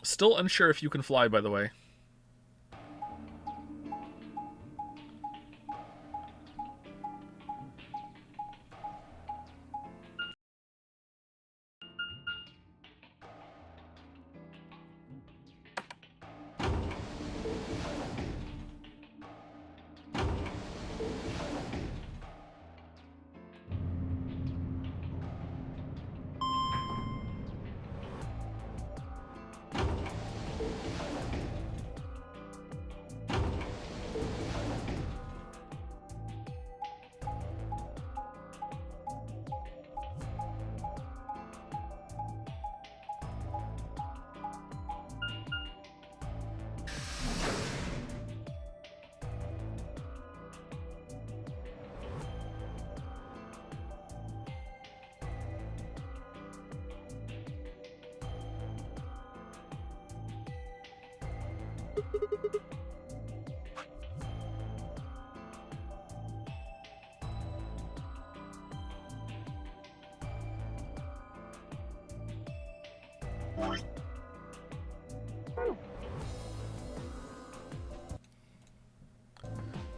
Still unsure if you can fly, by the way.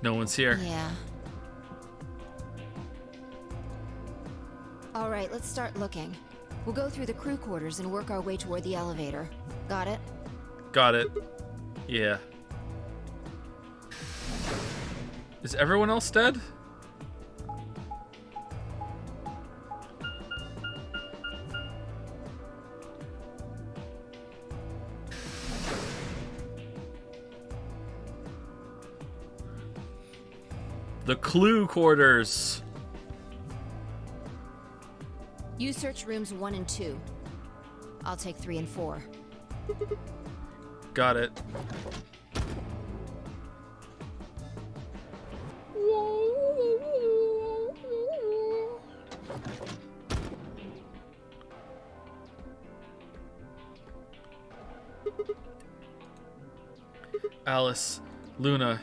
No one's here. Yeah. All right, let's start looking. We'll go through the crew quarters and work our way toward the elevator. Got it? Got it. Yeah. Is everyone else dead? The clue quarters. You search rooms 1 and 2. I'll take 3 and 4. Got it. Alice, Luna.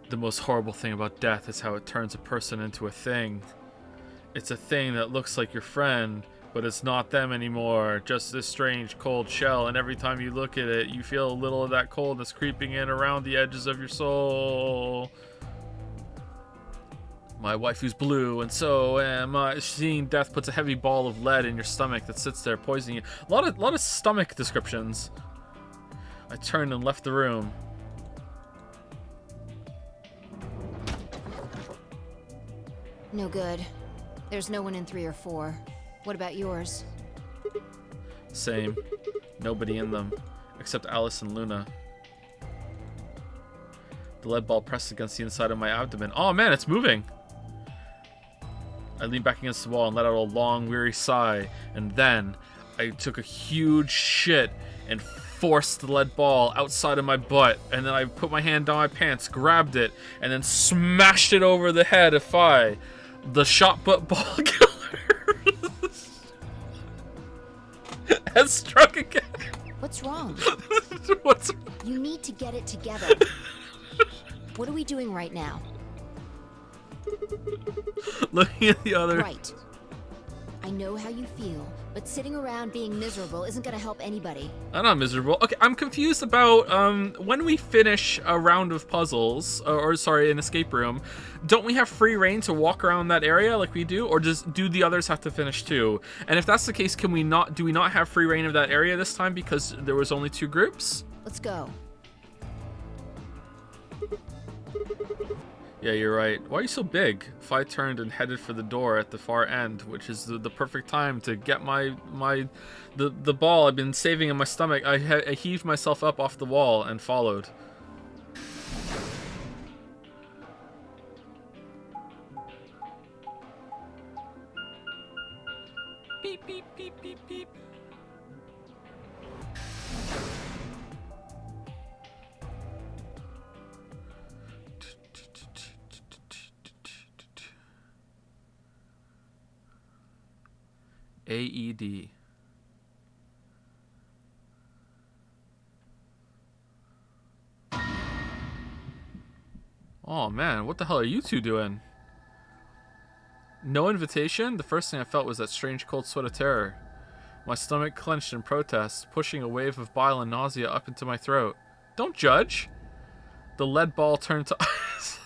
The most horrible thing about death is how it turns a person into a thing. It's a thing that looks like your friend, but it's not them anymore. Just this strange, cold shell, and every time you look at it, you feel a little of that coldness creeping in around the edges of your soul. My wife is blue, and so am I. Seeing death puts a heavy ball of lead in your stomach that sits there poisoning you. A lot of stomach descriptions. I turned and left the room. No good. There's no one in 3 or 4. What about yours? Same. Nobody in them, except Alice and Luna. The lead ball pressed against the inside of my abdomen. Oh man, it's moving! I leaned back against the wall and let out a long, weary sigh, and then I took a huge shit and forced the lead ball outside of my butt, and then I put my hand down my pants, grabbed it, and then smashed it over the head of Phi, the shot butt ball killer. Has struck again. What's wrong? What's You need to get it together. What are we doing right now? looking at the other? Right. I know how you feel, but sitting around being miserable isn't gonna help anybody. I'm not miserable. Okay, I'm confused about when we finish a round of puzzles, or sorry, an escape room, don't we have free reign to walk around that area like we do, or do the others have to finish too? And if that's the case, do we not have free reign of that area this time because there was only 2 groups? Let's go. Yeah, you're right. Why are you so big? Phi turned and headed for the door at the far end, which is the perfect time to get the ball I've been saving in my stomach. I heaved myself up off the wall and followed. Beep, beep, beep, beep, beep. AED. Oh man, what the hell are you two doing? No invitation? The first thing I felt was that strange cold sweat of terror. My stomach clenched in protest, pushing a wave of bile and nausea up into my throat. Don't judge! The lead ball turned to ice.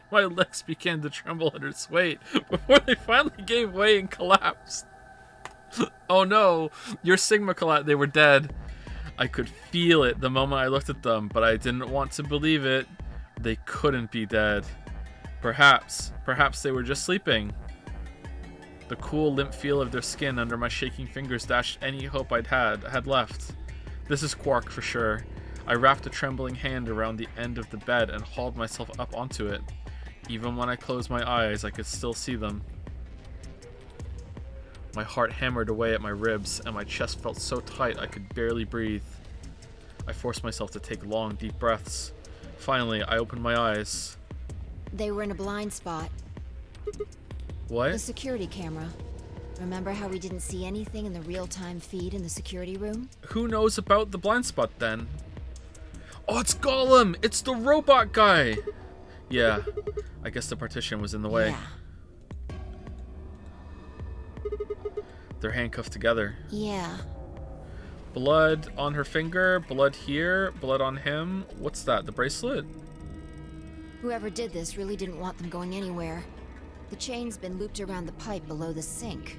My legs began to tremble under its weight before they finally gave way and collapsed. Oh no, your Sigma collapsed. They were dead. I could feel it the moment I looked at them, but I didn't want to believe it. They couldn't be dead. Perhaps they were just sleeping. The cool, limp feel of their skin under my shaking fingers dashed any hope I had left. This is Quark for sure. I wrapped a trembling hand around the end of the bed and hauled myself up onto it. Even when I closed my eyes, I could still see them. My heart hammered away at my ribs, and my chest felt so tight I could barely breathe. I forced myself to take long, deep breaths. Finally, I opened my eyes. They were in a blind spot. What? The security camera. Remember how we didn't see anything in the real-time feed in the security room? Who knows about the blind spot then? Oh, it's Gollum! It's the robot guy! Yeah, I guess the partition was in the way. Yeah. They're handcuffed together. Yeah. Blood on her finger, blood here, blood on him. What's that, the bracelet? Whoever did this really didn't want them going anywhere. The chain's been looped around the pipe below the sink.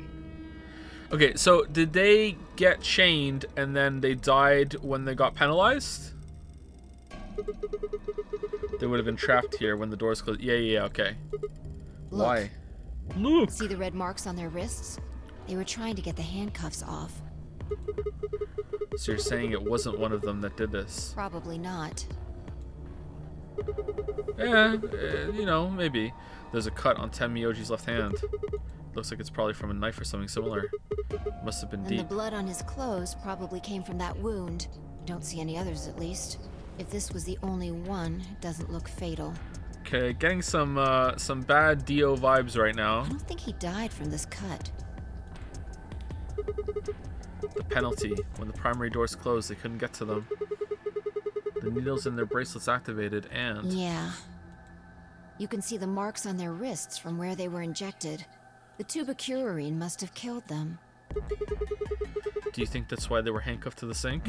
Okay, so did they get chained and then they died when they got penalized? They would have been trapped here when the doors closed. Yeah, okay. Look. Why? Look! See the red marks on their wrists? They were trying to get the handcuffs off. So you're saying it wasn't one of them that did this? Probably not. Yeah, you know, maybe. There's a cut on Tenmyoji's left hand. Looks like it's probably from a knife or something similar. Must have been And deep. the blood on his clothes probably came from that wound. I don't see any others, at least. If this was the only one, it doesn't look fatal. Okay, getting some bad Dio vibes right now. I don't think he died from this cut. The penalty. When the primary doors closed, they couldn't get to them. The needles in their bracelets activated, and... Yeah. You can see the marks on their wrists from where they were injected. The tubocurarine must have killed them. Do you think that's why they were handcuffed to the sink?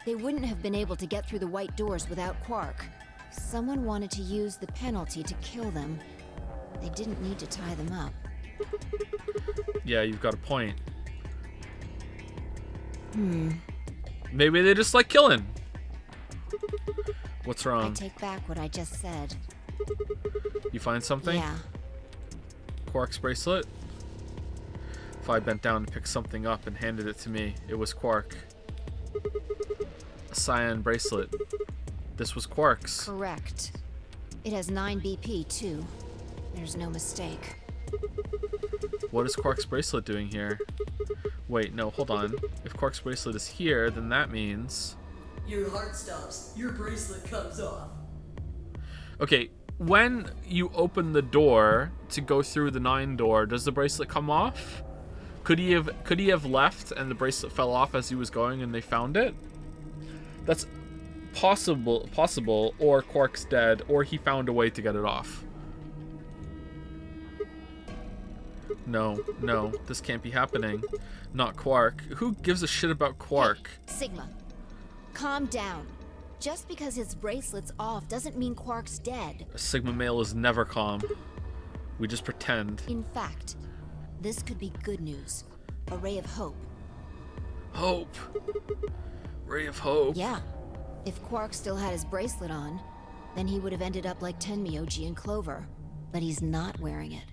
They wouldn't have been able to get through the white doors without Quark. Someone wanted to use the penalty to kill them. They didn't need to tie them up. Yeah, you've got a point. Maybe they just like killing. What's I wrong? take back what I just said. You find something? Yeah. Quark's bracelet? If I bent down to pick something up and handed it to me, it was Quark. A cyan bracelet. This was Quark's. Correct. It has 9 BP, too. There's no mistake. What is Quark's bracelet doing here? Wait, no, hold on. If Quark's bracelet is here, then that means... Your heart stops. Your bracelet comes off. Okay, when you open the door to go through the 9 door, does the bracelet come off? Could he have left and the bracelet fell off as he was going and they found it? That's possible, or Quark's dead, or he found a way to get it off. No, this can't be happening. Not Quark. Who gives a shit about Quark? Hey, Sigma, calm down. Just because his bracelet's off doesn't mean Quark's dead. A Sigma male is never calm. We just pretend. In fact, this could be good news. A ray of hope. Hope. Ray of hope. Yeah. If Quark still had his bracelet on, then he would have ended up like Tenmyoji and Clover. But he's not wearing it.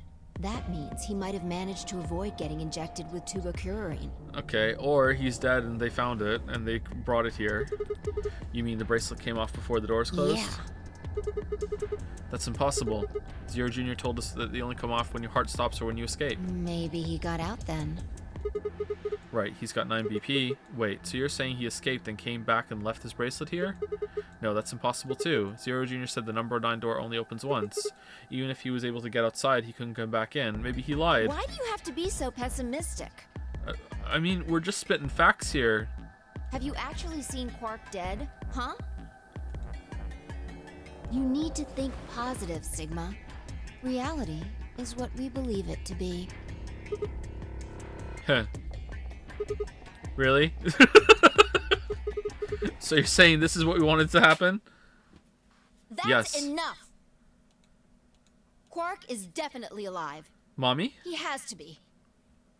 That means he might have managed to avoid getting injected with tubocurarine. Okay, or he's dead and they found it and they brought it here. You mean the bracelet came off before the doors closed? Yeah. That's impossible. Zero Jr. told us that they only come off when your heart stops or when you escape. Maybe he got out then. Right, he's got 9 BP. Wait, so you're saying he escaped and came back and left his bracelet here? No, that's impossible too. Zero Jr. said the number 9 door only opens once. Even if he was able to get outside, he couldn't come back in. Maybe he lied. Why do you have to be so pessimistic? I mean, we're just spitting facts here. Have you actually seen Quark dead? Huh? You need to think positive, Sigma. Reality is what we believe it to be. Huh. Really? So you're saying this is what we wanted to happen? That's Yes. enough! Quark is definitely alive. Mommy? He has to be.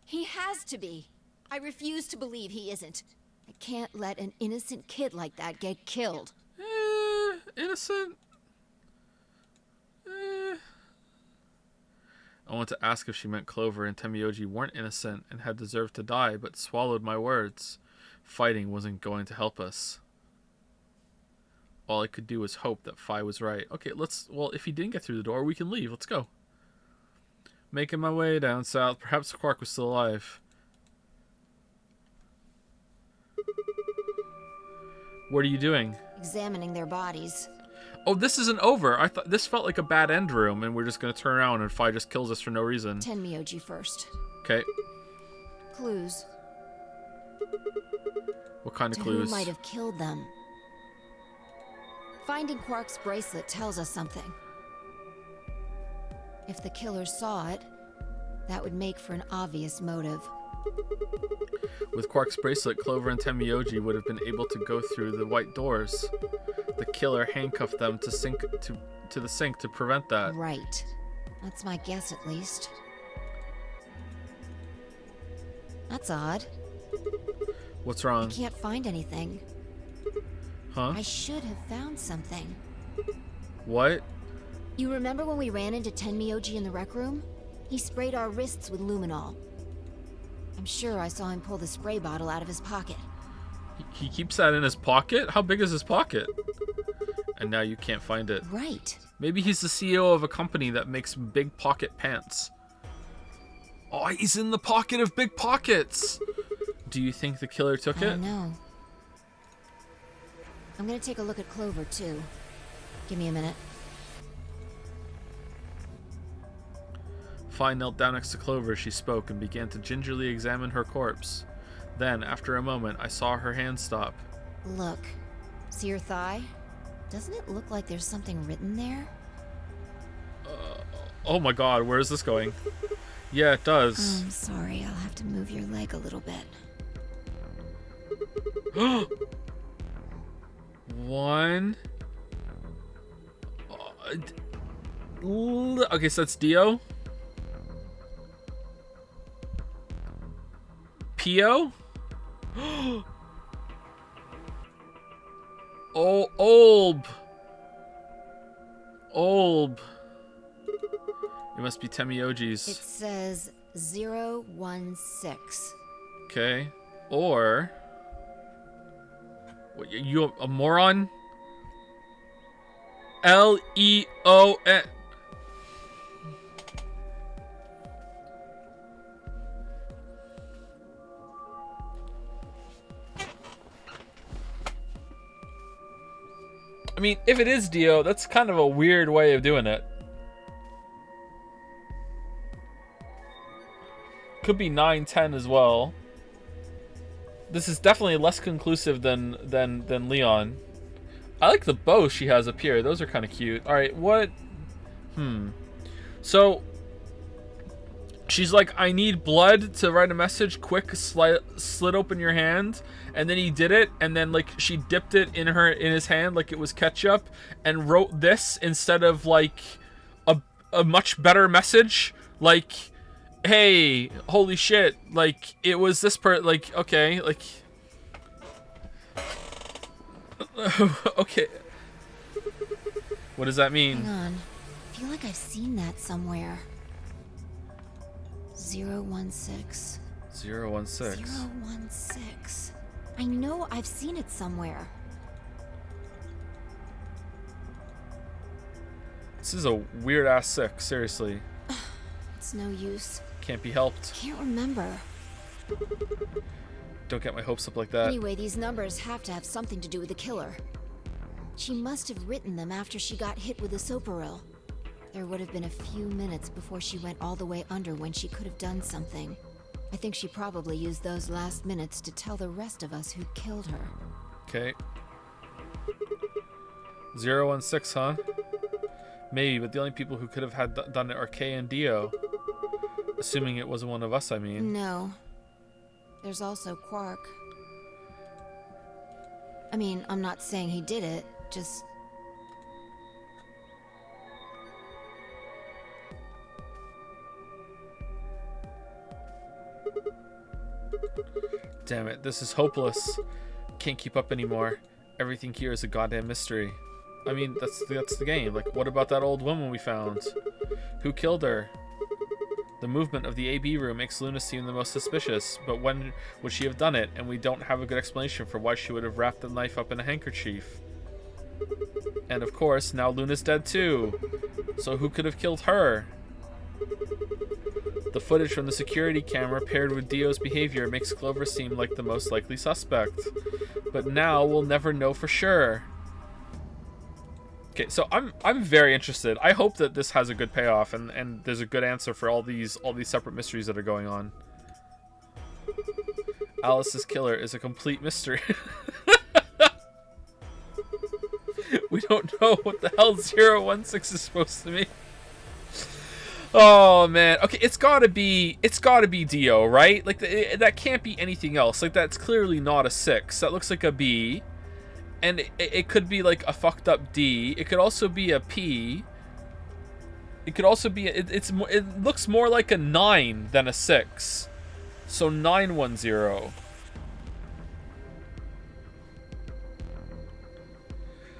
He has to be. I refuse to believe he isn't. I can't let an innocent kid like that get killed. Innocent? I want to ask if she meant Clover and Tenmyoji weren't innocent and had deserved to die, but swallowed my words. Fighting wasn't going to help us. All I could do was hope that Phi was right. Okay, well, if he didn't get through the door, we can leave. Let's go. Making my way down south. Perhaps Quark was still alive. What are you doing? Examining their bodies. Oh, this isn't over. I thought this felt like a bad end room, and we're just gonna turn around and Phi just kills us for no reason. Tenmyoji first. Okay. Clues. What kind of To clues? who might have killed them? Finding Quark's bracelet tells us something. If the killer saw it, that would make for an obvious motive. With Quark's bracelet, Clover and Temioji would have been able to go through the white doors. The killer handcuffed them to the sink to prevent that. Right. That's my guess, at least. That's odd. What's I wrong? can't find anything. Huh? I should have found something. What? You remember when we ran into Tenmyoji in the rec room? He sprayed our wrists with luminol. I'm sure I saw him pull the spray bottle out of his pocket. He keeps that in his pocket? How big is his pocket? And now you can't find it. Right. Maybe he's the CEO of a company that makes big pocket pants. Oh, he's in the pocket of Big Pockets! Do you think the killer took I it? don't know. I'm gonna take a look at Clover, too. Give me a minute. Fi knelt down next to Clover as she spoke and began to gingerly examine her corpse. Then, after a moment, I saw her hand stop. Look. See your thigh? Doesn't it look like there's something written there? Oh my god, where is this going? Yeah, it does. I'm sorry, I'll have to move your leg a little bit. One. Okay, so that's Dio. Pio? Oh, Olb. Olb. It must be It Temioji's. says 016. Okay. Or... What, you a moron? Leon. I mean, if it is Dio, that's kind of a weird way of doing it. Could be 910 as well. This is definitely less conclusive than Leon. I like the bow she has up here. Those are kind of cute. All right, what? So she's like, I need blood to write a message. Quick, slit open your hand. And then he did it, and then like she dipped it in his hand like it was ketchup, and wrote this instead of like a much better message, like, hey, holy shit, like it was this like, okay, like okay. What does that mean? Hang on. I feel like I've seen that somewhere. 016. 016. 016. I know I've seen it somewhere. This is a weird ass 6, seriously. It's no use. Can't be helped. Can't remember. Don't get my hopes up like that. Anyway, these numbers have to have something to do with the killer. She must have written them after she got hit with the soparil. There would have been a few minutes before she went all the way under when she could have done something. I think she probably used those last minutes to tell the rest of us who killed her. Okay. 016, huh? Maybe, but the only people who could have done it are Kay and Dio. Assuming it wasn't one of us, I mean. No. There's also Quark. I mean, I'm not saying he did it, just... Damn it, this is hopeless. Can't keep up anymore. Everything here is a goddamn mystery. I mean, that's the game. Like, what about that old woman we found? Who killed her? The movement of the AB room makes Luna seem the most suspicious, but when would she have done it? And we don't have a good explanation for why she would have wrapped the knife up in a handkerchief. And of course, now Luna's dead too. So who could have killed her? The footage from the security camera paired with Dio's behavior makes Clover seem like the most likely suspect. But now we'll never know for sure. Okay, so I'm very interested. I hope that this has a good payoff and there's a good answer for all these separate mysteries that are going on. Alice's killer is a complete mystery. We don't know what the hell 016 is supposed to mean. Oh man. Okay, it's gotta be Dio, right? Like that can't be anything else. Like that's clearly not a 6. That looks like a B. And it could be like a fucked up D. It could also be a P. It could also be it looks more like a 9 than a 6. So 910.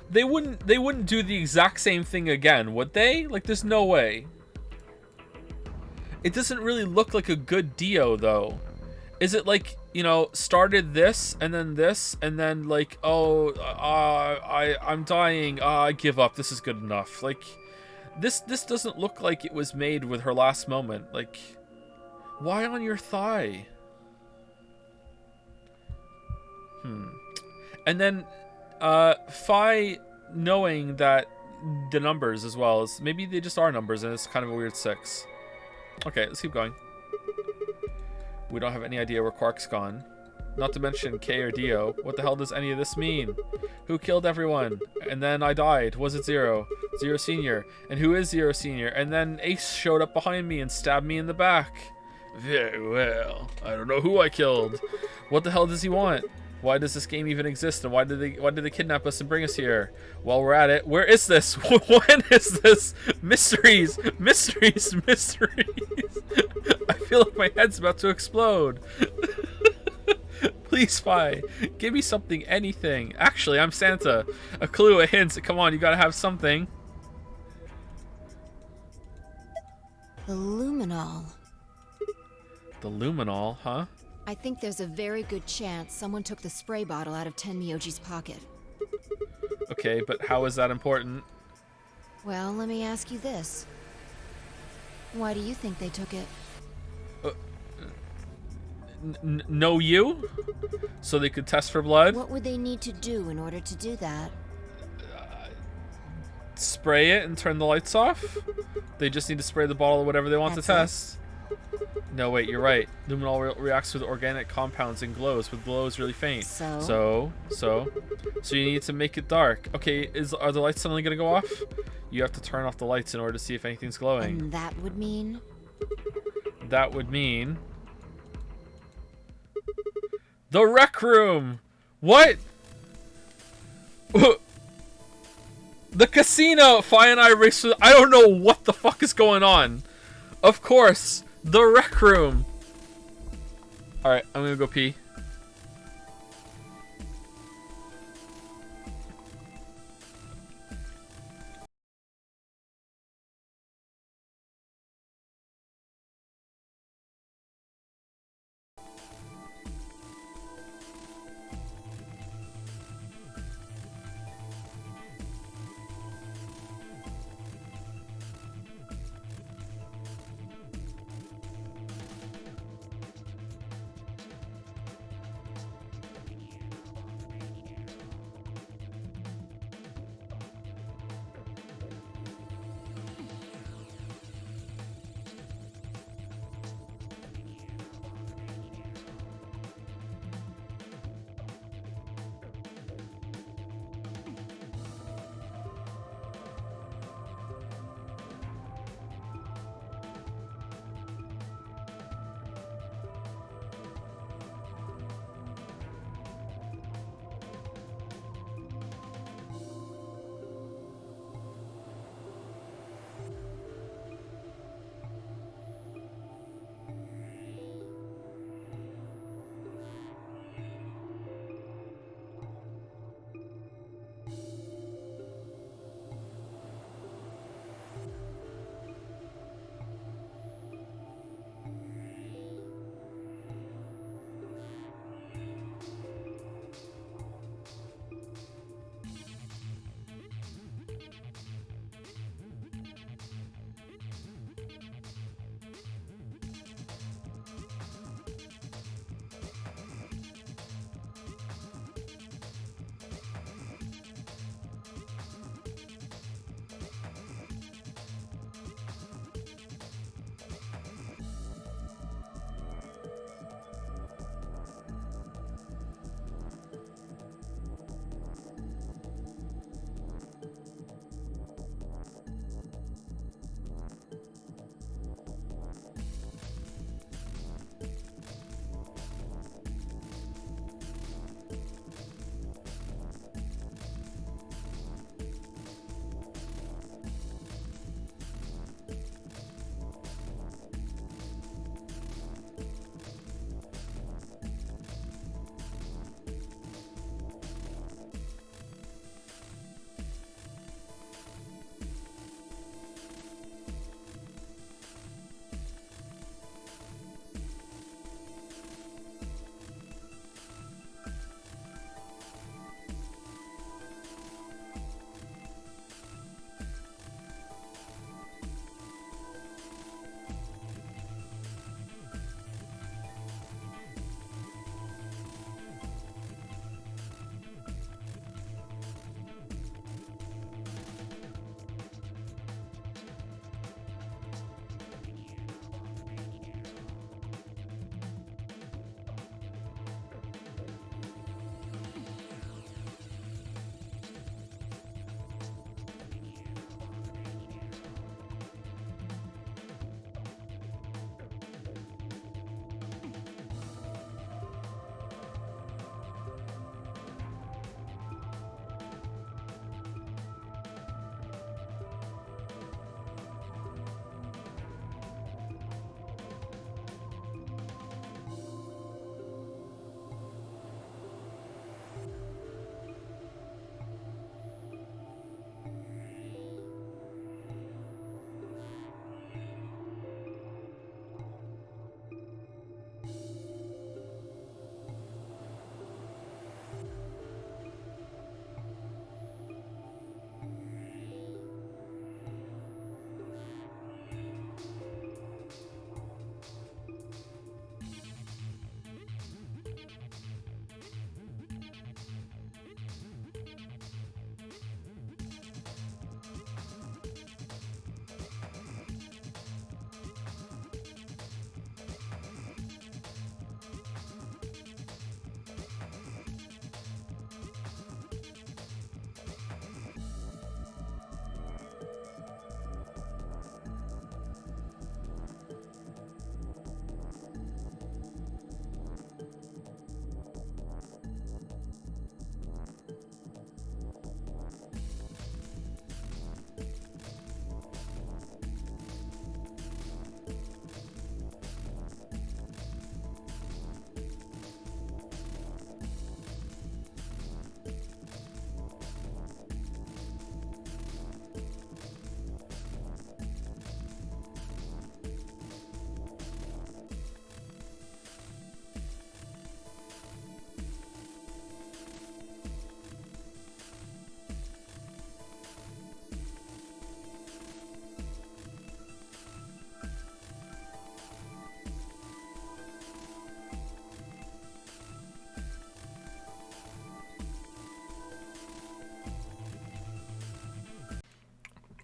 They wouldn't do the exact same thing again, would they? Like there's no way. It doesn't really look like a good Dio though. Is it like, you know, started this and then like, oh, I'm dying. I give up. This is good enough. Like this doesn't look like it was made with her last moment. Like why on your thigh? And then Phi knowing that the numbers as well as maybe they just are numbers and it's kind of a weird 6. Okay, let's keep going. We don't have any idea where Quark's gone. Not to mention K or Dio. What the hell does any of this mean? Who killed everyone? And then I died. Was it Zero? Zero Senior. And who is Zero Senior? And then Ace showed up behind me and stabbed me in the back. Very well. I don't know who I killed. What the hell does he want? Why does this game even exist? And why did they kidnap us and bring us here? While we're at it, where is this? When is this? Mysteries, mysteries, mysteries. I feel like my head's about to explode. Please, Phi, give me something, anything. Actually, I'm Santa. A clue, a hint. Come on, you gotta have something. The luminol. The luminol, huh? I think there's a very good chance someone took the spray bottle out of Tenmyoji's pocket. Okay, but how is that important? Well, let me ask you this. Why do you think they took it? Know you? So they could test for blood? What would they need to do in order to do that? Spray it and turn the lights off? They just need to spray the bottle or whatever they want to test. No, wait, you're right. Luminol reacts with organic compounds and glows, but glow is really faint. So you need to make it dark. Okay, are the lights suddenly gonna go off? You have to turn off the lights in order to see if anything's glowing. And that would mean? That would mean the rec room. What? The casino. Phi and I race. I don't know what the fuck is going on. Of course. The rec room. Alright, I'm gonna go pee.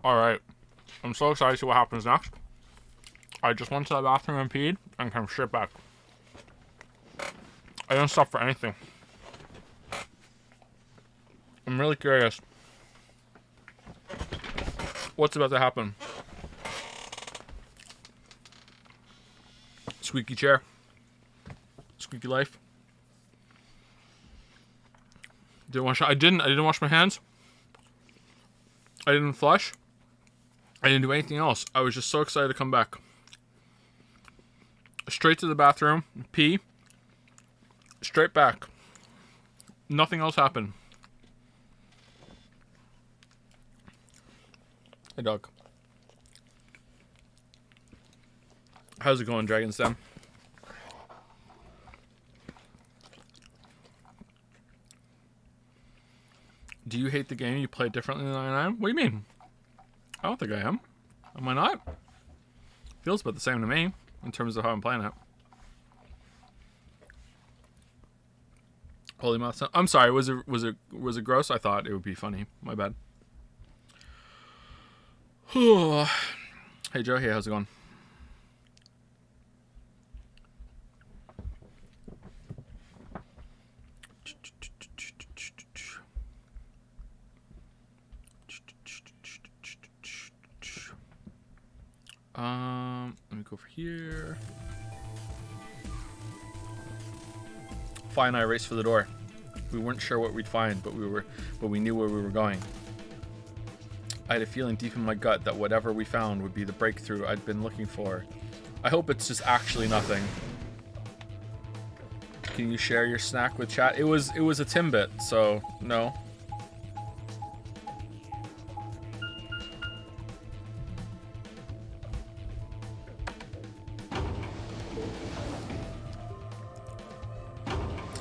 Alright. I'm so excited to see what happens next. I just went to the bathroom and peed and came straight back. I didn't stop for anything. I'm really curious. What's about to happen? Squeaky chair. Squeaky life. I didn't wash my hands. I didn't flush. I didn't do anything else. I was just so excited to come back. Straight to the bathroom, pee, straight back. Nothing else happened. Hey, dog. How's it going, Dragon's Den? Do you hate the game? You play it differently than I am? What do you mean? I don't think I am. Am I not? Feels about the same to me in terms of how I'm playing it. Holy mouth. I'm sorry. Was it gross? I thought it would be funny. My bad. Hey Joe. Hey, how's it going? Let me go over here. Fi and I raced for the door. We weren't sure what we'd find, but we knew where we were going. I had a feeling deep in my gut that whatever we found would be the breakthrough I'd been looking for. I hope it's just actually nothing. Can you share your snack with chat? It was a Timbit, so no.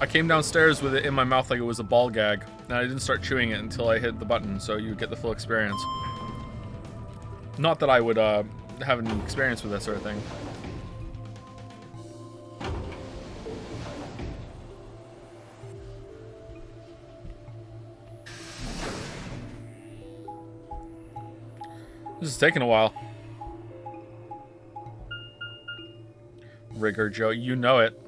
I came downstairs with it in my mouth like it was a ball gag, and I didn't start chewing it until I hit the button, so you get the full experience. Not that I would have any experience with that sort of thing. This is taking a while. Rigger Joe, you know it.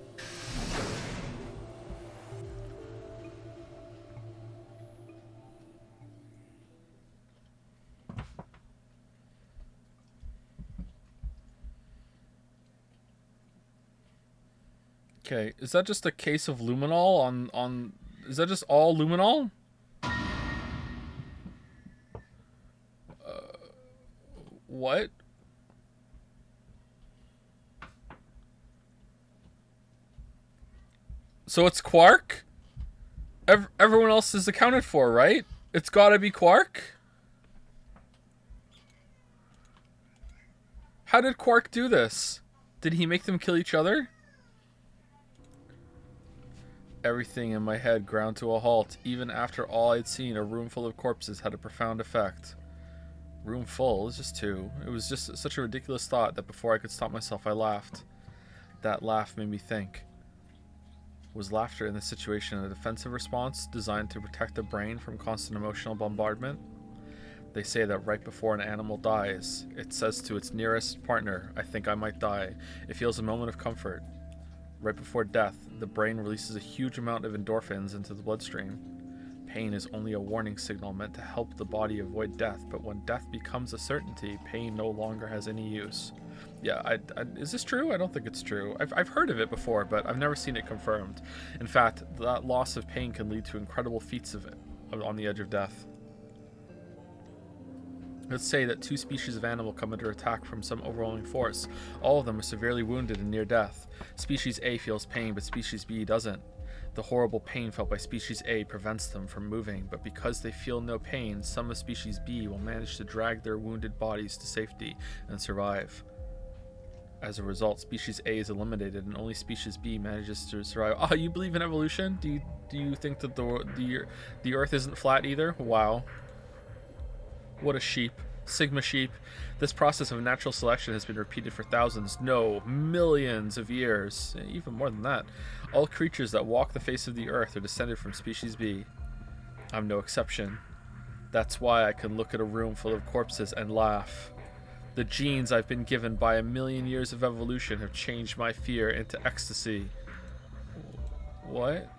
Okay, is that just a case of luminol on is that just all luminol? What? So it's Quark? Everyone else is accounted for, right? It's gotta be Quark? How did Quark do this? Did he make them kill each other? Everything in my head ground to a halt. Even after all I'd seen, a room full of corpses had a profound effect. Room full? It was just two. It was just such a ridiculous thought that before I could stop myself, I laughed. That laugh made me think. Was laughter in this situation a defensive response designed to protect the brain from constant emotional bombardment? They say that right before an animal dies, it says to its nearest partner, I think I might die. It feels a moment of comfort. Right before death, the brain releases a huge amount of endorphins into the bloodstream. Pain is only a warning signal meant to help the body avoid death, but when death becomes a certainty, pain no longer has any use. Yeah, is this true? I don't think it's true. I've heard of it before, but I've never seen it confirmed. In fact, that loss of pain can lead to incredible feats of it on the edge of death. Let's say that two species of animal come under attack from some overwhelming force. All of them are severely wounded and near death. Species A feels pain, but Species B doesn't. The horrible pain felt by Species A prevents them from moving, but because they feel no pain, some of Species B will manage to drag their wounded bodies to safety and survive. As a result, Species A is eliminated, and only Species B manages to survive. Oh, you believe in evolution? Do you think that the Earth isn't flat either? Wow. What a sheep. Sigma sheep. This process of natural selection has been repeated for thousands, no, millions of years. Even more than that. All creatures that walk the face of the earth are descended from Species B. I'm no exception. That's why I can look at a room full of corpses and laugh. The genes I've been given by 1,000,000 years of evolution have changed my fear into ecstasy. What?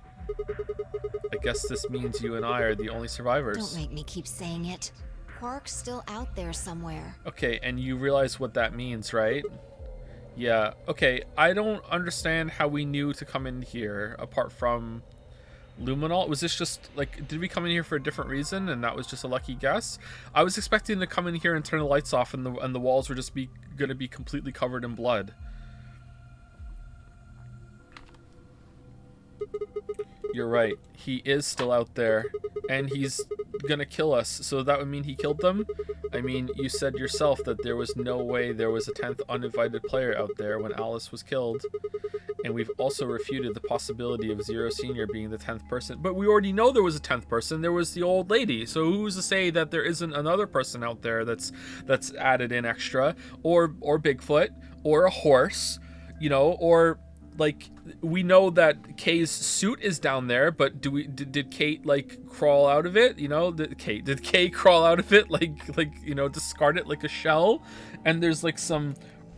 I guess this means you and I are the only survivors. Don't make me keep saying it. Quark's still out there somewhere. Okay, and you realize what that means, right? Yeah, okay, I don't understand how we knew to come in here, apart from Luminol. Was this just, like, did we come in here for a different reason, and that was just a lucky guess? I was expecting to come in here and turn the lights off, and the walls were just gonna be completely covered in blood. You're right. He is still out there, and he's gonna kill us, so that would mean he killed them? I mean, you said yourself that there was no way there was a 10th uninvited player out there when Alice was killed, and we've also refuted the possibility of Zero Senior being the 10th person. But we already know there was a 10th person. There was the old lady, so who's to say that there isn't another person out there that's added in extra, or Bigfoot, or a horse, you know, or... Like, we know that Kay's suit is down there, but did Kate, like, crawl out of it? You know, did Kay crawl out of it, like, you know, discard it like a shell? And there's, like, some,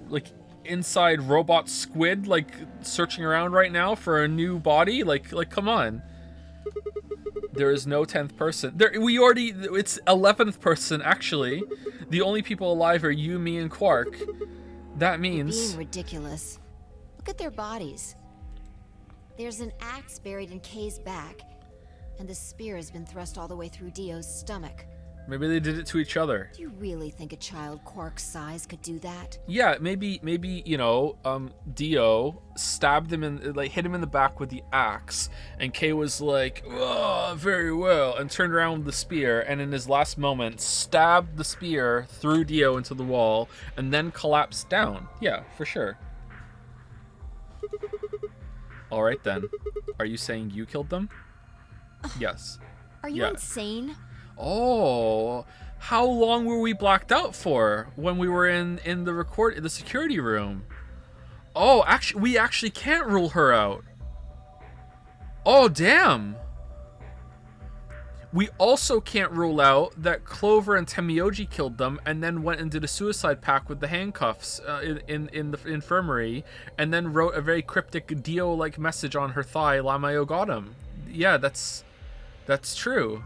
like, inside robot squid, like, searching around right now for a new body? Like, come on. There is no 10th person. It's 11th person, actually. The only people alive are you, me, and Quark. That means... Being ridiculous. Look at their bodies. There's an axe buried in Kay's back, and the spear has been thrust all the way through Dio's stomach. Maybe they did it to each other. Do you really think a child Quark's size could do that? Yeah, maybe you know, Dio stabbed him like hit him in the back with the axe, and Kay was like, "Oh, very well," and turned around with the spear, and in his last moment stabbed the spear through Dio into the wall, and then collapsed down. Yeah, for sure. All right then. Are you saying you killed them? Yes. Are you insane? Oh, how long were we blacked out for when we were in the security room? Oh, actually, we actually can't rule her out. Oh, damn. We also can't rule out that Clover and Temioji killed them and then went and did a suicide pact with the handcuffs in the infirmary, and then wrote a very cryptic Dio-like message on her thigh, Lamayo got him. Yeah, that's true.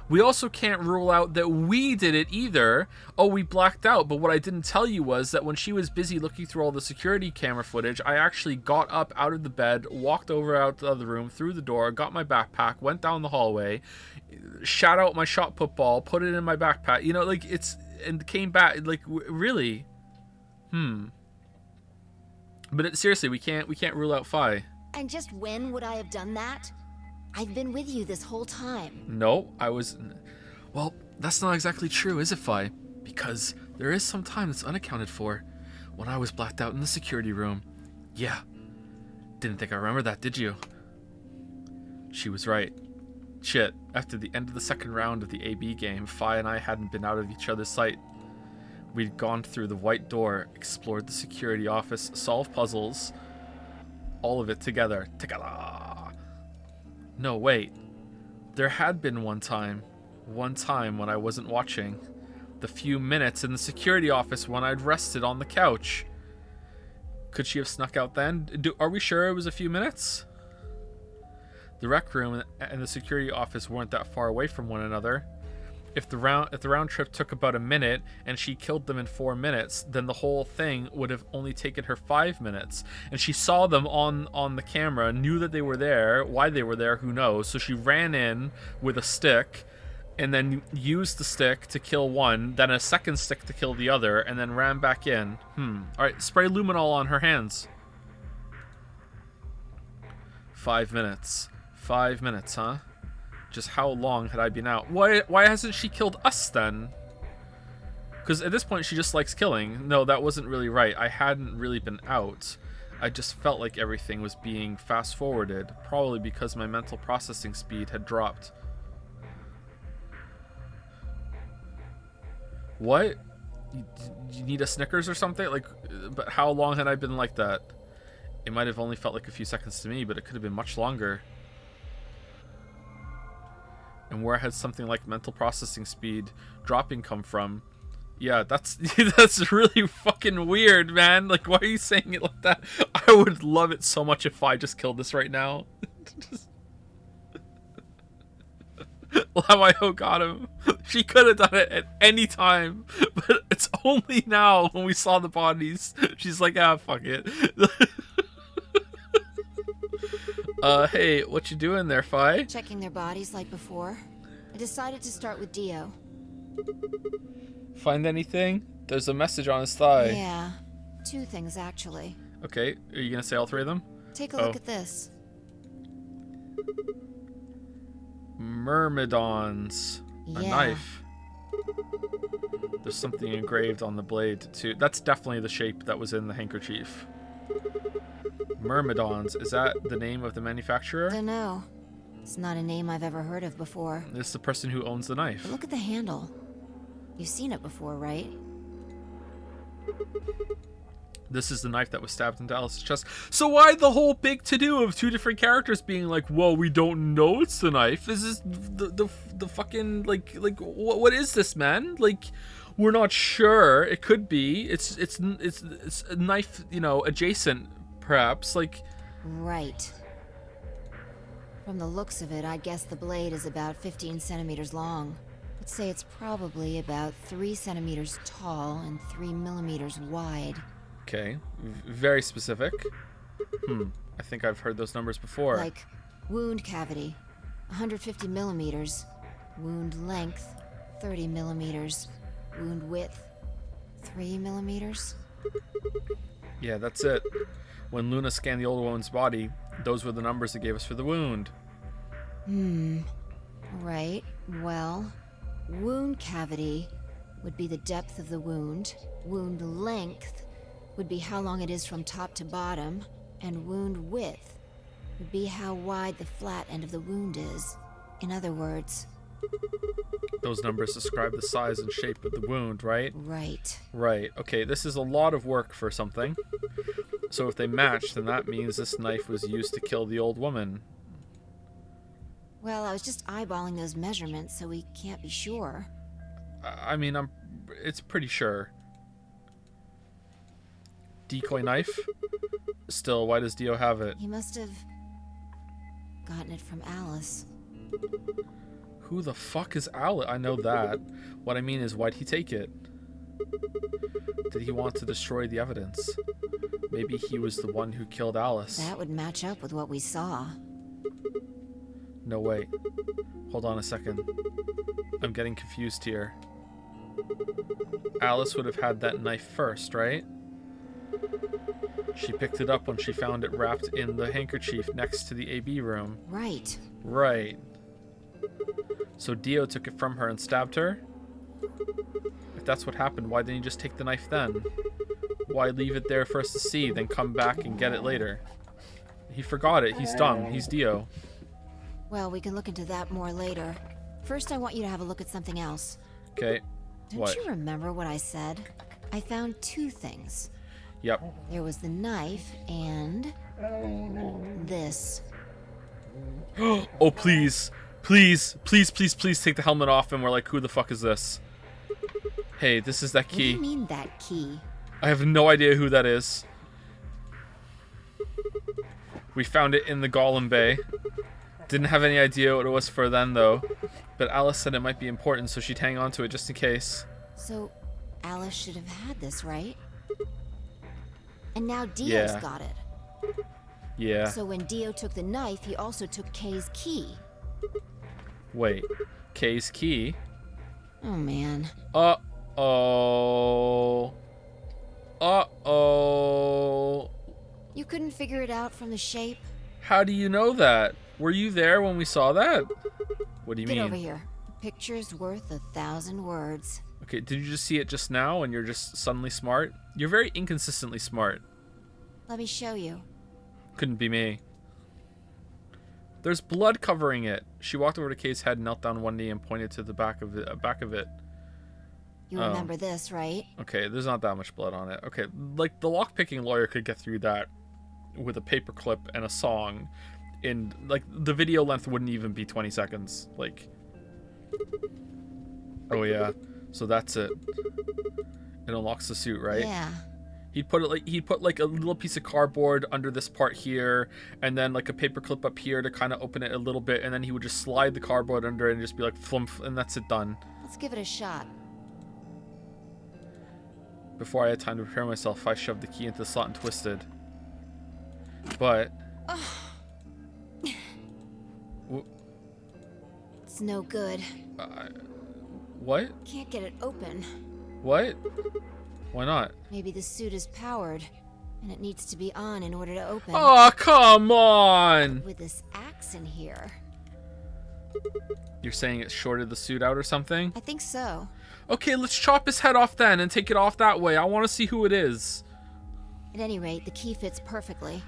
We also can't rule out that we did it either. Oh, we blacked out, but what I didn't tell you was that when she was busy looking through all the security camera footage, I actually got up out of the bed, walked over out the other room, through the door, got my backpack, went down the hallway, shot out my shot put ball, put it in my backpack, you know, like, and came back, like, really? But seriously, we can't rule out Phi. And just when would I have done that? I've been with you this whole time. No, I was... Well, that's not exactly true, is it, Phi? Because there is some time that's unaccounted for. When I was blacked out in the security room. Yeah. Didn't think I remember that, did you? She was right. Shit, after the end of the second round of the AB game, Phi and I hadn't been out of each other's sight. We'd gone through the white door, explored the security office, solved puzzles. All of it together. Ta-da! No, wait. There had been one time when I wasn't watching. The few minutes in the security office when I'd rested on the couch. Could she have snuck out then? Are we sure it was a few minutes? The rec room and the security office weren't that far away from one another. If the round trip took about a minute and she killed them in 4 minutes, then the whole thing would have only taken her 5 minutes. And she saw them on the camera, knew that they were there. Why they were there, who knows? So she ran in with a stick and then used the stick to kill one, then a second stick to kill the other, and then ran back in. Alright, spray luminol on her hands. 5 minutes. 5 minutes, huh? Just how long had I been out? Why hasn't she killed us then? Because at this point she just likes killing. No, that wasn't really right. I hadn't really been out. I just felt like everything was being fast forwarded, probably because my mental processing speed had dropped. What? You need a Snickers or something? Like, but how long had I been like that? It might have only felt like a few seconds to me, but it could have been much longer. And where has something like mental processing speed dropping come from? Yeah, that's that's really fucking weird, man. Like, why are you saying it like that? I would love it so much if I just killed this right now. Lamayo got him. She could have done it at any time, but it's only now when we saw the bodies. She's like, ah, fuck it. Hey, what you doing there, Fi? Checking their bodies like before. I decided to start with Dio. Find anything? There's a message on his thigh. Yeah, 2 things actually. Okay, are you gonna say all 3 of them? Take a look at this. Myrmidons. A Yeah. knife. There's something engraved on the blade too. That's definitely the shape that was in the handkerchief. Myrmidons. Is that the name of the manufacturer? Dunno. It's not a name I've ever heard of before. This is the person who owns the knife. But look at the handle. You've seen it before, right? This is the knife that was stabbed into Alice's chest. So why the whole big to-do of 2 different characters being like, well, we don't know it's the knife? Is this the fucking, like what is this, man? Like, we're not sure. It could be. It's a knife, you know, adjacent, perhaps. Like, Right. From the looks of it, I guess the blade is about 15 centimeters long. I'd say it's probably about 3 centimeters tall and 3 millimeters wide. okay, very specific. I think I've heard those numbers before. Like, wound cavity, 150 millimeters. Wound length, 30 millimeters. Wound width, 3 millimeters. Yeah, that's it. When Luna scanned the old woman's body, those were the numbers it gave us for the wound. Right, well, wound cavity would be the depth of the wound. Wound length would be how long it is from top to bottom. And wound width would be how wide the flat end of the wound is. In other words, Those numbers describe the size and shape of the wound, right? right. Right. Okay, this is a lot of work for something. So if they match, then that means this knife was used to kill the old woman. Well, I was just eyeballing those measurements, so we can't be sure. I mean, it's pretty sure. Decoy knife? Still, why does Dio have it? He must have gotten it from Alice. Who the fuck is Alice? I know that. What I mean is, why'd he take it? Did he want to destroy the evidence? Maybe he was the one who killed Alice. That would match up with what we saw. No, wait. Hold on a second. I'm getting confused here. Alice would have had that knife first, right? She picked it up when she found it wrapped in the handkerchief next to the AB room. Right. Right. So Dio took it from her and stabbed her? If that's what happened, why didn't he just take the knife then? Why leave it there for us to see, then come back and get it later? He forgot it. He's dumb. He's Dio. Well, we can look into that more later. First, I want you to have a look at something else. Okay. Don't What? you remember what I said? I found 2 things. Yep. There was the knife and this. Oh, please. Please, please, please, please take the helmet off, and we're like, who the fuck is this? Hey, this is that What do key. you mean that key? I have no idea who that is. We found it in the Golem Bay. Didn't have any idea what it was for then, though. But Alice said it might be important, so she'd hang on to it just in case. So, Alice should have had this, right? And now Dio's Yeah. got it. Yeah. So when Dio took the knife, he also took Kay's key. Wait. Kay's key? Oh man. Uh-oh. Uh-oh. You couldn't figure it out from the shape? How do you know that? Were you there when we saw that? What do you Get mean? over here. A picture's worth 1,000 words. Okay, did you just see it just now and you're just suddenly smart? You're very inconsistently smart. Let me show you. Couldn't be me. There's blood covering it. She walked over to Kay's head, knelt down one knee, and pointed to the back of it. You Oh. remember this, right? Okay, there's not that much blood on it. Okay, like the lockpicking lawyer could get through that with a paperclip and a song. In like the video length wouldn't even be 20 seconds. Like, Oh yeah, so that's it. It unlocks the suit, right? Yeah. He'd put like a little piece of cardboard under this part here, and then like a paper clip up here to kind of open it a little bit, and then he would just slide the cardboard under it and just be like flump, and that's it, done. Let's give it a shot. Before I had time to prepare myself, I shoved the key into the slot and twisted. But It's no good. what? Can't get it open. What? Why not? Maybe the suit is powered, and it needs to be on in order to open. Oh, come on! With this axe in here. You're saying it shorted the suit out or something? I think so. Okay, let's chop his head off then and take it off that way. I want to see who it is. At any rate, the key fits perfectly.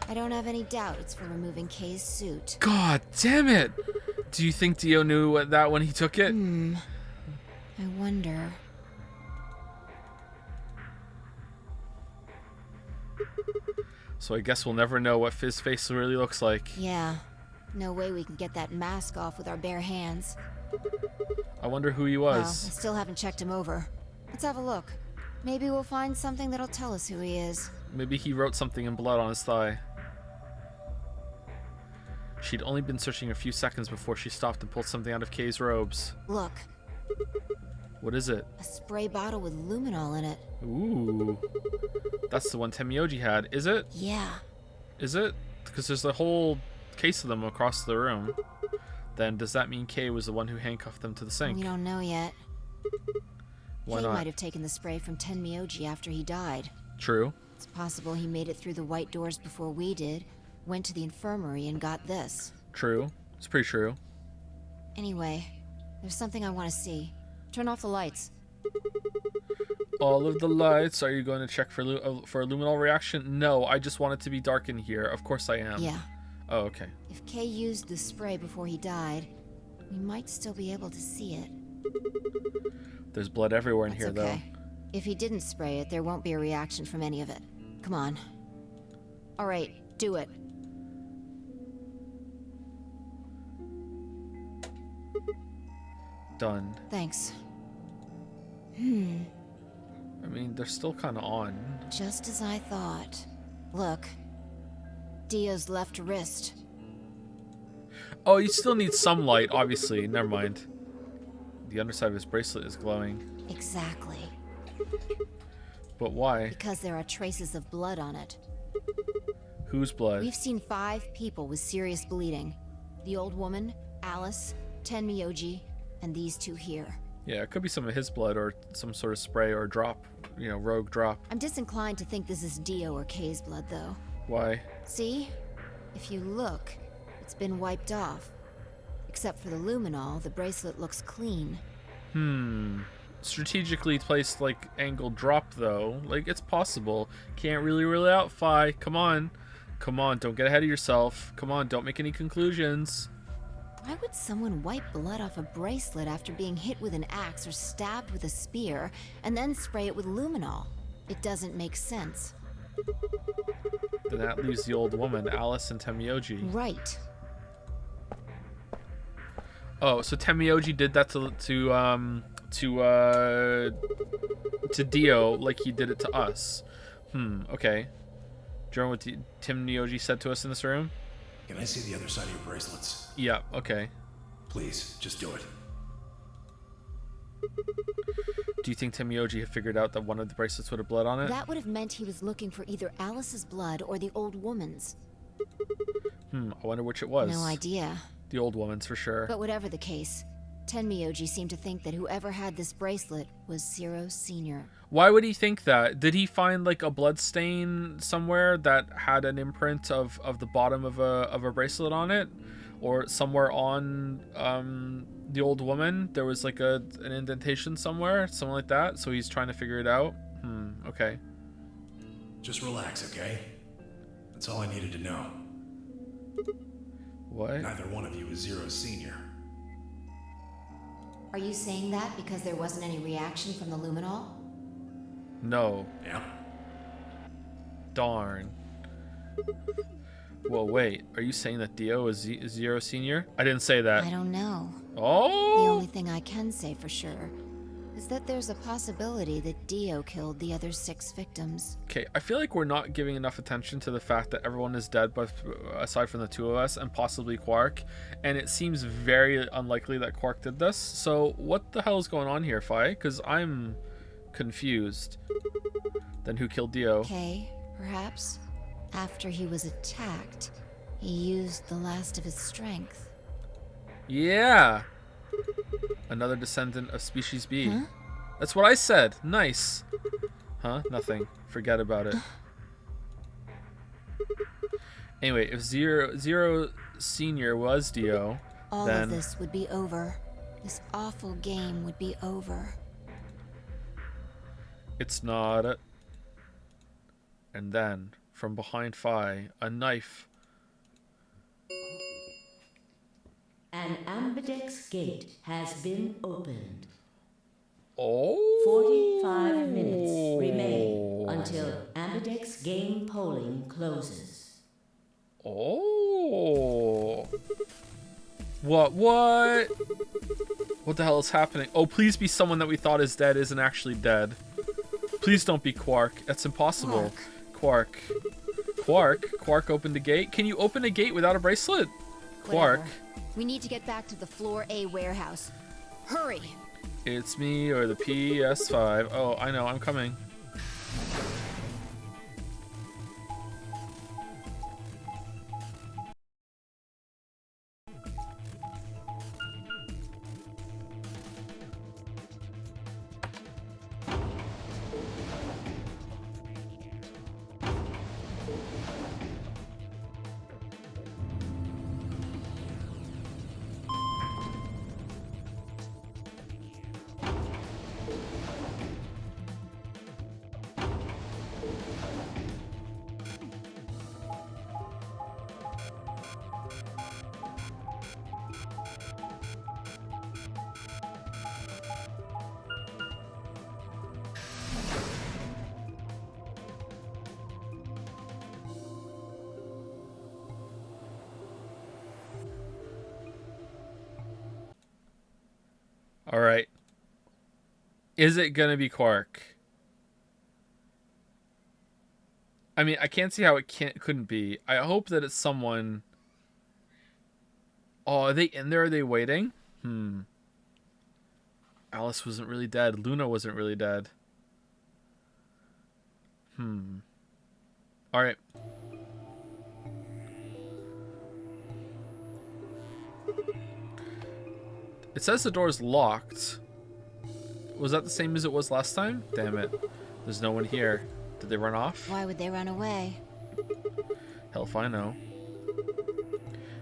I don't have any doubt it's for removing Kay's suit. God damn it! Do you think Dio knew that when he took it? I wonder. So I guess we'll never know what his face really looks like. Yeah. No way we can get that mask off with our bare hands. I wonder who he Well, I was. still haven't checked him over. Let's have a look. Maybe we'll find something that'll tell us who he is. Maybe he wrote something in blood on his thigh. She'd only been searching a few seconds before she stopped and pulled something out of Kay's robes. Look, What is it? a spray bottle with luminol in it. Ooh. That's the one Temioji had. Is it? Yeah. Is it? Because there's a whole case of them across the room. Then does that mean Kay was the one who handcuffed them to the sink? We don't know yet. Why Kay not? might have taken the spray from Tenmyoji after he died. True. It's possible he made it through the white doors before we did, went to the infirmary and got this. True. It's pretty true. Anyway, there's something I want to see. Turn off the lights. All of the lights. Are you going to check for for a luminol reaction? No, I just want it to be dark in here. Of course I am. Yeah. Oh, okay. If Kay used the spray before he died, we might still be able to see it. There's blood everywhere in That's here, okay. If he didn't spray it, there won't be a reaction from any of it. Come on. All right, do it. though. Done. Thanks. I mean, they're still kind of on. Just as I thought. Look. Dio's left wrist. Oh, you still need some light, obviously. Never mind. The underside of his bracelet is glowing. Exactly. But why? Because there are traces of blood on it. Whose blood? We've seen 5 people with serious bleeding. The old woman, Alice, Tenmyoji, and these 2 here. Yeah, it could be some of his blood or some sort of spray or drop. You know, rogue drop. I'm disinclined to think this is Dio or Kay's blood, though. Why? See? If you look, it's been wiped off. Except for the luminol, the bracelet looks clean. Strategically placed, like, angled drop, though. Like, it's possible. Can't really rule it out, Fi. Come on. Come on, don't get ahead of yourself. Come on, don't make any conclusions. Why would someone wipe blood off a bracelet after being hit with an axe or stabbed with a spear, and then spray it with luminol? It doesn't make sense. Then that leaves the old woman, Alice and Temioji. Right. Oh, so Temioji did that to Dio like he did it to us. Okay. Do you remember what Temioji said to us in this room? Can I see the other side of your bracelets? Yeah, okay. Please, just do it. Do you think Temioji had figured out that one of the bracelets would have blood on it? That would have meant he was looking for either Alice's blood or the old woman's. I wonder which it was. No idea. The old woman's for sure. But whatever the case, Tenmyoji seemed to think that whoever had this bracelet was Zero Sr. Why would he think that? Did he find like a blood stain somewhere that had an imprint of the bottom of a bracelet on it? Or somewhere on the old woman there was like an indentation somewhere, something like that, so he's trying to figure it out? Okay. Just relax, okay? That's all I needed to know. What? Neither one of you is Zero Senior. Are you saying that because there wasn't any reaction from the luminol? No. Yeah? Darn. Whoa, wait. Are you saying that Dio is Zero Senior? I didn't say that. I don't know. Oh! The only thing I can say for sure is that there's a possibility that Dio killed the other 6 victims. Okay, I feel like we're not giving enough attention to the fact that everyone is dead, but aside from the 2 of us and possibly Quark, and it seems very unlikely that Quark did this. So what the hell is going on here, Fi? Because I'm confused. Then who killed Dio? Okay, perhaps. After he was attacked, he used the last of his strength. Yeah! Another descendant of species B. Huh? That's what I said. Nice. Huh? Nothing. Forget about it. Anyway, if Zero Senior was Dio, All then of this would be over. This awful game would be over. it's not. And then, from behind Phi, a knife. An ambidex gate has been opened. Oh. 45 minutes remain until ambidex game polling closes. Oh. What? What the hell is happening? Oh, please be someone that we thought is dead isn't actually dead. Please don't be Quark. That's impossible. Quark. Quark opened the gate. Can you open a gate without a bracelet? Quark. Whatever. We need to get back to the Floor A warehouse. Hurry! It's me or the PS5. Oh, I know. I'm coming. All right. Is it gonna be Quark? I mean, I can't see how it couldn't be. I hope that it's someone. Oh, are they in there? Are they waiting? Alice wasn't really dead. Luna wasn't really dead. All right. It says the door's locked. Was that the same as it was last time? Damn it. There's no one here. Did they run off? Why would they run away? Hell if I know.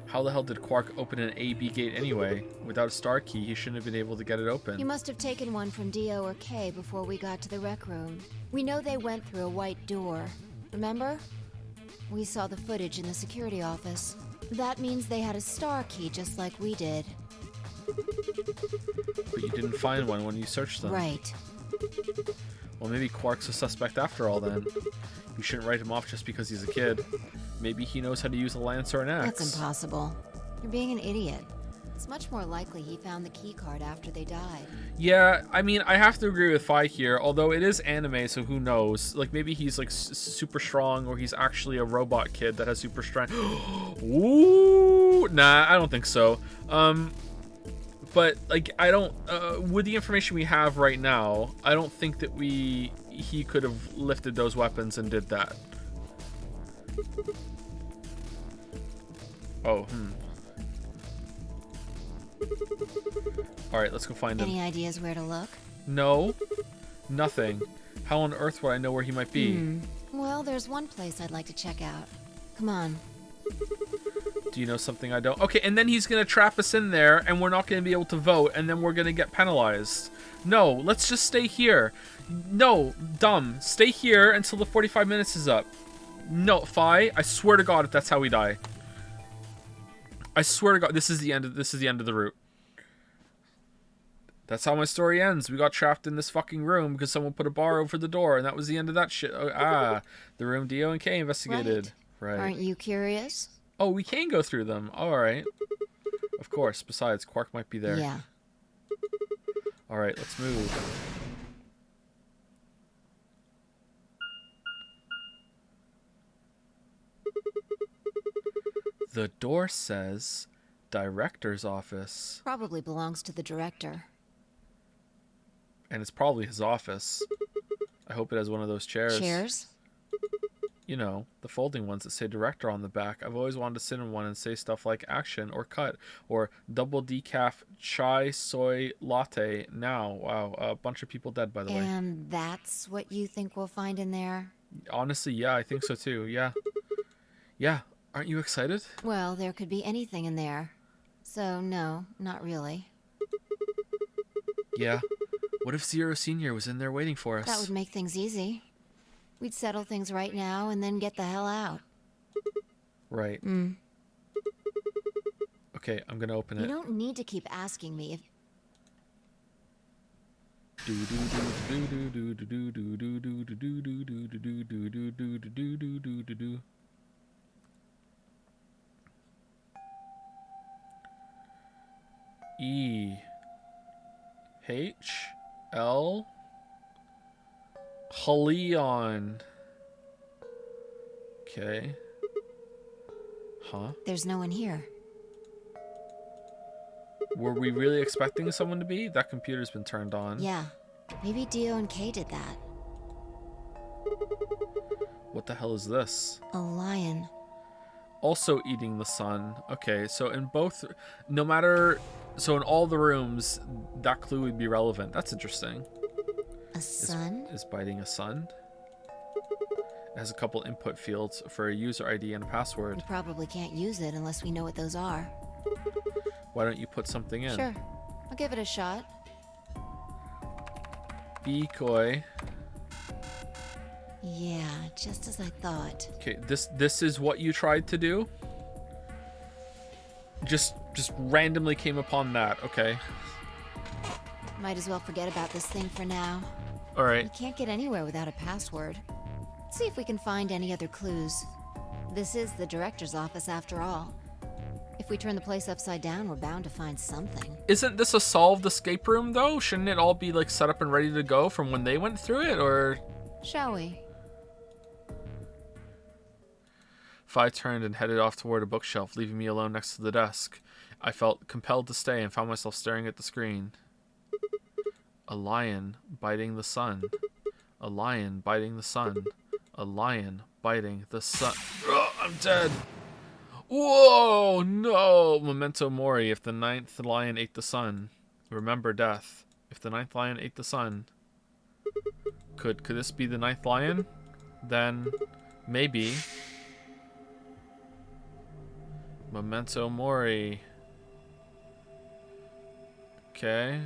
How the hell did Quark open an A-B gate anyway? Without a star key, he shouldn't have been able to get it open. He must have taken one from Dio or Kay before we got to the rec room. We know they went through a white door. Remember? We saw the footage in the security office. That means they had a star key just like we did. But you didn't find one when you searched them. Right. Well, maybe Quark's a suspect after all then. You shouldn't write him off just because he's a kid. Maybe he knows how to use a lance or an axe. That's impossible. You're being an idiot. It's much more likely he found the key card after they died. Yeah, I mean, I have to agree with Fi here, although it is anime, so who knows? Like, maybe he's, like, super strong, or he's actually a robot kid that has super strength. Ooh! Nah, I don't think so. But, like, I don't... with the information we have right now, I don't think that he could have lifted those weapons and did that. Oh, Alright, let's go find him. Any ideas where to look? No. Nothing. How on earth would I know where he might be? Well, there's one place I'd like to check out. Come on. Do you know something I don't? Okay, and then he's going to trap us in there, and we're not going to be able to vote, and then we're going to get penalized. No, let's just stay here. No, dumb. Stay here until the 45 minutes is up. No, Fi, I swear to God if that's how we die. I swear to God, this is the end of the route. That's how my story ends. We got trapped in this fucking room because someone put a bar over the door, and that was the end of that shit. Oh, the room Dio and Kay investigated. Right. Aren't you curious? Oh, we can go through them. All right. Of course. Besides, Quark might be there. Yeah. All right, let's move. The door says director's office. Probably belongs to the director. And it's probably his office. I hope it has one of those chairs. Chairs? You know, the folding ones that say director on the back. I've always wanted to sit in one and say stuff like action or cut or double decaf chai soy latte now. Wow, a bunch of people dead, by the way. And that's what you think we'll find in there? Honestly, yeah, I think so too. Yeah. Yeah. Aren't you excited? Well, there could be anything in there. So, no, not really. Yeah. What if Zero Senior was in there waiting for us? That would make things easy. We'd settle things right now and then get the hell out. Right. Okay, I'm gonna open it. You don't need to keep asking me if... E H L Helion. Okay. Huh? There's no one here. Were we really expecting someone to be? That computer's been turned on. Yeah. Maybe Dio and Kay did that. What the hell is this? A lion. Also eating the sun. Okay, so in both, no matter, so in all the rooms, that clue would be relevant. That's interesting. A sun? Is biting a sun. It has a couple input fields for a user ID and a password. We probably can't use it unless we know what those are. Why don't you put something in? Sure. I'll give it a shot. Decoy. Yeah, just as I thought. Okay, this is what you tried to do? Just randomly came upon that. Okay. Might as well forget about this thing for now. All right. We can't get anywhere without a password. Let's see if we can find any other clues. This is the director's office after all. If we turn the place upside down, we're bound to find something. Isn't this a solved escape room though? Shouldn't it all be like set up and ready to go from when they went through it, or? Shall we? Phi turned and headed off toward a bookshelf, leaving me alone next to the desk. I felt compelled to stay and found myself staring at the screen. A lion biting the sun. A lion biting the sun. A lion biting the sun. Oh, I'm dead. Whoa, no. Memento mori. If the ninth lion ate the sun, remember death. If the ninth lion ate the sun. Could this be the ninth lion? Then maybe. Memento mori. Okay.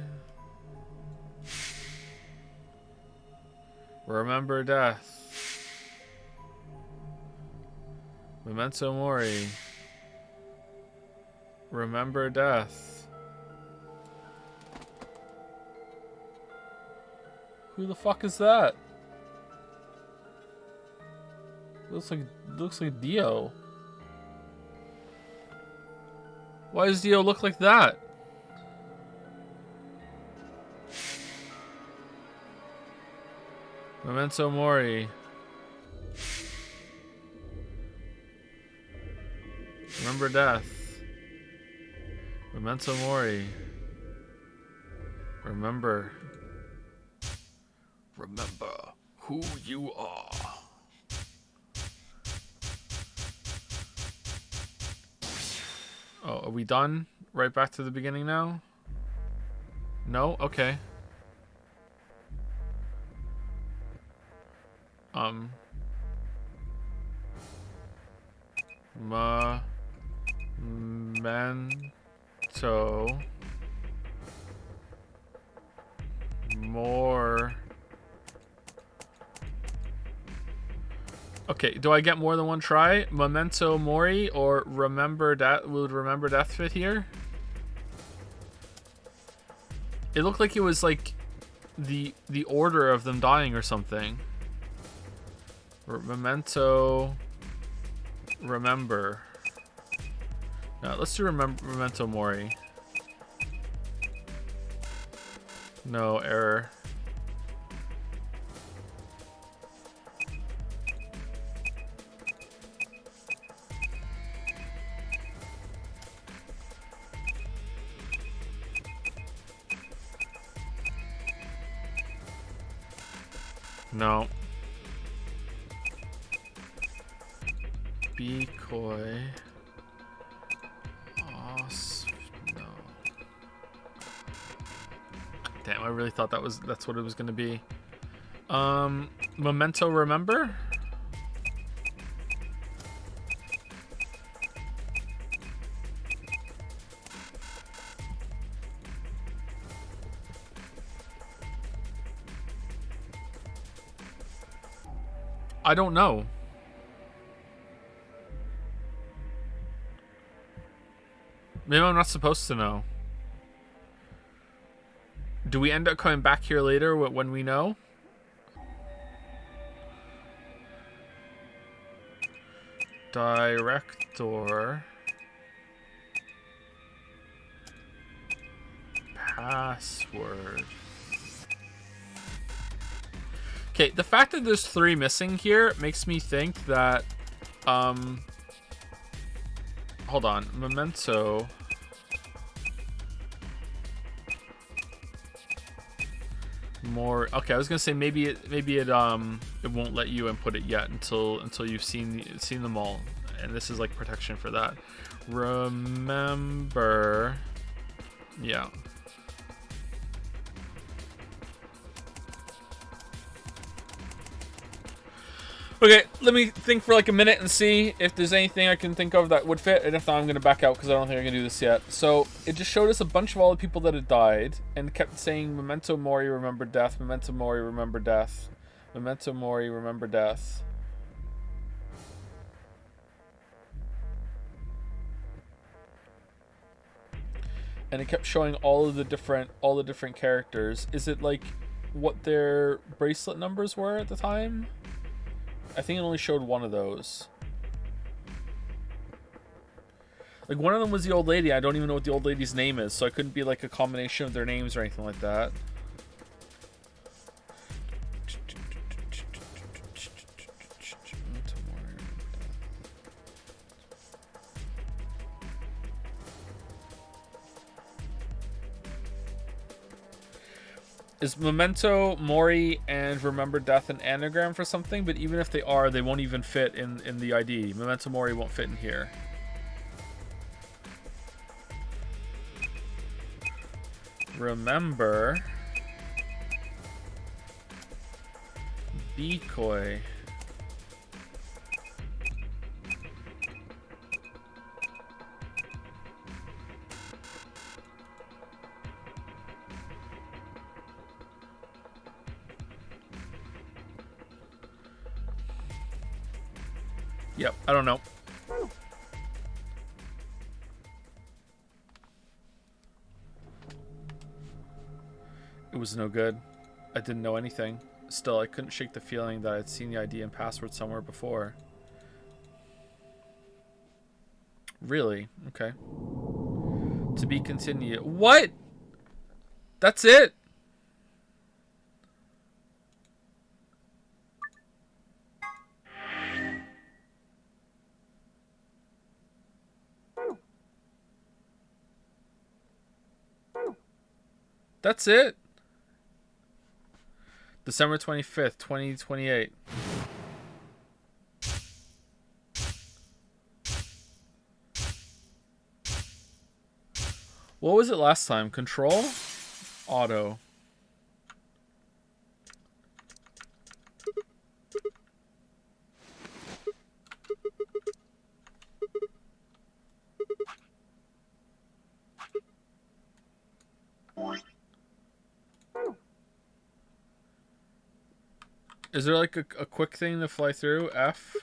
Remember death. Memento mori. Remember death. Who the fuck is that? Looks like Dio. Why does Dio look like that? Memento mori. Remember death. Memento mori. Remember who you are. Oh, are we done? Right back to the beginning now? No? Okay. Memento more. Okay, do I get more than one try? Memento mori or remember death? Would remember death fit here? It looked like it was like the order of them dying or something. Memento Remember. No, let's do Memento Mori. No error. No. Be coy. No. Damn, I really thought that's what it was gonna be. Memento remember? I don't know. Maybe I'm not supposed to know. Do we end up coming back here later when we know? Director. Password. Okay, the fact that there's 3 missing here makes me think that, hold on, Memento. More. Okay, I was gonna say maybe it won't let you input it yet until you've seen them all, and this is like protection for that. Remember, yeah. Okay, let me think for like a minute and see if there's anything I can think of that would fit, and if not, I'm gonna back out because I don't think I can do this yet. So it just showed us a bunch of all the people that had died, and kept saying Memento Mori, remember death, Memento Mori, remember death, Memento Mori, remember death. And it kept showing all the different characters. Is it like what their bracelet numbers were at the time? I think it only showed one of those. Like, one of them was the old lady. I don't even know what the old lady's name is, so it couldn't be like a combination of their names or anything like that. Is Memento Mori and Remember Death an anagram for something? But even if they are, they won't even fit in the ID. Memento Mori won't fit in here. Remember. Be coy. Yep, I don't know. It was no good. I didn't know anything. Still, I couldn't shake the feeling that I'd seen the ID and password somewhere before. Really? Okay. To be continued. What? That's it? That's it? December 25th, 2028. What was it last time? Control? Auto. Is there like a quick thing to fly through? F?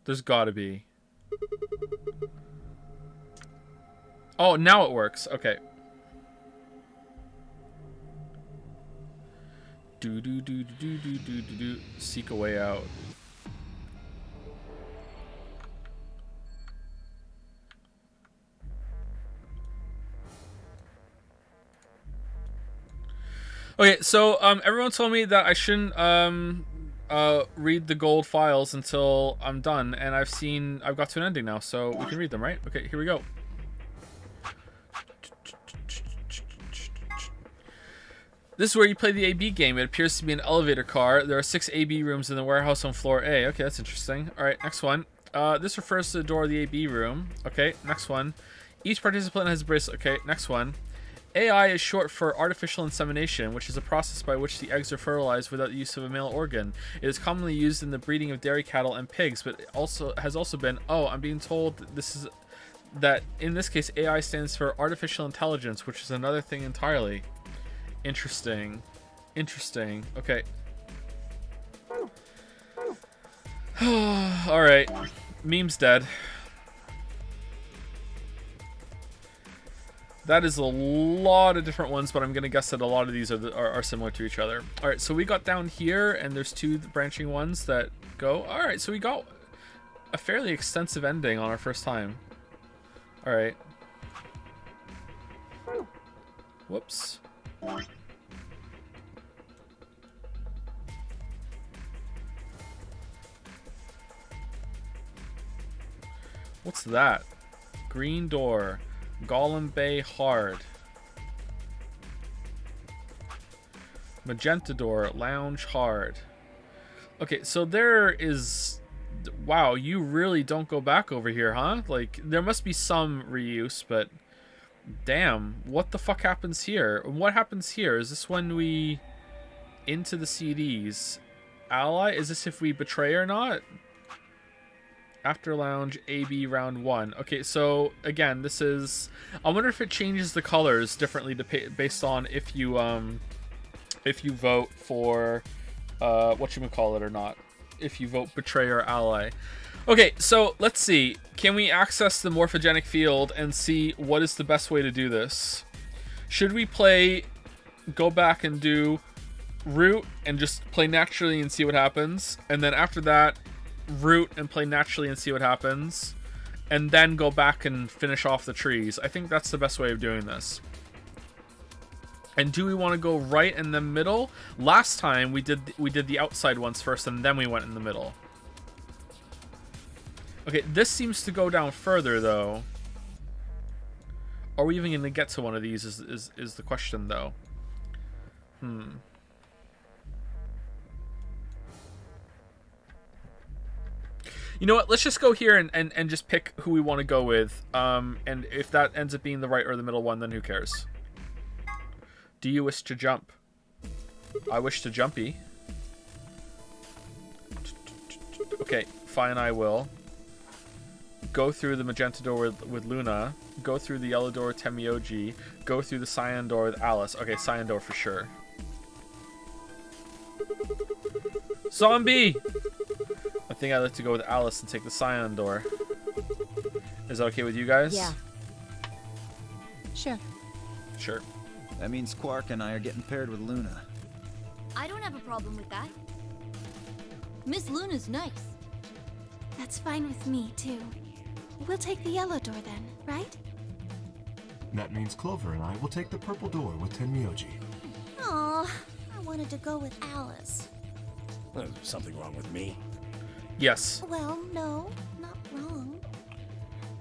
There's gotta be. Oh, now it works. Okay. Do do do do do do do do. Seek a way out. Okay, so everyone told me that I shouldn't read the gold files until I'm done, and I've got to an ending now, so we can read them, right? Okay, here we go. This is where you play the AB game. It appears to be an elevator car. There are 6 AB rooms in the warehouse on floor A. Okay, that's interesting. All right, next one. This refers to the door of the AB room. Okay, next one. Each participant has a bracelet. Okay, next one. AI is short for artificial insemination, which is a process by which the eggs are fertilized without the use of a male organ. It is commonly used in the breeding of dairy cattle and pigs, but it has also been. Oh, I'm being told that in this case AI stands for artificial intelligence, which is another thing entirely. Interesting. Interesting. Okay. All right. Meme's dead. That is a lot of different ones, but I'm going to guess that a lot of these are similar to each other. All right, so we got down here, and there's 2 branching ones that go. All right, so we got a fairly extensive ending on our first time. All right. Whoops. What's that? Green door. Golem Bay hard. Magenta door. Lounge hard. Okay, so there is... Wow, you really don't go back over here, huh? Like, there must be some reuse, but... Damn, what the fuck happens here? What happens here? Is this when we... Into the CDs. Ally? Is this if we betray or not? After lounge, AB round 1. Okay, so again, this is... I wonder if it changes the colors differently based on if you vote for whatchamacallit or not. If you vote betray or ally. Okay, so let's see. Can we access the morphogenic field and see what is the best way to do this? Should we go back and do root and just play naturally and see what happens? And then after that, root and play naturally and see what happens, and then go back and finish off the trees. I think that's the best way of doing this. And do we want to go right in the middle? Last time we did the outside ones first, and then we went in the middle. Okay, this seems to go down further though. Are we even going to get to one of these is the question though. You know what? Let's just go here and just pick who we want to go with. And if that ends up being the right or the middle one, then who cares? Do you wish to jump? I wish to jumpy. Okay, fine, I will. Go through the magenta door with Luna. Go through the yellow door with Temioji. Go through the cyan door with Alice. Okay, cyan door for sure. Zombie! I think I'd like to go with Alice and take the cyan door. Is that okay with you guys? Yeah. Sure. Sure. That means Quark and I are getting paired with Luna. I don't have a problem with that. Miss Luna's nice. That's fine with me, too. We'll take the yellow door then, right? That means Clover and I will take the purple door with Tenmyoji. Aw, I wanted to go with Alice. There's something wrong with me. Yes. Well, no, not wrong.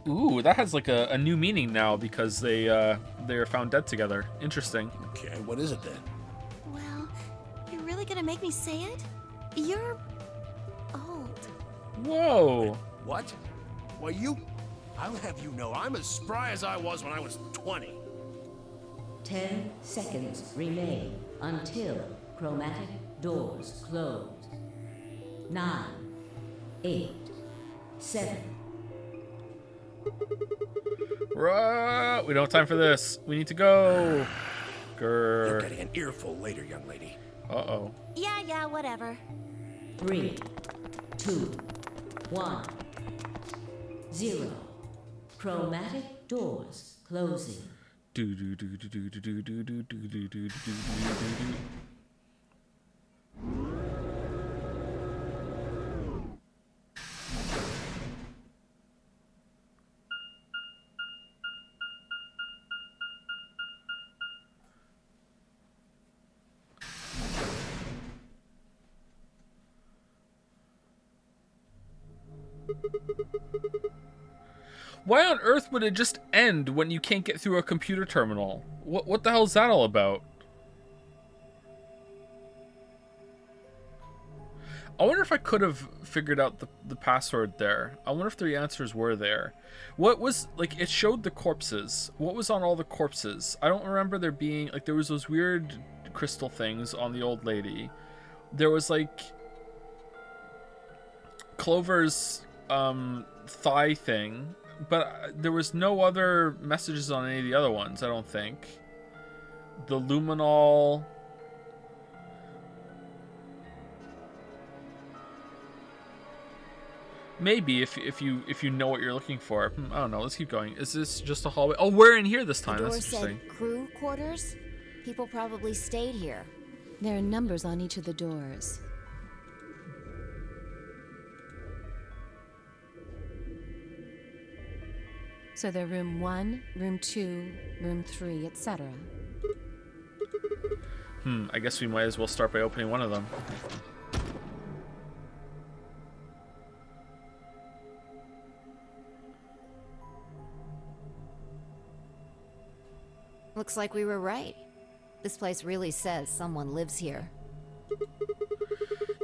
Ooh, that has like a new meaning now because they're found dead together. Interesting. Okay, what is it then? Well, you're really gonna make me say it? You're old. Whoa. What? Well, I'll have you know I'm as spry as I was when I was 20. 10 seconds remain until chromatic doors close. 9, 8, 7. We don't have time for this. We need to go. You're Grr. getting an earful later, young lady. Uh-oh. Yeah, whatever. 3, 2, 1, 0. Chromatic doors closing. Do do do do do do do do do do do do do do do. Why on earth would it just end when you can't get through a computer terminal? What the hell is that all about? I wonder if I could have figured out the password there. I wonder if the answers were there. What was, like, it showed the corpses. What was on all the corpses? I don't remember there being, like, there was those weird crystal things on the old lady. There was, like, Clover's thigh thing, but there was no other messages on any of the other ones, I don't think. The luminol... Maybe if you know what you're looking for. I don't know. Let's keep going. Is this just a hallway? Oh, we're in here this time. The door That's interesting. said crew quarters. People probably stayed here. There are numbers on each of the doors. So they're room 1, room 2, room 3, etc. I guess we might as well start by opening one of them. Looks like we were right. This place really says someone lives here.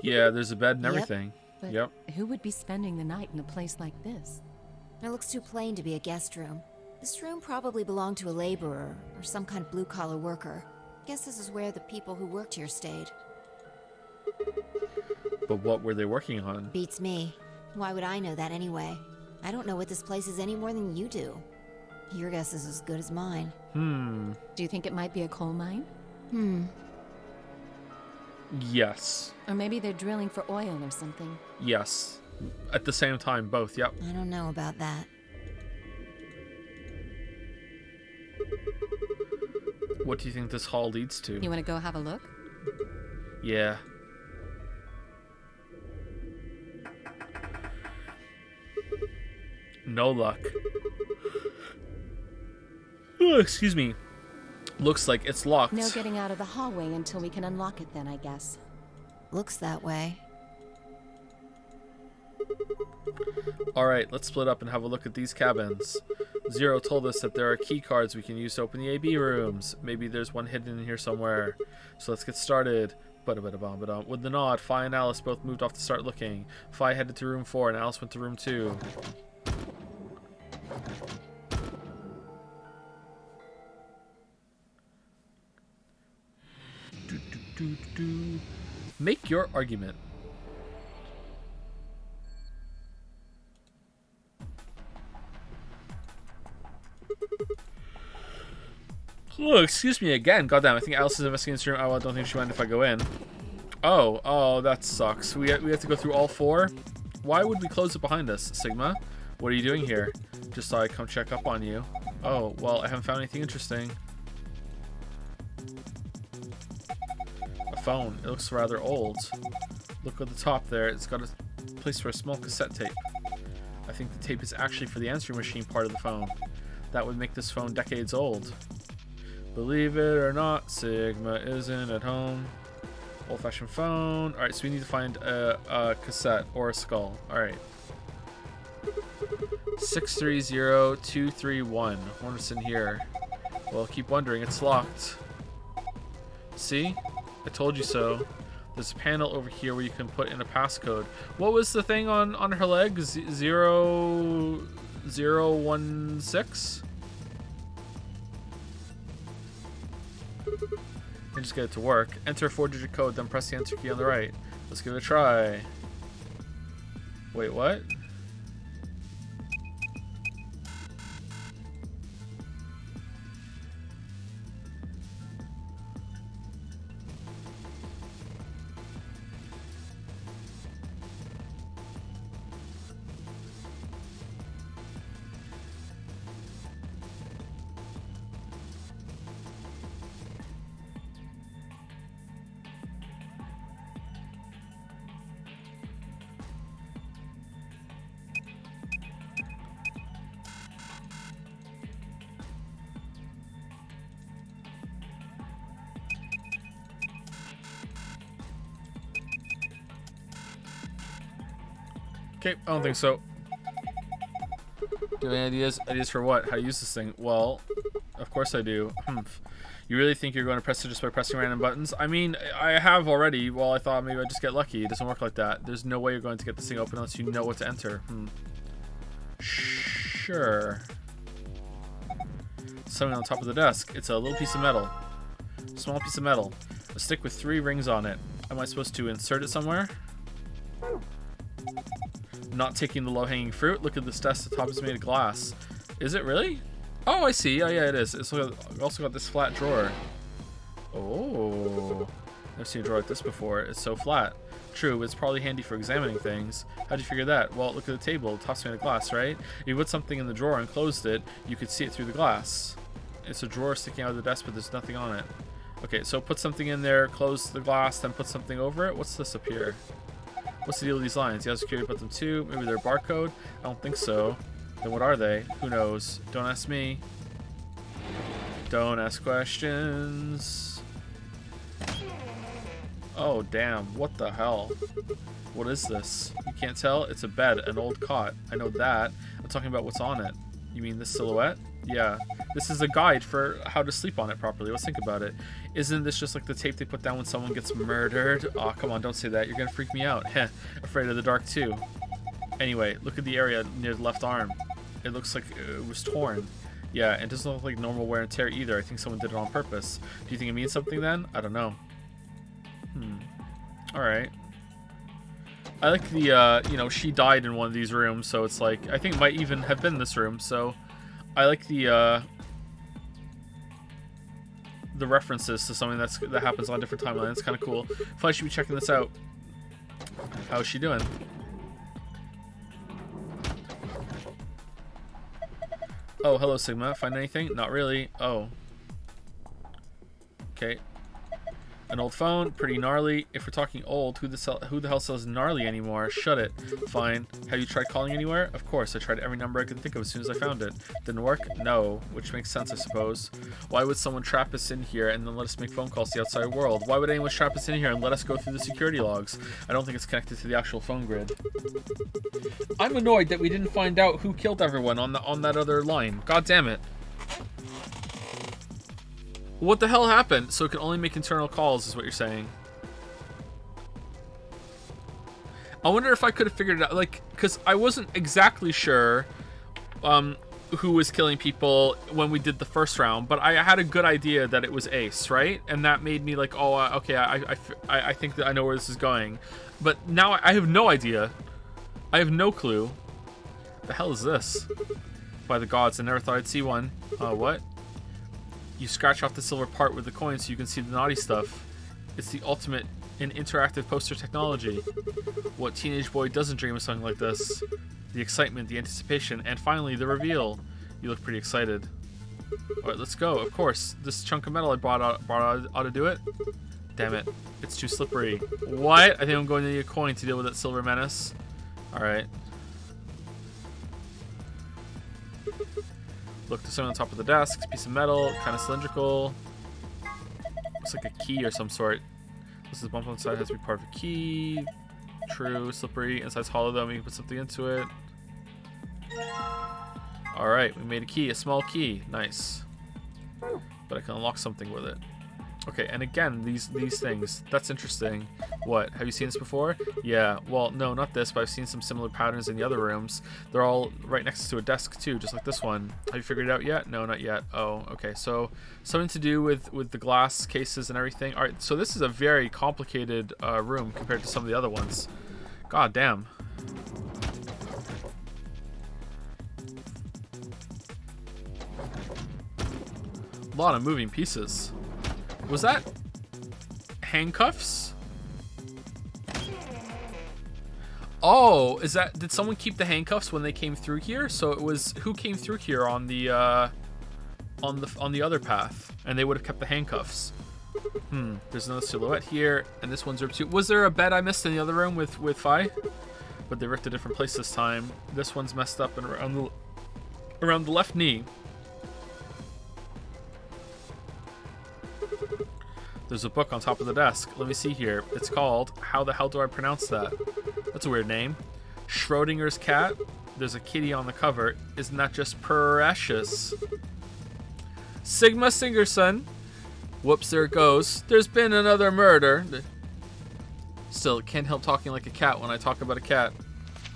Yeah, there's a bed and Yep. everything. But Yep. who would be spending the night in a place like this? It looks too plain to be a guest room. This room probably belonged to a laborer or some kind of blue-collar worker. Guess this is where the people who worked here stayed. But what were they working on? Beats me. Why would I know that anyway? I don't know what this place is any more than you do. Your guess is as good as mine. Do you think it might be a coal mine? Yes. Or maybe they're drilling for oil or something. Yes. At the same time, both. Yep. I don't know about that. What do you think this hall leads to? You want to go have a look? Yeah. No luck. Oh, excuse me. Looks like it's locked. No getting out of the hallway until we can unlock it then, I guess. Looks that way. Alright, let's split up and have a look at these cabins. Zero told us that there are key cards we can use to open the AB rooms. Maybe there's one hidden in here somewhere. So let's get started. Ba-da-ba-da-bum-ba-dum. With the nod, Fi and Alice both moved off to start looking. Fi headed to room 4 and Alice went to room 2. Make your argument. Oh, excuse me again. Goddamn, I think Alice is investigating this room. Oh, I don't think she mind if I go in. Oh, that sucks. We have to go through all 4? Why would we close it behind us, Sigma? What are you doing here? Just thought I'd come check up on you. Oh, well, I haven't found anything interesting. A phone. It looks rather old. Look at the top there. It's got a place for a small cassette tape. I think the tape is actually for the answering machine part of the phone. That would make this phone decades old. Believe it or not, Sigma isn't at home. Old-fashioned phone. Alright, so we need to find a cassette or a skull. Alright. 630231. I wonder what's in here. Well, keep wondering. It's locked. See? I told you so. There's a panel over here where you can put in a passcode. What was the thing on her leg? 0016? And just get it to work. Enter a 4-digit code, then press the enter key on the right. Let's give it a try. Wait, what? Okay, I don't think so. Do you have any ideas? Ideas for what? How to use this thing? Well, of course I do. You really think you're going to press it just by pressing random buttons? I mean, I have already. Well, I thought maybe I'd just get lucky. It doesn't work like that. There's no way you're going to get this thing open unless you know what to enter. Sure. Something on top of the desk. It's a little piece of metal. Small piece of metal. A stick with 3 rings on it. Am I supposed to insert it somewhere? Not taking the low-hanging fruit. Look at this desk. The top is made of glass. Is it really? Oh, I see. Oh, yeah, it is. It's also got this flat drawer. Oh. Never seen a drawer like this before. It's so flat. True, it's probably handy for examining things. How'd you figure that? Well, look at the table. The top's made of glass, right? If you put something in the drawer and closed it, you could see it through the glass. It's a drawer sticking out of the desk, but there's nothing on it. Okay, so put something in there, close the glass, then put something over it. What's this up here? What's the deal with these lines? You have security about them too? Maybe they're barcode? I don't think so. Then what are they? Who knows? Don't ask me. Don't ask questions. Oh, damn. What the hell? What is this? You can't tell? It's a bed, an old cot. I know that. I'm talking about what's on it. You mean this silhouette? Yeah. This is a guide for how to sleep on it properly. Let's think about it. Isn't this just like the tape they put down when someone gets murdered? Aw, come on, don't say that. You're gonna freak me out. Heh. Afraid of the dark too. Anyway, look at the area near the left arm. It looks like it was torn. Yeah, it doesn't look like normal wear and tear either. I think someone did it on purpose. Do you think it means something then? I don't know. Alright. I like the, you know, she died in one of these rooms, so it's like, I think it might even have been this room, so I like the references to something that happens on a different timeline. It's kind of cool. I should be checking this out. How's she doing? Oh, hello, Sigma. Find anything? Not really. Oh. Okay. An old phone, pretty gnarly. If we're talking old, who the hell sells gnarly anymore? Shut it. Fine. Have you tried calling anywhere? Of course. I tried every number I could think of as soon as I found it. Didn't work? No. Which makes sense, I suppose. Why would someone trap us in here and then let us make phone calls to the outside world? Why would anyone trap us in here and let us go through the security logs? I don't think it's connected to the actual phone grid. I'm annoyed that we didn't find out who killed everyone on that other line. God damn it. What the hell happened? So it can only make internal calls is what you're saying. I wonder if I could have figured it out, like, because I wasn't exactly sure who was killing people when we did the first round, but I had a good idea that it was Ace, right? And that made me like, oh, okay, I think that I know where this is going. But now I have no idea. I have no clue. The hell is this? By the gods, I never thought I'd see one. What? You scratch off the silver part with the coin so you can see the naughty stuff. It's the ultimate in interactive poster technology. What teenage boy doesn't dream of something like this? The excitement, the anticipation, and finally the reveal. You look pretty excited. Alright, let's go. Of course. This chunk of metal I brought out ought to do it. Damn it. It's too slippery. What? I think I'm going to need a coin to deal with that silver menace. Alright. Look, there's something on top of the desk. It's a piece of metal, kind of cylindrical. Looks like a key or some sort. This is a bump on the side, has to be part of a key. True, slippery. Inside's hollow though, we can put something into it. Alright, we made a key, a small key. Nice. But I can unlock something with it. Okay, and again, these things. That's interesting. What? Have you seen this before? Yeah. Well, no, not this, but I've seen some similar patterns in the other rooms. They're all right next to a desk, too, just like this one. Have you figured it out yet? No, not yet. Oh, okay. So, something to do with the glass cases and everything. All right, so this is a very complicated room compared to some of the other ones. God damn. A lot of moving pieces. Was that handcuffs? Oh, is that, did someone keep the handcuffs when they came through here? So it was, who came through here on the other path, and they would have kept the handcuffs. There's another silhouette here, and this one's room 2. Was there a bed I missed in the other room with Fi? But they ripped a different place this time. This one's messed up and around the left knee. There's a book on top of the desk. Let me see here. It's called, how the hell do I pronounce that? That's a weird name. Schrodinger's Cat. There's a kitty on the cover. Isn't that just precious? Sigma Singerson. Whoops, there it goes. There's been another murder. Still, can't help talking like a cat when I talk about a cat.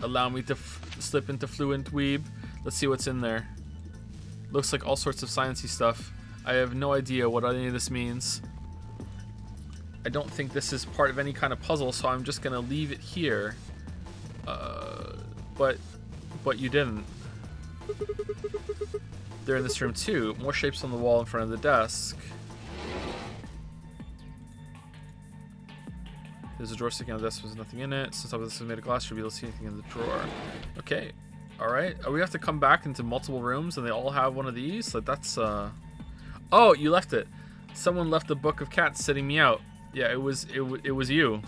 Allow me to slip into fluent weeb. Let's see what's in there. Looks like all sorts of sciencey stuff. I have no idea what any of this means. I don't think this is part of any kind of puzzle, so I'm just gonna leave it here. But you didn't. They're in this room too. More shapes on the wall in front of the desk. There's a drawer sticking on the desk. There's nothing in it. Since top of this is made of glass, should be able to see anything in the drawer. Okay. Alright. We have to come back into multiple rooms and they all have one of these? Like, that's, Oh, you left it. Someone left a book of cats sitting me out. Yeah, it was you.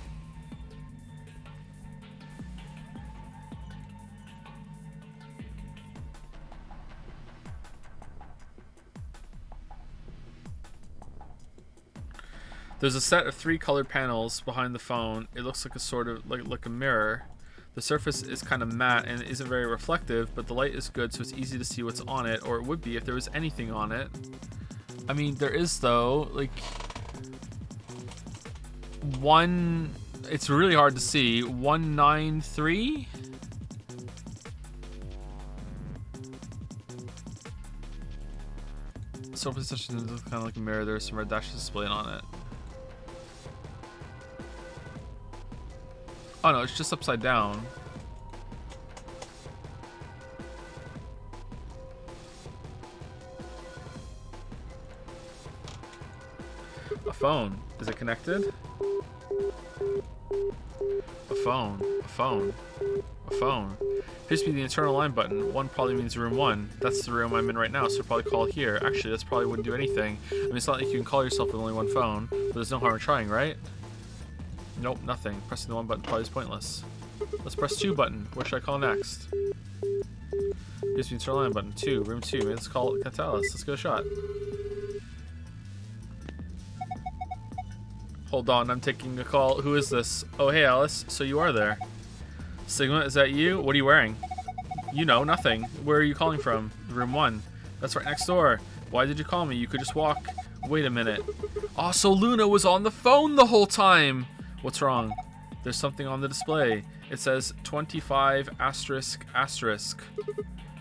There's a set of 3 colored panels behind the phone. It looks like a sort of like a mirror. The surface is kind of matte and it isn't very reflective, but the light is good, so it's easy to see what's on it, or it would be if there was anything on it. I mean, there is though. Like, it's really hard to see. 193. Surface is kind of like a mirror. There's some red dashes displayed on it. Oh no, it's just upside down. A phone. Is it connected? A phone. A phone. A phone. Appears to be the internal line button. 1 probably means room 1. That's the room I'm in right now, so probably call here. Actually, this probably wouldn't do anything. I mean, it's not like you can call yourself with only 1 phone, but there's no harm in trying, right? Nope, nothing. Pressing the 1 button probably is pointless. Let's press 2 button. What should I call next? Here's the internal line button. 2, room 2. Maybe let's call it Catalyst. Let's give it a shot. Hold on, I'm taking a call. Who is this? Oh, hey, Alice. So you are there. Sigma, is that you? What are you wearing? You know, nothing. Where are you calling from? Room 1. That's right next door. Why did you call me? You could just walk. Wait a minute. Oh, so Luna was on the phone the whole time. What's wrong? There's something on the display. It says 25 asterisk asterisk.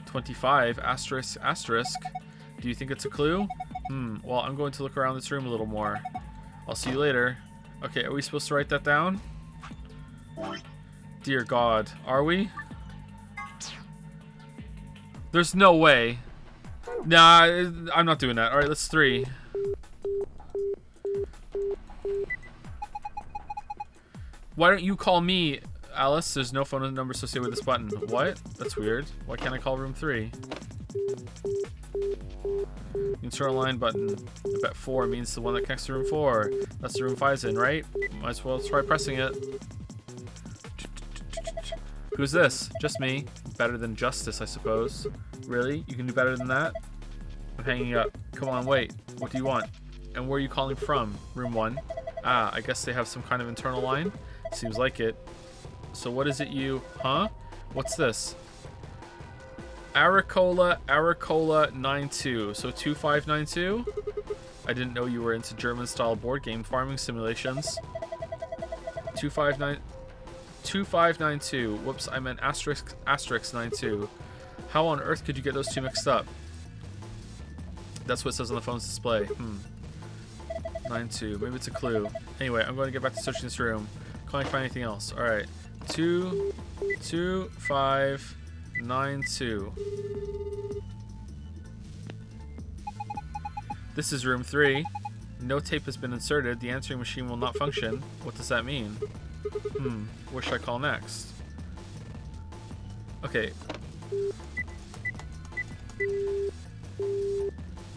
25 asterisk asterisk. Do you think it's a clue? Well, I'm going to look around this room a little more. I'll see you later. Okay, are we supposed to write that down? Dear God, are we? There's no way. Nah, I'm not doing that. Alright, let's 3. Why don't you call me, Alice? There's no phone number associated with this button. What? That's weird. Why can't I call room 3? Internal line button. I bet 4 means the one that connects to room 4. That's the room 5's in, right? Might as well try pressing it. Who's this? Just me. Better than justice, I suppose. Really? You can do better than that? I'm hanging up. Come on, wait. What do you want? And where are you calling from? Room 1. Ah, I guess they have some kind of internal line? Seems like it. So what is it you... Huh? What's this? Aricola 92. So 2592? I didn't know you were into German-style board game farming simulations. 2592. Whoops, I meant asterisk 92. How on earth could you get those two mixed up? That's what it says on the phone's display. 92. Maybe it's a clue. Anyway, I'm going to get back to searching this room. Can't find anything else. Alright. 2592. This is room 3. No tape has been inserted. The answering machine will not function. What does that mean? Where should I call next? Okay.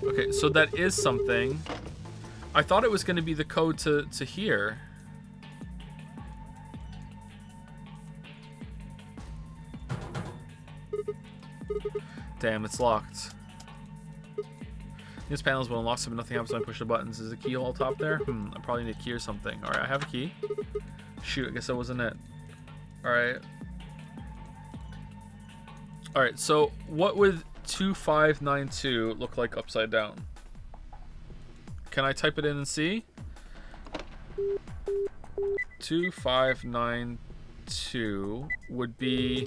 Okay, so that is something. I thought it was going to be the code to here. Damn, it's locked. These panels will unlock so nothing happens when I push the buttons. Is the keyhole top there? I probably need a key or something. Alright, I have a key. Shoot, I guess that wasn't it. Alright. All right, so what would 2592 look like upside down? Can I type it in and see? 2592 would be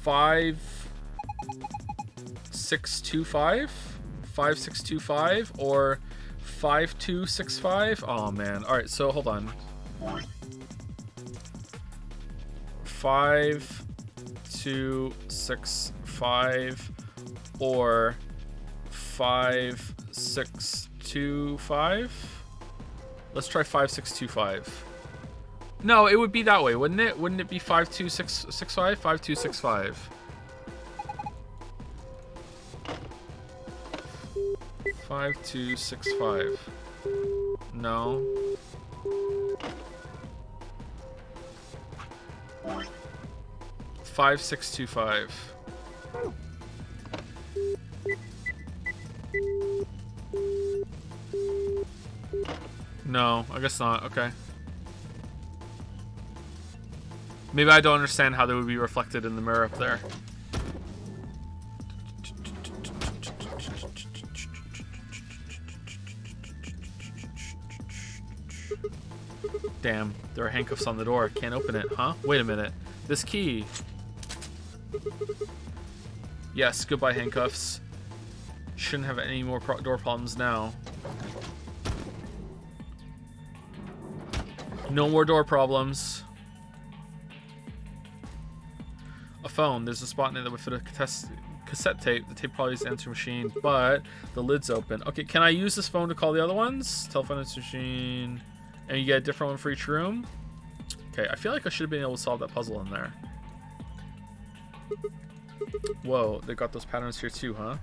5625, 5625, or 5265. Oh man! All right, so hold on. 5265 or 5625. Let's try 5625. No, it would be that way, wouldn't it? Wouldn't it be 52665? 5265. 5265. No. Five, 625. No, I guess not. Okay. Maybe I don't understand how they would be reflected in the mirror up there. Damn, there are handcuffs on the door. Can't open it, huh? Wait a minute. This key. Yes, goodbye handcuffs. Shouldn't have any more door problems now. No more door problems. A phone. There's a spot in it that would fit a cassette tape. The tape probably is the answering machine, but the lid's open. Okay, can I use this phone to call the other ones? Telephone, answering machine. And you get a different one for each room? Okay, I feel like I should have been able to solve that puzzle in there. Whoa, they got those patterns here too, huh?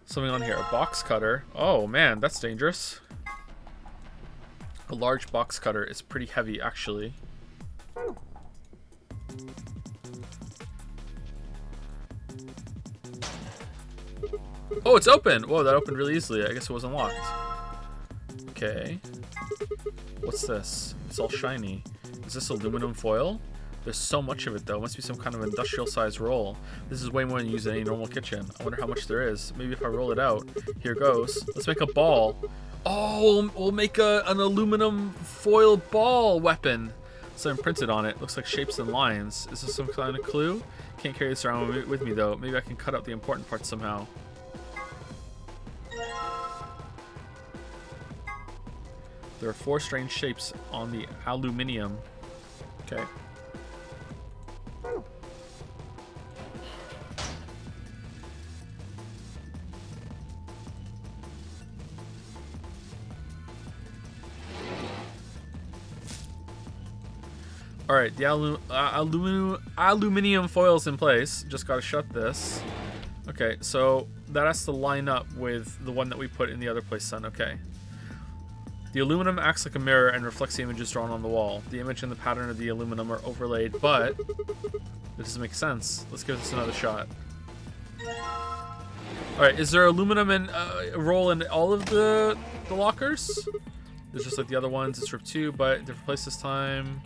Something on here. A box cutter. Oh man, that's dangerous. A large box cutter. It's pretty heavy, actually. Oh, it's open! Whoa, that opened really easily. I guess it wasn't locked. Okay. What's this? It's all shiny. Is this aluminum foil? There's so much of it, though. It must be some kind of industrial-sized roll. This is way more than you use in any normal kitchen. I wonder how much there is. Maybe if I roll it out. Here goes. Let's make a ball. Oh, we'll make an aluminum foil ball weapon. Something printed on it. Looks like shapes and lines. Is this some kind of clue? Can't carry this around with me, though. Maybe I can cut out the important parts somehow. There are 4 strange shapes on the aluminium. Okay. All right, the aluminium foil's in place. Just gotta shut this. Okay, so that has to line up with the one that we put in the other place then. Okay. The aluminum acts like a mirror and reflects the images drawn on the wall. The image and the pattern of the aluminum are overlaid, but it doesn't make sense. Let's give this another shot. Alright, is there aluminum and roll in all of the lockers? There's just like the other ones. It's ripped too, but different place this time.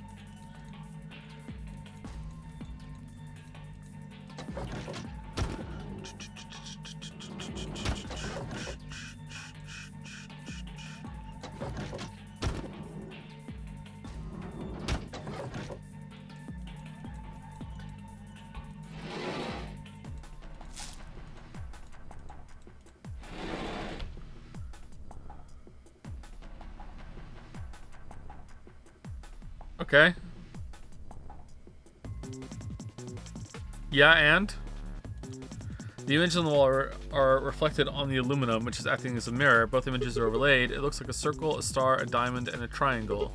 Okay. Yeah, and? The images on the wall are reflected on the aluminum, which is acting as a mirror. Both images are overlaid. It looks like a circle, a star, a diamond, and a triangle.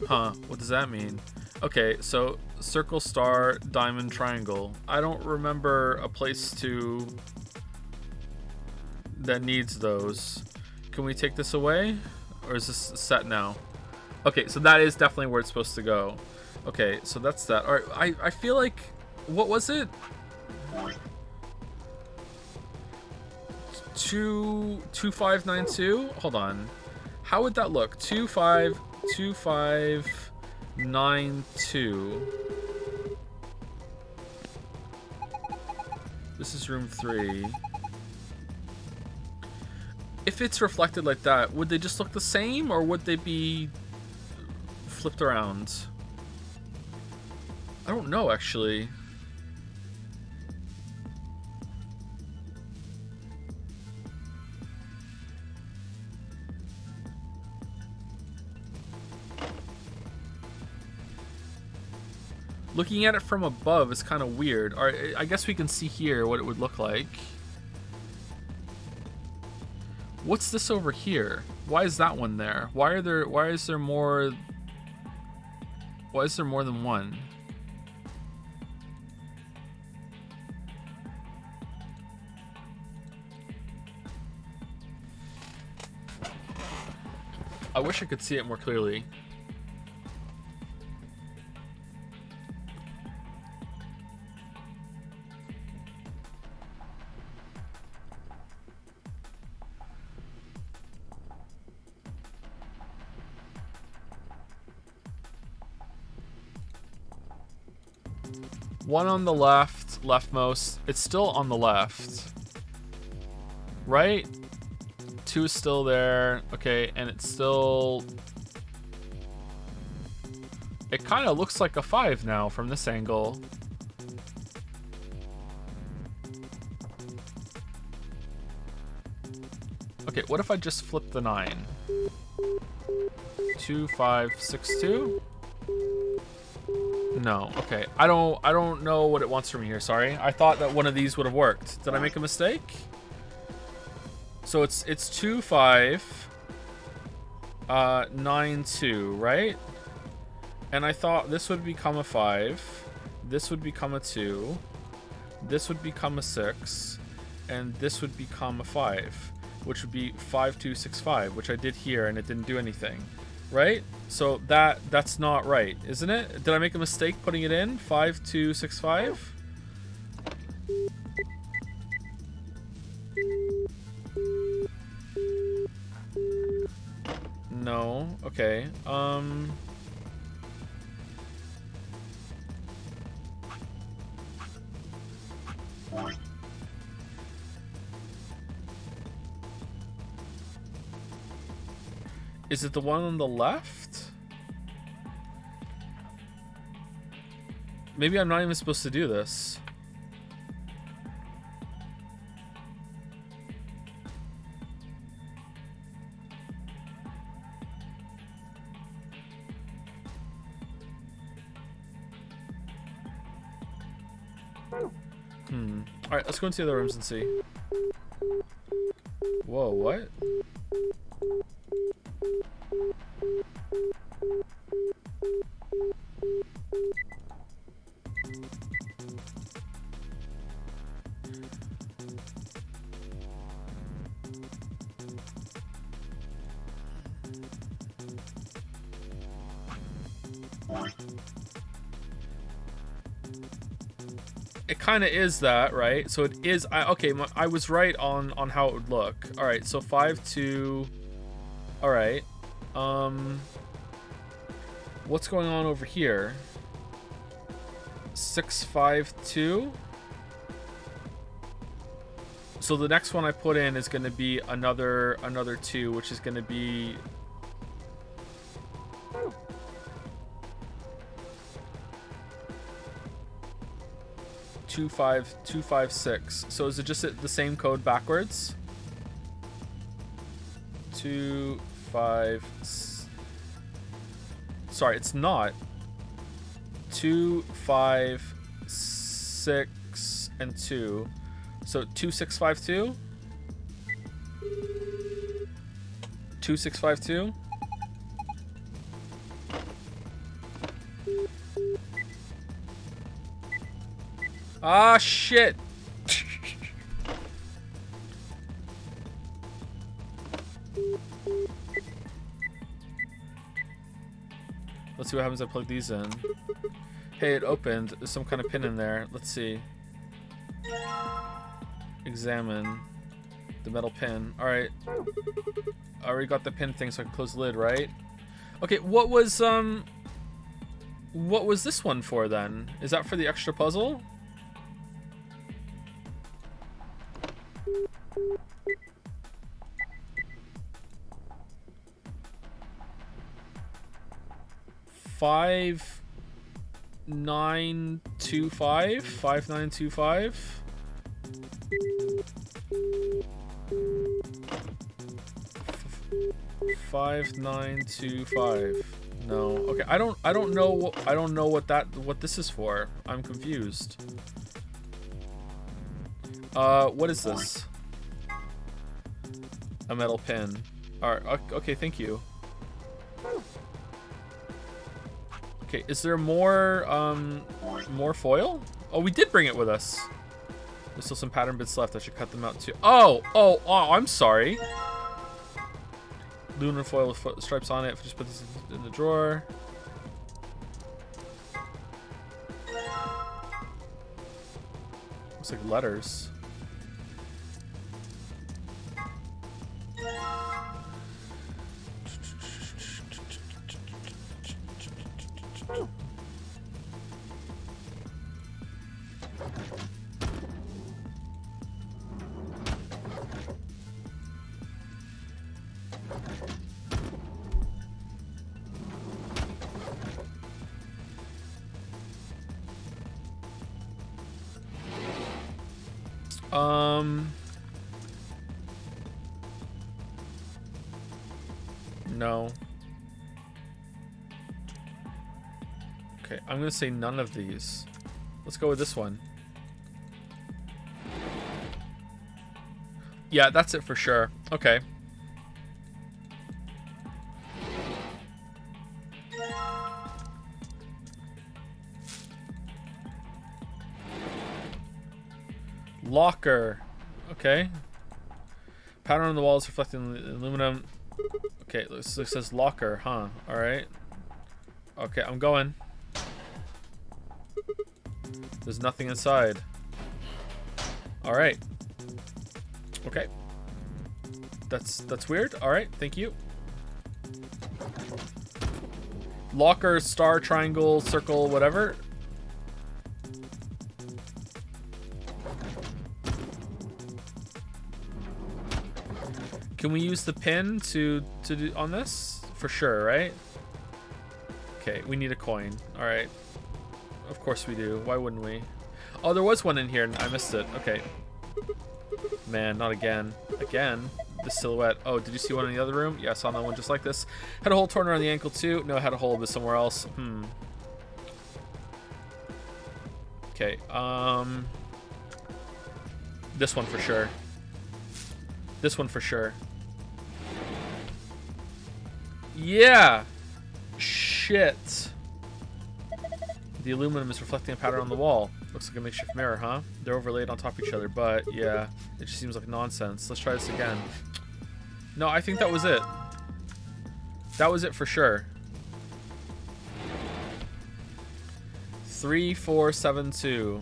Huh, what does that mean? Okay, so circle, star, diamond, triangle. I don't remember a place that needs those. Can we take this away? Or is this set now? Okay, so that is definitely where it's supposed to go. Okay, so that's that. All right, I feel like, what was it? 2592? Hold on. How would that look? 2592. This is room 3. If it's reflected like that, would they just look the same, or would they be flipped around? I don't know, actually. Looking at it from above is kind of weird. All right, I guess we can see here what it would look like. What's this over here? Why is that one there? Why is there more than one? I wish I could see it more clearly. One on the left, leftmost. It's still on the left. Right? 2 is still there. Okay, and it's still... It kind of looks like a 5 now from this angle. Okay, what if I just flip the 9? 2, 5, 6, 2? No, okay. I don't know what it wants from me here, sorry. I thought that one of these would have worked. Did I make a mistake? So it's 2, 5, 9, 2, right? And I thought this would become a 5, this would become a 2, this would become a 6, and this would become a 5, which would be 5, 2, 6, 5, which I did here and it didn't do anything. Right? So that's not right, isn't it? Did I make a mistake putting it in? 5, 2, 6, 5? No. Okay. Is it the one on the left? Maybe I'm not even supposed to do this. Alright, let's go into the other rooms and see. Whoa, what? It kind of is that, right? So it is. Okay, I was right on how it would look. All right, so 5, 2. All right. What's going on over here? 6, 5, 2. So the next one I put in is going to be another 2, which is going to be. Two, 5, 2, 5, 6. So is it just the same code backwards? 2, 5. Sorry, it's not. 2, 5, 6, and 2. So 2, 6, 5, 2. 2, 6, 5, 2. Ah, shit. Let's see what happens if I plug these in. Hey, it opened. There's some kind of pin in there. Let's see. Examine the metal pin. All right. I already got the pin thing, so I can close the lid, right? Okay, what was this one for then? Is that for the extra puzzle? 5925. 5925. $5925. No. Okay, I don't know what this is for. I'm confused. What is this? A metal pin. Alright, okay, thank you. Okay, is there more foil? Oh, we did bring it with us. There's still some pattern bits left. I should cut them out too. Oh, I'm sorry. Lunar foil with stripes on it. Just put this in the drawer. Looks like letters. No. Okay, I'm gonna say none of these. Let's go with this one. Yeah, that's it for sure. Okay. Locker. Okay. Pattern on the walls reflecting the aluminum. Okay, this says locker, huh? Alright. Okay, I'm going. There's nothing inside. Alright. Okay. That's weird. Alright, thank you. Locker, star, triangle, circle, whatever. Can we use the pin to do on this? For sure, right? Okay, we need a coin. Alright. Of course we do. Why wouldn't we? Oh, there was one in here and I missed it. Okay. Man, not again. Again? The silhouette. Oh, did you see one in the other room? Yeah, I saw another one just like this. Had a hole torn around the ankle too. No, I had a hole but somewhere else. Okay, this one for sure. This one for sure. Yeah! Shit. The aluminum is reflecting a pattern on the wall. Looks like a makeshift mirror, huh? They're overlaid on top of each other, but yeah, it just seems like nonsense. Let's try this again. No, I think that was it. That was it for sure. 3472.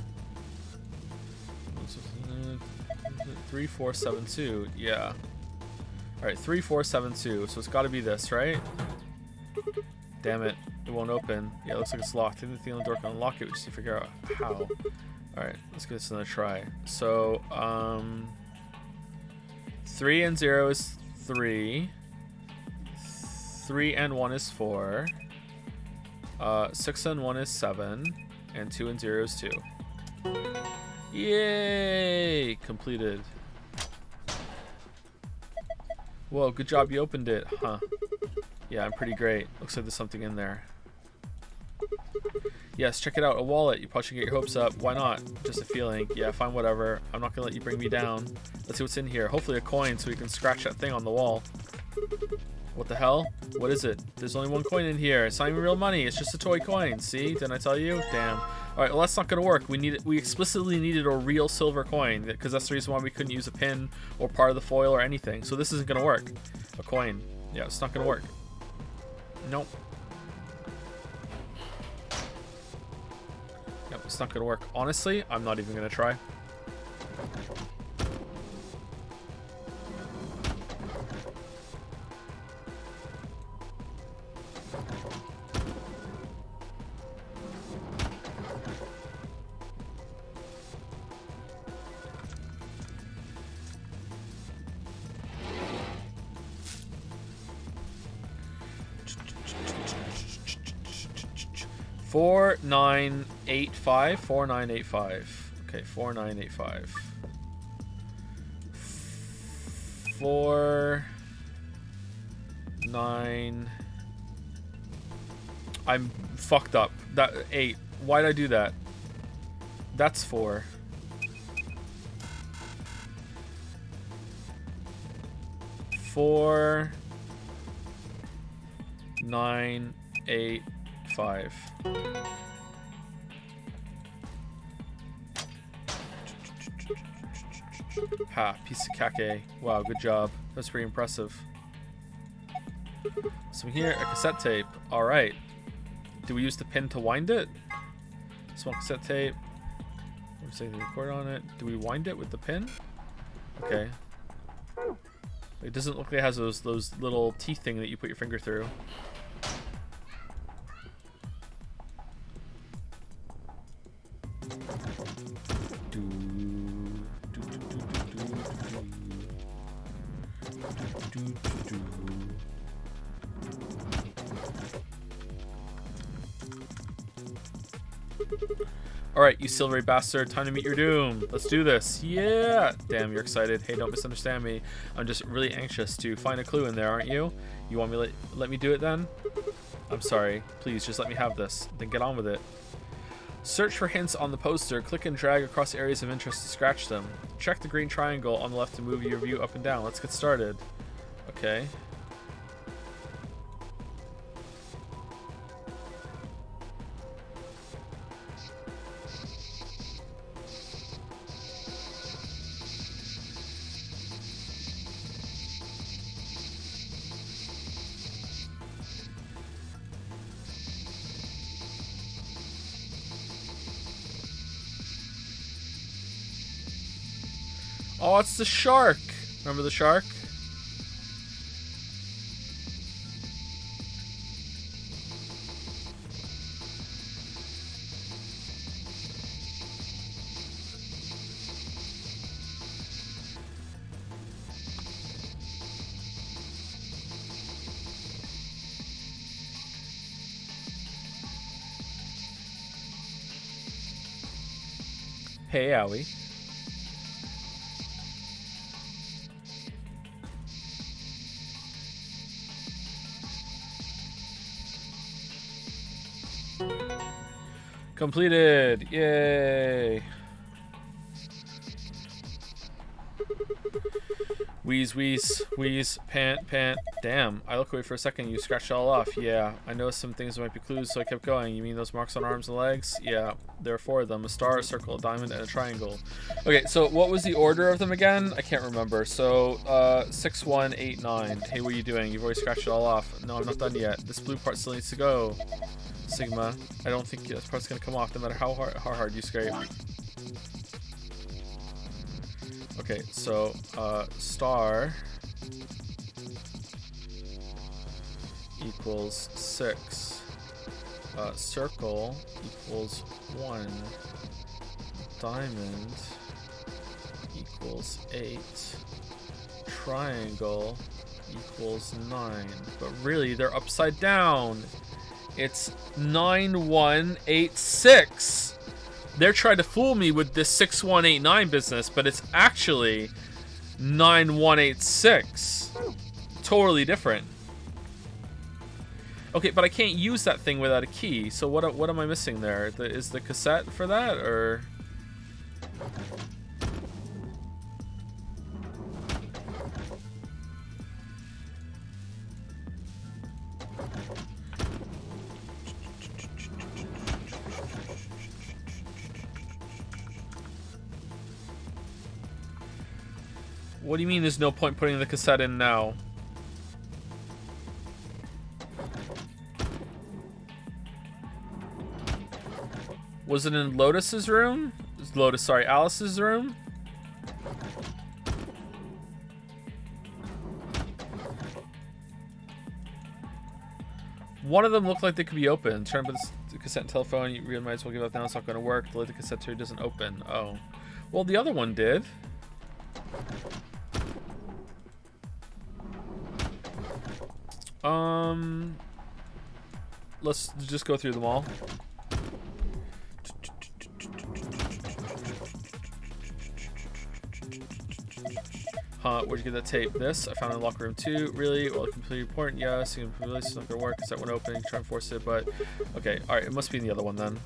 3472, yeah. Alright, 3472. So it's got to be this, right? Damn it. It won't open. Yeah, it looks like it's locked. I think the thing on the door can unlock it. We just need to figure out how. Alright, let's give this another try. So, 3 and 0 is 3. 3 and 1 is 4. 6 and 1 is 7. And 2 and 0 is 2. Yay! Completed. Whoa, good job you opened it, huh? Yeah, I'm pretty great. Looks like there's something in there. Yes, check it out. A wallet. You probably should get your hopes up. Why not? Just a feeling. Yeah, fine, whatever. I'm not gonna let you bring me down. Let's see what's in here. Hopefully a coin so we can scratch that thing on the wall. What the hell? What is it? There's only one coin in here. It's not even real money. It's just a toy coin. See? Didn't I tell you? Damn. Alright, well that's not gonna work. We explicitly needed a real silver coin because that's the reason why we couldn't use a pin or part of the foil or anything. So this isn't gonna work. A coin. Yeah, it's not gonna work. Nope. Yep, it's not gonna work. Honestly, I'm not even gonna try. 4985. 4985. Okay, 4985. 49. I'm fucked up. That 8. Why'd I do that? That's 4. Four, 9, 8, 5. Ha, piece of kake. Wow, good job. That's pretty impressive. So here, a cassette tape. Alright. Do we use the pin to wind it? Small cassette tape. We're saying the record on it. Do we wind it with the pin? Okay. It doesn't look like it has those little teeth thing that you put your finger through. Alright, you silvery bastard, time to meet your doom. Let's do this. Yeah! Damn, you're excited. Hey, don't misunderstand me. I'm just really anxious to find a clue in there, aren't you? You want me let me do it then? I'm sorry. Please, just let me have this. Then get on with it. Search for hints on the poster. Click and drag across areas of interest to scratch them. Check the green triangle on the left to move your view up and down. Let's get started. Okay. Oh, it's the shark. Remember the shark? Hey, Owie. Completed! Yay! Wheeze, wheeze, wheeze, pant, pant. Damn, I look away for a second, you scratched it all off. Yeah, I noticed some things that might be clues, so I kept going. You mean those marks on arms and legs? Yeah, there are 4 of them. A star, a circle, a diamond, and a triangle. Okay, so what was the order of them again? I can't remember. So, 6, 1, 8, 9. Hey, what are you doing? You've already scratched it all off. No, I'm not done yet. This blue part still needs to go. Sigma, I don't think this part's gonna come off no matter how hard you scrape. Okay, so star equals 6. Circle equals 1. Diamond equals 8. Triangle equals 9. But really, they're upside down. It's 9186. They're trying to fool me with this 6189 business, but it's actually 9186. Totally different. Okay, but I can't use that thing without a key. So what am I missing there? Is the cassette for that, or? What do you mean there's no point putting the cassette in now? Was it in Lotus's room? Alice's room? One of them looked like they could be open. Turn on the cassette and telephone. You really might as well give up now. It's not going to work. The cassette here doesn't open. Oh. Well, the other one did. Let's just go through them all. Huh, where'd you get that tape? This? I found it in locker room 2. Really? Well, completely important. Yes, you can release it's not gonna work. Is that one open? You can try and force it, but okay. All right, it must be in the other one then.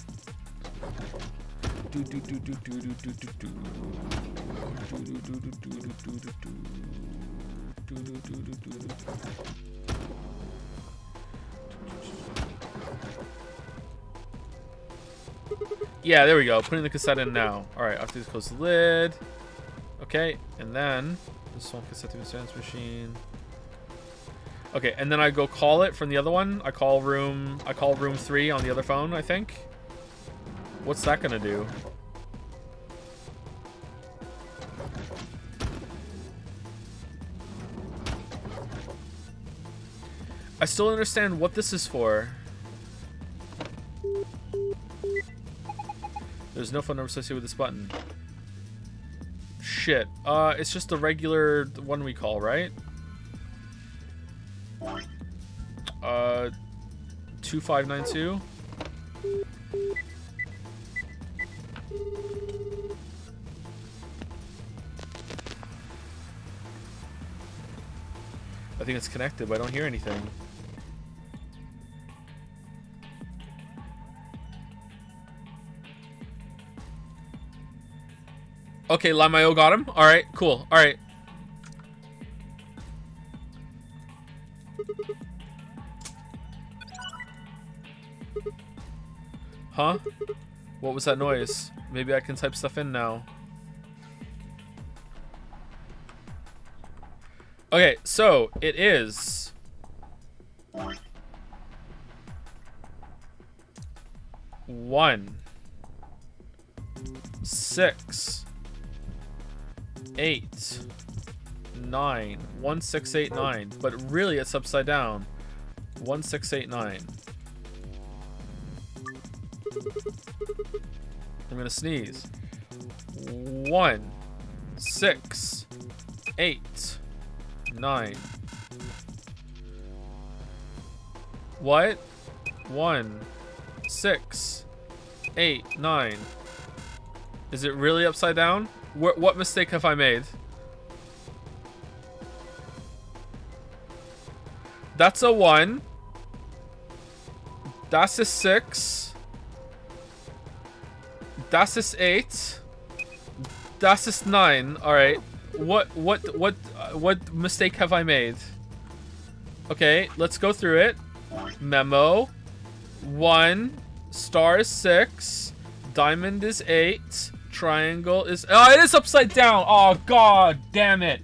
Yeah, there we go. Putting the cassette in now. All right, after this, close the lid. Okay, and then this one cassette to the dance machine. Okay, and then I go call it from the other one. I call room 3 on the other phone, I think. What's that gonna do? I still don't understand what this is for. There's no phone number associated with this button. Shit. It's just the regular one we call, right? 2592. I think it's connected, but I don't hear anything. Okay, Lamayo got him. All right, cool. All right. Huh? What was that noise? Maybe I can type stuff in now. Okay, so it is 1 6 8 9 1689, but really it's upside down. 1689. I'm gonna sneeze. 1 6 8 9. What? 1 6 8 9. Is it really upside down? What mistake have I made? That's a 1. Das ist 6. Das ist 8. Das ist 9. All right. What mistake have I made? Okay, let's go through it. Memo. 1. Star is 6. Diamond is 8. Triangle is... Oh, it is upside down. Oh, god damn it.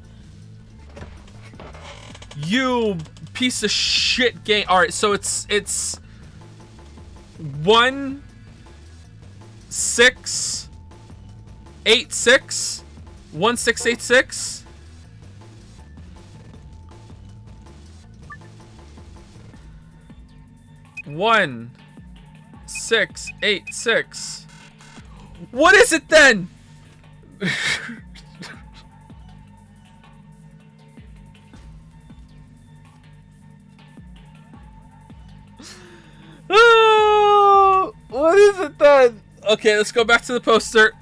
You piece of shit game. All right, so it's 1 6 8 6 1686. One 6 8 6. What is it then? Oh, what is it then? Okay, let's go back to the poster.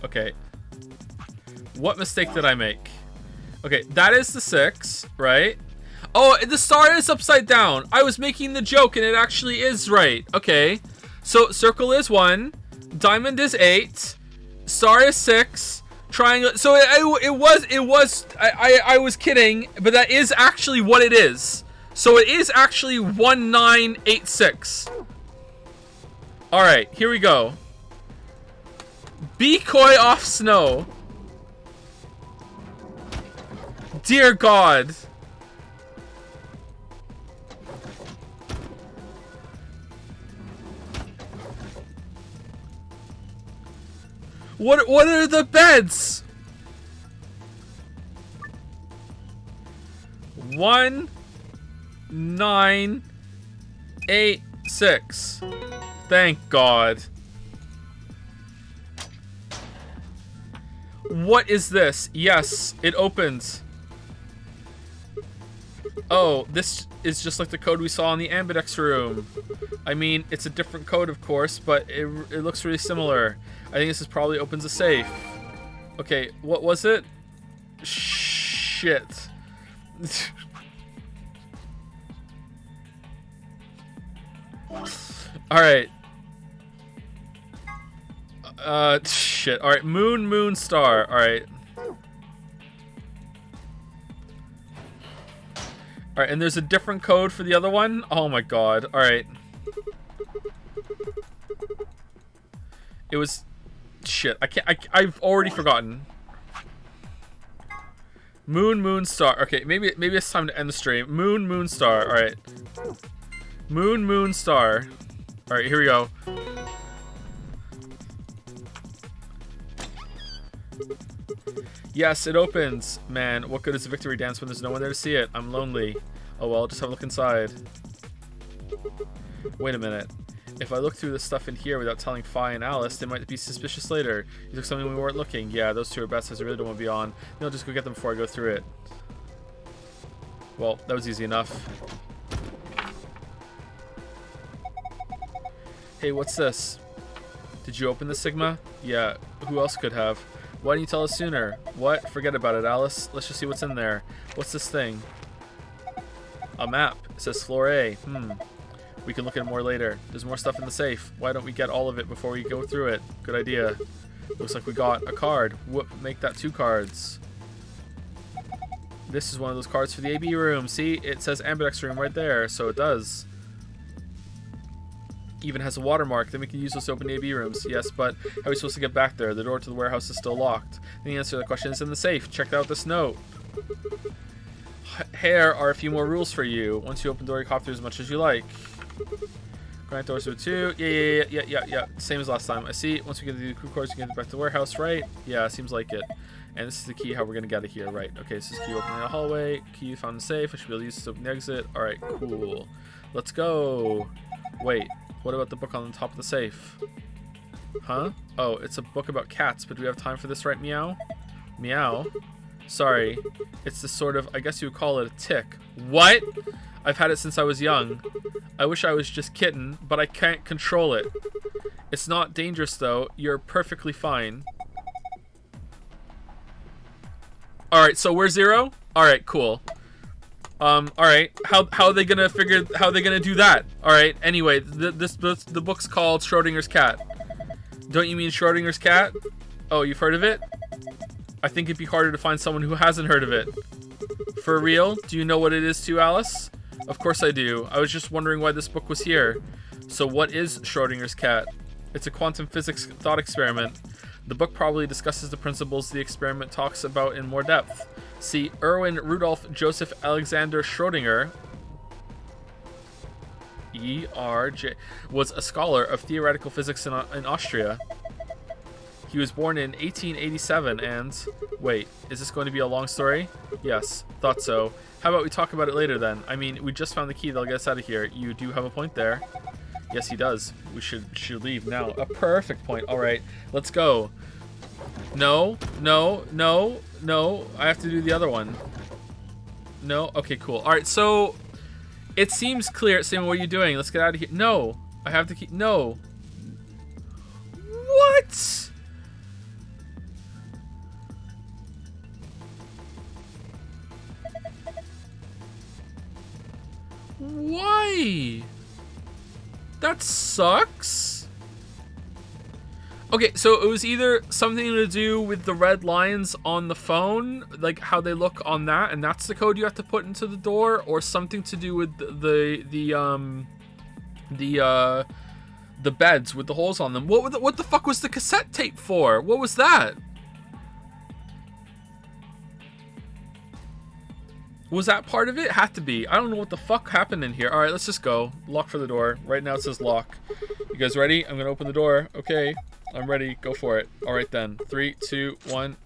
Okay. What mistake did I make? Okay, that is the 6, right? Oh, the star is upside down. I was making the joke and it actually is right. Okay. So circle is 1, diamond is 8, star is 6, triangle. So I was kidding, but that is actually what it is. So it is actually 1986. All right, here we go. Be coy off snow. Dear God. What are the beds? 1986. Thank God. What is this? Yes, it opens. Oh, this is just like the code we saw in the Ambidex room. I mean, it's a different code, of course, but it looks really similar. I think this is probably opens a safe. Okay, what was it? Shit. Alright. Shit. Alright, moon, star. Alright. Alright, and there's a different code for the other one? Oh my god. Alright. It was... Shit. I've already forgotten. Moon, star. Okay, maybe it's time to end the stream. Moon, star. Alright. Moon, star. Alright, here we go. Yes, it opens. Man, what good is a victory dance when there's no one there to see it? I'm lonely. Oh well, just have a look inside. Wait a minute. If I look through the stuff in here without telling Fi and Alice, they might be suspicious later. You took something we weren't looking. Yeah, those two are best as I really don't want to be on. Maybe I'll just go get them before I go through it. Well, that was easy enough. Hey, what's this? Did you open the Sigma? Yeah, who else could have? Why didn't you tell us sooner? What? Forget about it, Alice. Let's just see what's in there. What's this thing? A map. It says floor A. We can look at it more later. There's more stuff in the safe. Why don't we get all of it before we go through it? Good idea. Looks like we got a card. Whoop, make that 2 cards. This is one of those cards for the AB room. See, it says Ambidex room right there, so it does. Even has a watermark. Then we can use those to open AB rooms. Yes, but how are we supposed to get back there? The door to the warehouse is still locked. The answer to the question is in the safe. Check out this note. Here are a few more rules for you. Once you open the door, you cop through as much as you like. Grant doors to 2. Yeah. Same as last time. I see. Once we get to the crew quarters, you can get back to the warehouse, right? Yeah, seems like it. And this is the key how we're going to get it here, right? Okay, this is key opening the hallway. Key found in the safe. I should be able to use this to open the exit. Alright, cool. Let's go. Wait, what about the book on the top of the safe? Huh? Oh, it's a book about cats, but do we have time for this, right, Meow? Meow? Sorry. It's this sort of, I guess you would call it a tick. What? I've had it since I was young. I wish I was just kitten, but I can't control it. It's not dangerous, though. You're perfectly fine. Alright, so we're 0? Alright, cool. Alright. How are they gonna do that? Alright, anyway, the book's called Schrodinger's Cat. Don't you mean Schrodinger's cat? Oh, you've heard of it? I think it'd be harder to find someone who hasn't heard of it. For real? Do you know what it is too, Alice? Of course I do. I was just wondering why this book was here. So what is Schrodinger's cat? It's a quantum physics thought experiment. The book probably discusses the principles the experiment talks about in more depth. See, Erwin Rudolf Joseph Alexander Schrödinger, E.R.J., was a scholar of theoretical physics in Austria. He was born in 1887 and... Wait, is this going to be a long story? Yes, thought so. How about we talk about it later then? I mean, we just found the key that'll get us out of here. You do have a point there. Yes, he does. We should leave now. A perfect point. All right, let's go. No. I have to do the other one. No? Okay, cool. All right, so it seems clear. Saying, what are you doing? Let's get out of here. No. I have to keep... No. What? Why? That sucks. Okay, so it was either something to do with the red lines on the phone, like how they look on that, and that's the code you have to put into the door, or something to do with the beds with the holes on them. What the fuck was the cassette tape for? What was that? Was that part of it? Had to be. I don't know what the fuck happened in here. All right, let's just go. Lock for the door. Right now it says lock. You guys ready? I'm gonna open the door. Okay, I'm ready. Go for it. All right then. 3, 2, 1.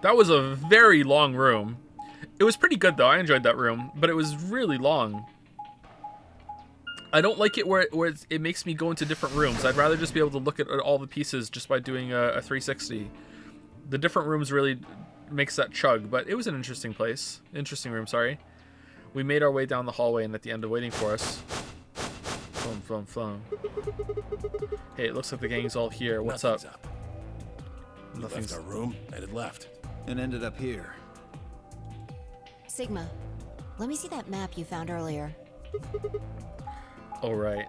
That was a very long room. It was pretty good though. I enjoyed that room, but it was really long. I don't like it where it makes me go into different rooms. I'd rather just be able to look at all the pieces just by doing a 360. The different rooms really makes that chug, but it was an interesting place. Interesting room, sorry. We made our way down the hallway, and at the end of waiting for us. Flum. Hey, it looks like the gang's all here. What's up? Nothing's left our room, headed left. And ended up here. Sigma, let me see that map you found earlier. All right.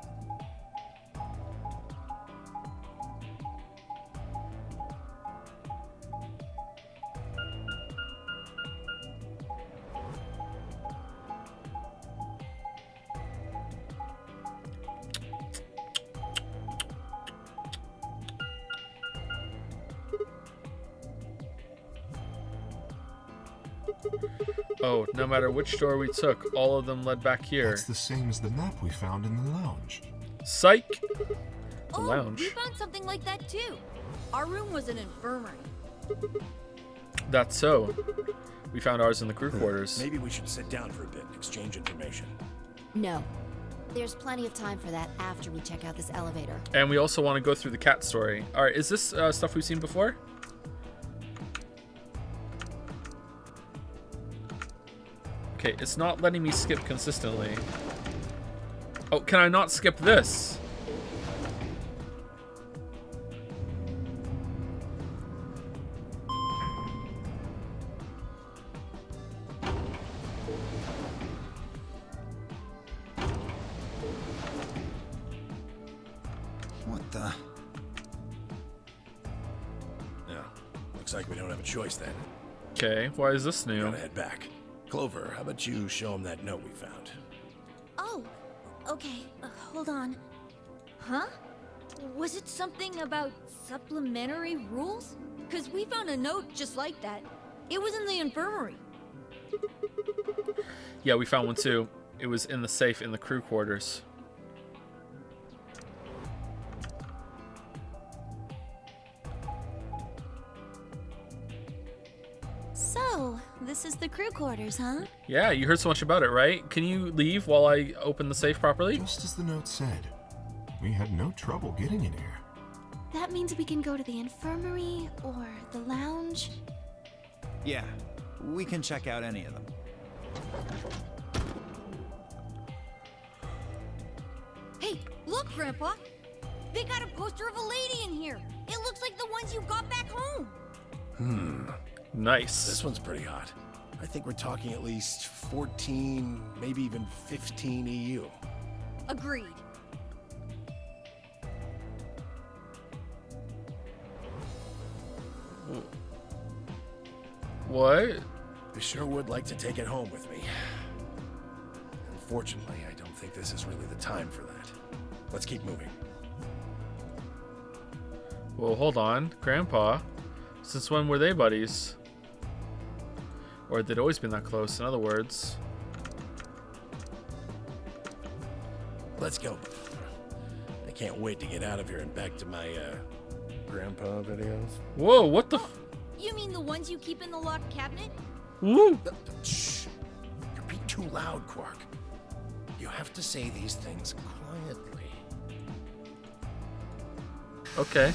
Oh, no matter which door we took, all of them led back here. That's the same as the map we found in the lounge. Psych! The lounge. We found something like that too. Our room was an infirmary. That's so. We found ours in the crew quarters. Maybe we should sit down for a bit and exchange information. No. There's plenty of time for that after we check out this elevator. And we also want to go through the cat story. Alright, is this stuff we've seen before? Okay, it's not letting me skip consistently. Oh, can I not skip this? What the? Yeah, looks like we don't have a choice then. Okay, why is this new? Gotta head back. Clover, how about you show him that note we found? Oh, okay. Hold on. Huh? Was it something about supplementary rules? Because we found a note just like that. It was in the infirmary. Yeah, we found one too. It was in the safe in the crew quarters. So, this is the crew quarters, huh? Yeah, you heard so much about it, right? Can you leave while I open the safe properly? Just as the note said, we had no trouble getting in here. That means we can go to the infirmary or the lounge. Yeah, we can check out any of them. Hey, look, Grandpa! They got a poster of a lady in here! It looks like the ones you got back home! Nice. This one's pretty hot. I think we're talking at least 14, maybe even 15 EU. Agreed. What? I sure would like to take it home with me. Unfortunately, I don't think this is really the time for that. Let's keep moving. Well, hold on. Grandpa, since when were they buddies? Or they'd always been that close, in other words. Let's go. I can't wait to get out of here and back to my, grandpa videos. Whoa, what the You mean the ones you keep in the locked cabinet? Woo! Shh. You're being too loud, Quark. You have to say these things quietly. Okay.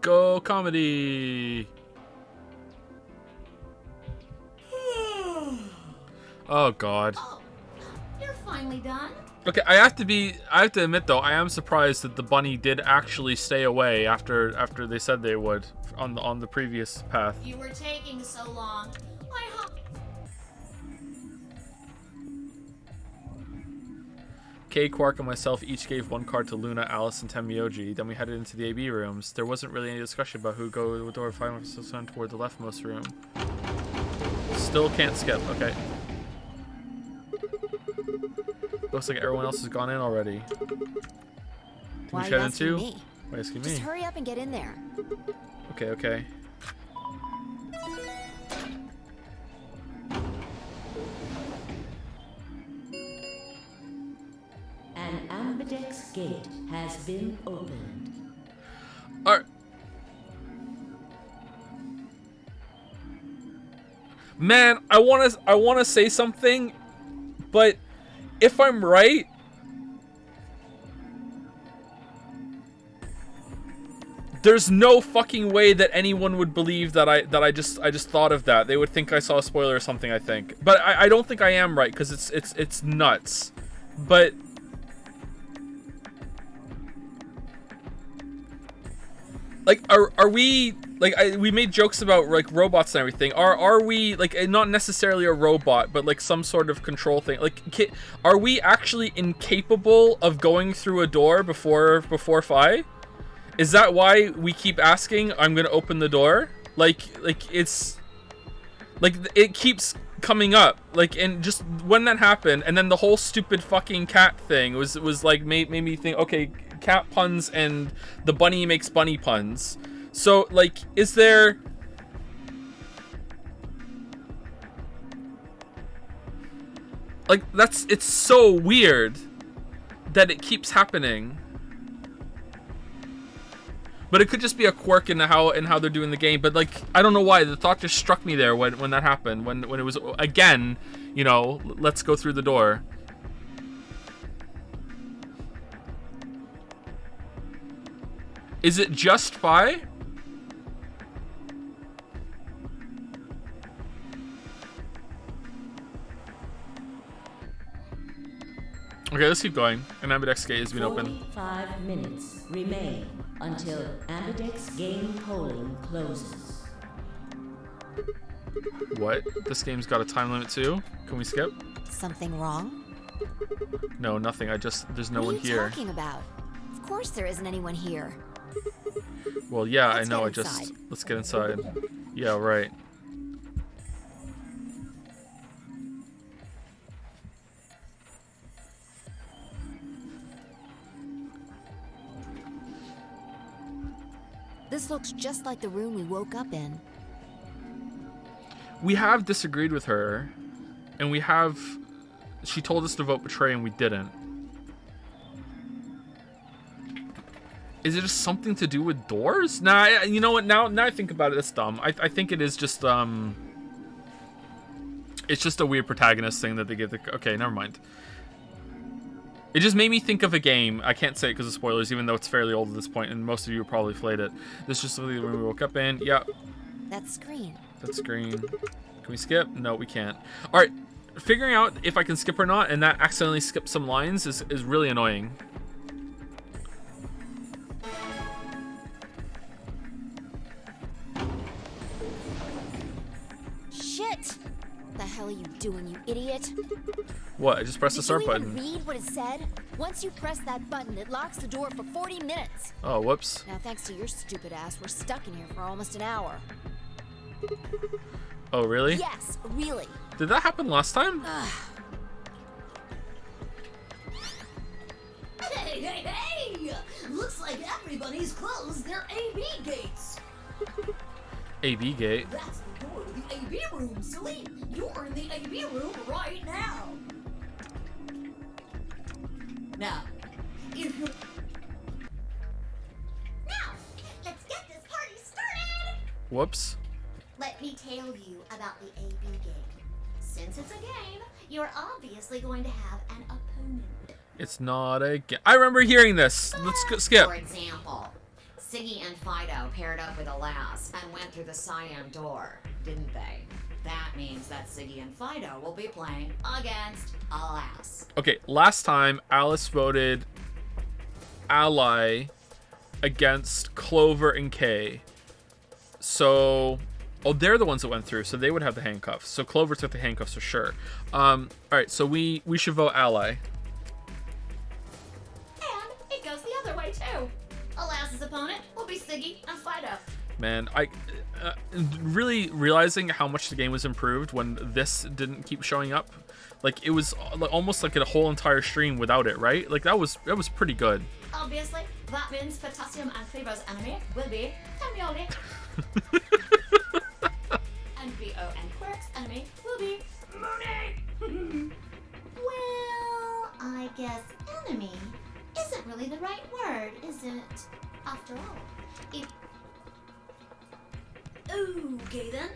Go comedy. Oh god. Oh, you're finally done. Okay, I have to admit though, I am surprised that the bunny did actually stay away after they said they would on the previous path. You were taking so long. Kay, Quark, and myself each gave one card to Luna, Alice, and Temioji. Then we headed into the AB rooms. There wasn't really any discussion about who would go to the door 5% toward the leftmost room. Still can't skip. Okay. Looks like everyone else has gone in already. Did Why we are head you asking into? me? Why asking Just me? hurry up and get in there. Okay, okay. An ambidex gate has been opened. Alright. Man, I wanna say something, but if I'm right, there's no fucking way that anyone would believe that I just thought of that. They would think I saw a spoiler or something, I think. But I don't think I am right, because it's nuts. But like, are we, like, we made jokes about like robots and everything. Are we like, not necessarily a robot, but like some sort of control thing? Like, are we actually incapable of going through a door before Phi? Is that why we keep asking, I'm gonna open the door? Like it's like it keeps coming up. Like, and just when that happened, and then the whole stupid fucking cat thing was like made me think, okay, cat puns and the bunny makes bunny puns. So like, is there like, it's so weird that it keeps happening. But it could just be a quirk in how they're doing the game. But like, I don't know why, the thought just struck me there when that happened. When it was, again, you know, let's go through the door. Is it just Phi? Okay, let's keep going. An ambidex gate has been open. 45 minutes remain until ambidex game polling closes. What? This game's got a time limit too? Can we skip? Something wrong? No, nothing. There's no one here. What are you talking about? Of course there isn't anyone here. Well, yeah, Let's I know. get inside. Let's get inside. Yeah, right. This looks just like the room we woke up in. We have disagreed with her, and she told us to vote betray and we didn't. Is it just something to do with doors? Nah, you know what, now I think about it, it's dumb. I think it is just, it's just a weird protagonist thing that they give okay, never mind. It just made me think of a game. I can't say it because of spoilers, even though it's fairly old at this point, and most of you probably played it. This is just something when we woke up in. Yeah. That screen. That screen. Can we skip? No, we can't. All right. Figuring out if I can skip or not, and that accidentally skipped some lines is really annoying. Shit! The hell are you doing, you idiot? What? I just pressed the start button. Did you even read what it said? Once you press that button, it locks the door for 40 minutes. Oh, whoops. Now, thanks to your stupid ass, we're stuck in here for almost an hour. Oh, really? Yes, really. Did that happen last time? Hey! Looks like everybody's closed their AB gates. AB gate. That's the door to the AB room, silly. You're in the AB room right now. Now, if you... Now, let's get this party started! Whoops. Let me tell you about the AB game. Since it's a game, you're obviously going to have an opponent. It's not a game. I remember hearing this. Let's skip. For example, Siggy and Fido paired up with Alas and went through the cyan door, didn't they? That means that Siggy and Fido will be playing against Alas. Okay, last time Alice voted Ally against Clover and Kay. So, oh, they're the ones that went through, so they would have the handcuffs. So Clover took the handcuffs for sure. All right, so we should vote Ally. And it goes the other way too. Alas's opponent will be Siggy and Fido. Man, I really realizing how much the game was improved when this didn't keep showing up. Like, it was almost like a whole entire stream without it, right? Like, that was pretty good. Obviously, that means Potassium and Fiber's enemy will be Hermione. And BO and Quirk's enemy will be Mooney. Well, I guess enemy isn't really the right word, is it? After all, if... Okay then.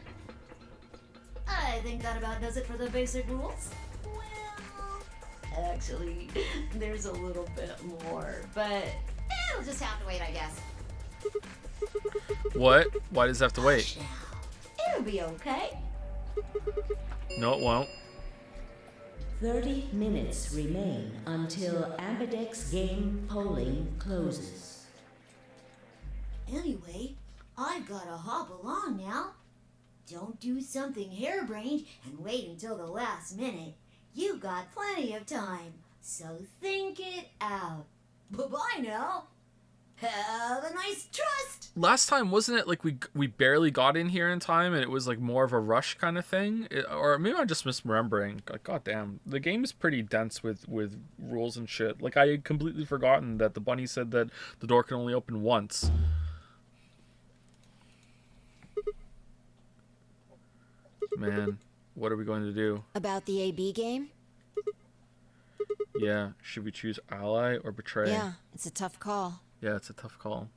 I think that about does it for the basic rules. Well, actually, there's a little bit more, but it'll just have to wait, I guess. What? Why does it have to wait? It'll be okay. No, it won't. 30 minutes remain until Ambidex game polling closes. Anyway, I've gotta hop along now. Don't do something harebrained and wait until the last minute. You got plenty of time, so think it out. Bye-bye now. Have a nice trust. Last time, wasn't it like we barely got in here in time, and it was like more of a rush kind of thing? Or maybe I'm just misremembering. Like, goddamn, the game is pretty dense with rules and shit. Like, I had completely forgotten that the bunny said that the door can only open once. Man, what are we going to do? About the AB game? Yeah, should we choose ally or betray? Yeah, it's a tough call. Yeah, it's a tough call.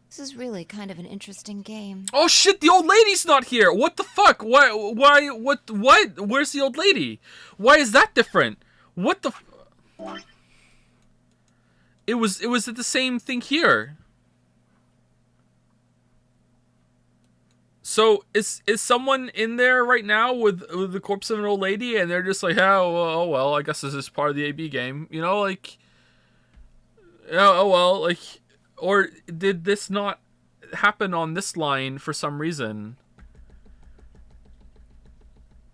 This is really kind of an interesting game. Oh shit, the old lady's not here! What the fuck? Why, what? Where's the old lady? Why is that different? What the It was the same thing here. So is someone in there right now with the corpse of an old lady, and they're just like, oh well, I guess this is part of the AB game, you know, like, oh well, like, or did this not happen on this line for some reason?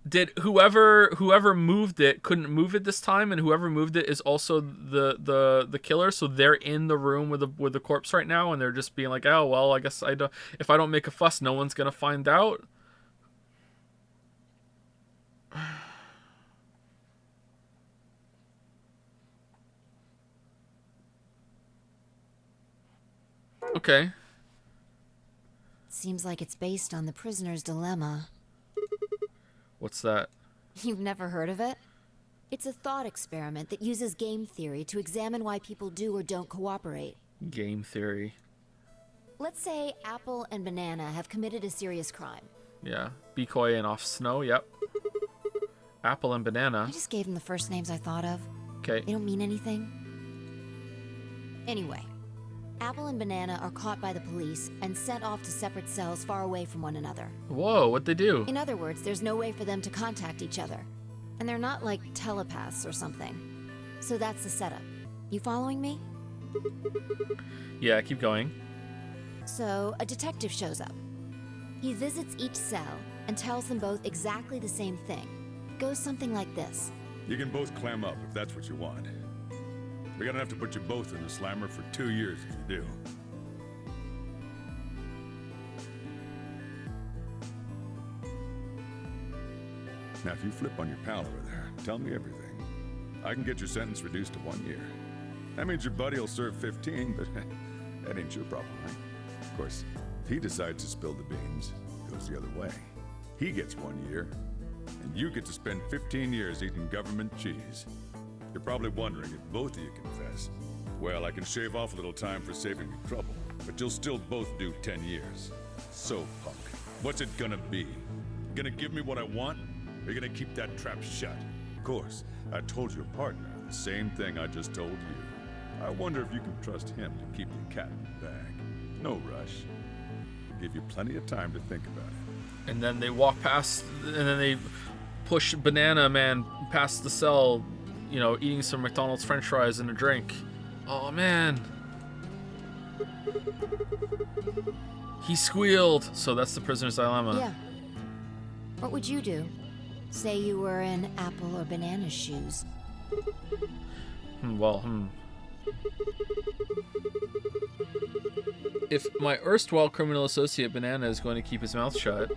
Did whoever moved it couldn't move it this time, and whoever moved it is also the killer? So they're in the room with the corpse right now, and they're just being like, oh well, I guess if I don't make a fuss, no one's gonna find out. Okay. Seems like it's based on the prisoner's dilemma. What's that? You've never heard of it? It's a thought experiment that uses game theory to examine why people do or don't cooperate. Game theory. Let's say Apple and Banana have committed a serious crime. Yeah. Decoy and Off Snow, yep. Apple and Banana. I just gave them the first names I thought of. Okay. They don't mean anything. Anyway, Apple and Banana are caught by the police and sent off to separate cells far away from one another. Whoa, what'd they do? In other words, there's no way for them to contact each other. And they're not like telepaths or something. So that's the setup. You following me? Yeah, keep going. So, a detective shows up. He visits each cell and tells them both exactly the same thing. It goes something like this. You can both clam up if that's what you want. We're gonna have to put you both in the slammer for 2 years if you do. Now, if you flip on your pal over there, tell me everything. I can get your sentence reduced to 1 year. That means your buddy will serve 15, but that ain't your problem, right? Of course, if he decides to spill the beans, it goes the other way. He gets 1 year, and you get to spend 15 years eating government cheese. You're probably wondering if both of you confess. Well, I can shave off a little time for saving you trouble, but you'll still both do 10 years. So, punk, what's it gonna be? Gonna give me what I want, or you gonna keep that trap shut? Of course, I told your partner the same thing I just told you. I wonder if you can trust him to keep the cat in the bag. No rush. I'll give you plenty of time to think about it. And then they walk past, and then they push Banana Man past the cell, you know, eating some McDonald's french fries and a drink. Oh, man. He squealed. So that's the prisoner's dilemma. Yeah. What would you do? Say you were in Apple or Banana's shoes. If my erstwhile criminal associate Banana is going to keep his mouth shut,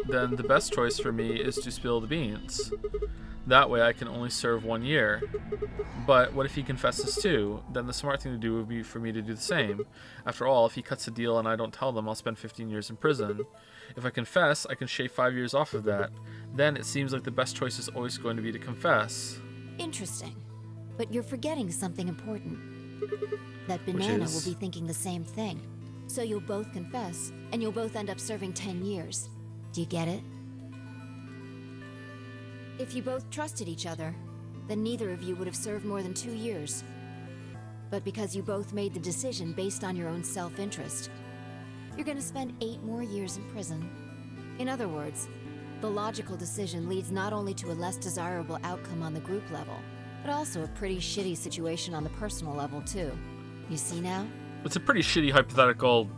then the best choice for me is to spill the beans. That way I can only serve 1 year. But what if he confesses too? Then the smart thing to do would be for me to do the same. After all, if he cuts a deal and I don't tell them, I'll spend 15 years in prison. If I confess, I can shave 5 years off of that. Then it seems like the best choice is always going to be to confess. Interesting. But you're forgetting something important. That Banana will be thinking the same thing. So you'll both confess, and you'll both end up serving 10 years. Do you get it? If you both trusted each other, then neither of you would have served more than 2 years. But because you both made the decision based on your own self-interest, you're gonna spend 8 more years in prison. In other words, the logical decision leads not only to a less desirable outcome on the group level, but also a pretty shitty situation on the personal level too. You see now? It's a pretty shitty hypothetical,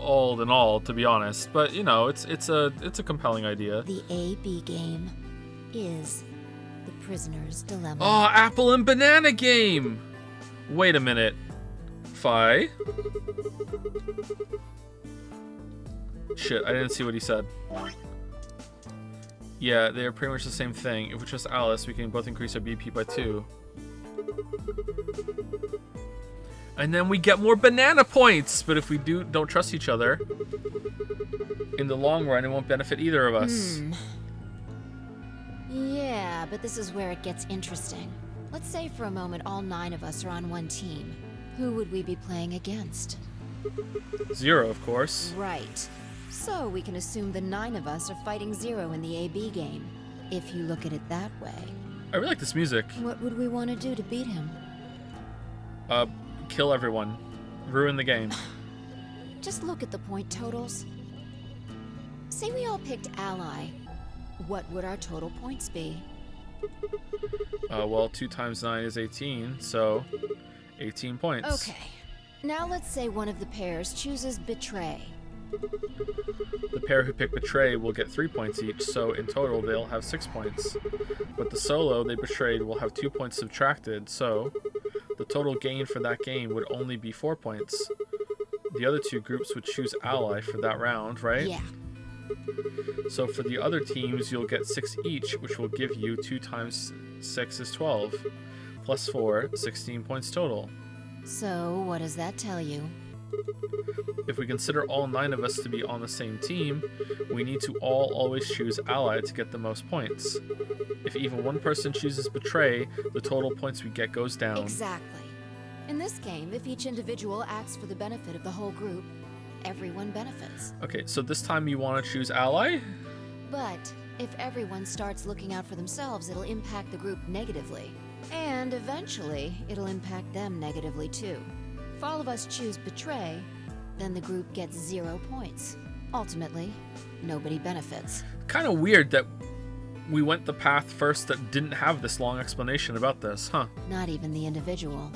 all in all, to be honest. But you know, it's a compelling idea. The A-B game is the prisoner's dilemma. Oh, apple and banana game! Wait a minute. Fi? Shit, I didn't see what he said. Yeah, they are pretty much the same thing. If we trust Alice, we can both increase our BP by 2. And then we get more banana points! But if we don't trust each other, in the long run, it won't benefit either of us. Yeah, but this is where it gets interesting. Let's say for a moment all 9 of us are on one team. Who would we be playing against? 0, of course. Right. So we can assume the 9 of us are fighting 0 in the AB game, if you look at it that way. I really like this music. What would we want to do to beat him? Kill everyone. Ruin the game. Just look at the point totals. Say we all picked Ally. What would our total points be? Well, 2 times 9 is 18, so 18 points. Okay. Now let's say one of the pairs chooses Betray. The pair who pick Betray will get 3 points each, so in total they'll have 6 points. But the solo they betrayed will have 2 points subtracted, so the total gain for that game would only be 4 points. The other 2 groups would choose Ally for that round, right? Yeah. So for the other teams, you'll get 6 each, which will give you 2 times 6 is 12. Plus 4, 16 points total. So what does that tell you? If we consider all 9 of us to be on the same team, we need to all always choose Ally to get the most points. If even one person chooses Betray, the total points we get goes down. Exactly. In this game, if each individual acts for the benefit of the whole group, everyone benefits. Okay, so this time you want to choose Ally? But if everyone starts looking out for themselves, it'll impact the group negatively. And eventually, it'll impact them negatively too. If all of us choose Betray, then the group gets 0 points. Ultimately, nobody benefits. Kind of weird that we went the path first that didn't have this long explanation about this, huh? Not even the individual.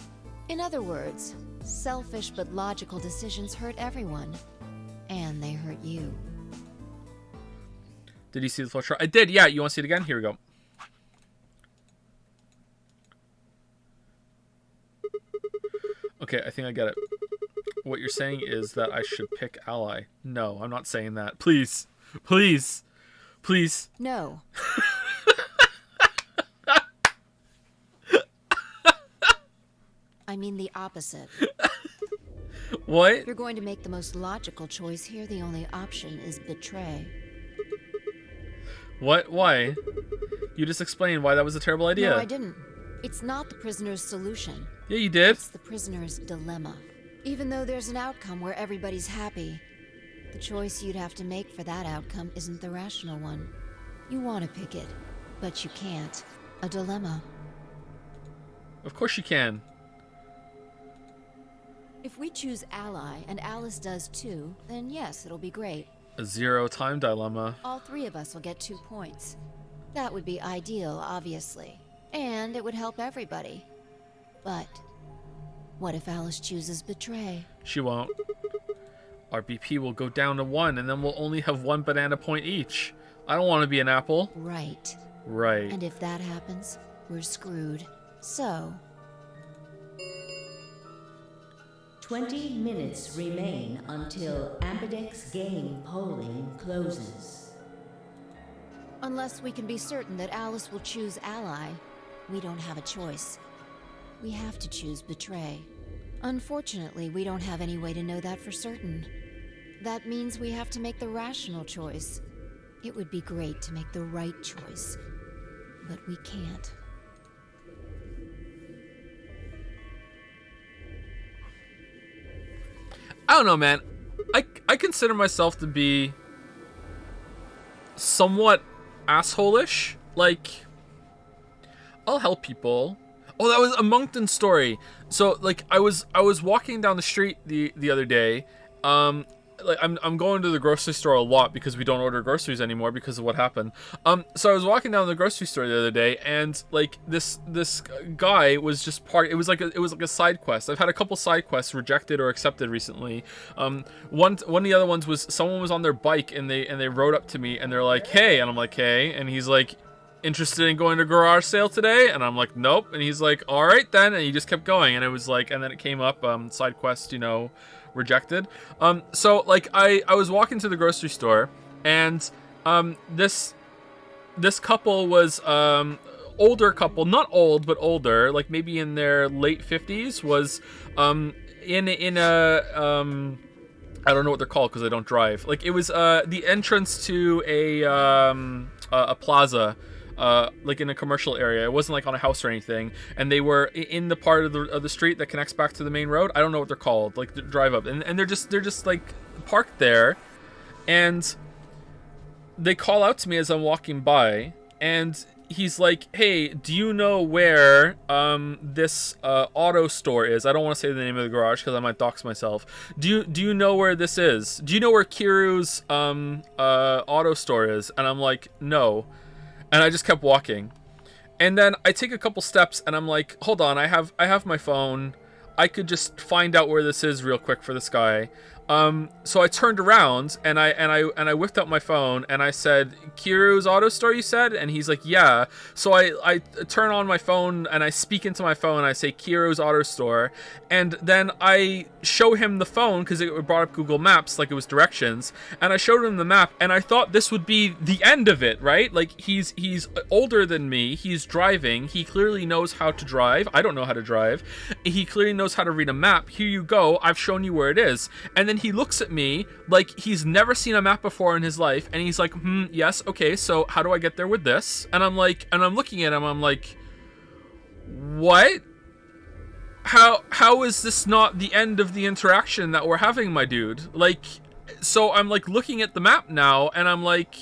In other words, selfish but logical decisions hurt everyone. And they hurt you. Did you see the flowchart? I did, yeah. You want to see it again? Here we go. Okay, I think I get it. What you're saying is that I should pick Ally. No, I'm not saying that. Please. Please. Please. No. I mean the opposite. What? You're going to make the most logical choice here. The only option is Betray. What? Why? You just explained why that was a terrible idea. No, I didn't. It's not the prisoner's solution. Yeah, you did. It's the prisoner's dilemma. Even though there's an outcome where everybody's happy, the choice you'd have to make for that outcome isn't the rational one. You want to pick it, but you can't. A dilemma. Of course you can. If we choose Ally, and Alice does too, then yes, it'll be great. A 0-time dilemma. All 3 of us will get 2 points. That would be ideal, obviously. And it would help everybody. But what if Alice chooses Betray? She won't. Our BP will go down to 1, and then we'll only have 1 banana point each. I don't want to be an apple. Right. Right. And if that happens, we're screwed. So... 20 minutes remain until Ambidex game polling closes. Unless we can be certain that Alice will choose ally, we don't have a choice. We have to choose betray. Unfortunately, we don't have any way to know that for certain. That means we have to make the rational choice. It would be great to make the right choice, but we can't. I don't know, man. I consider myself to be somewhat asshole-ish. Like, I'll help people. Oh, that was a Moncton story. So, like, I was walking down the street the other day. Like, I'm going to the grocery store a lot because we don't order groceries anymore because of what happened. So I was walking down the grocery store the other day, and like this guy was just it was like a side quest. I've had a couple side quests rejected or accepted recently. One of the other ones was someone was on their bike and they rode up to me and they're like, "Hey," and I'm like, "Hey," and he's like, "Interested in going to garage sale today?" And I'm like, "Nope." And he's like, "All right then," and he just kept going, and it was like, and then it came up, side quest, rejected. So like I was walking to the grocery store, and this couple was older couple, not old but older, like maybe in their late 50s, was in a I don't know what they're called because I don't drive. Like, it was the entrance to a plaza, like in a commercial area. It wasn't like on a house or anything. And they were in the part of the street that connects back to the main road. I don't know what they're called. Like, the drive up, and they're just like parked there, and they call out to me as I'm walking by, and he's like, "Hey, do you know where this auto store is?" I don't want to say the name of the garage because I might dox myself. Do you know where this is? Do you know where Kiru's auto store is? And I'm like, "No." And I just kept walking. And then I take a couple steps and I'm like, "Hold on, I have my phone. I could just find out where this is real quick for this guy." So I turned around and I whipped out my phone and I said, "Kiru's auto store, you said?" And he's like, "Yeah." So I turn on my phone and I speak into my phone and I say, "Kiru's auto store." And then I show him the phone because it brought up Google Maps, like it was directions. And I showed him the map, and I thought this would be the end of it, right? Like, he's older than me. He's driving. He clearly knows how to drive. I don't know how to drive. He clearly knows how to read a map. Here you go. I've shown you where it is. And then he looks at me like he's never seen a map before in his life, and he's like, "Yes, okay, so how do I get there with this?" And I'm like, and I'm looking at him, I'm like, "What? How is this not the end of the interaction that we're having, my dude?" Like, so I'm like looking at the map now, and I'm like,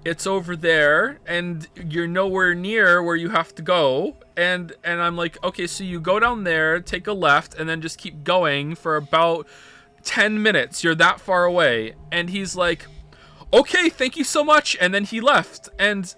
it's over there, and you're nowhere near where you have to go. And I'm like, "Okay, so you go down there, take a left, and then just keep going for about 10 minutes. You're that far away." And he's like, "Okay, thank you so much." And then he left. And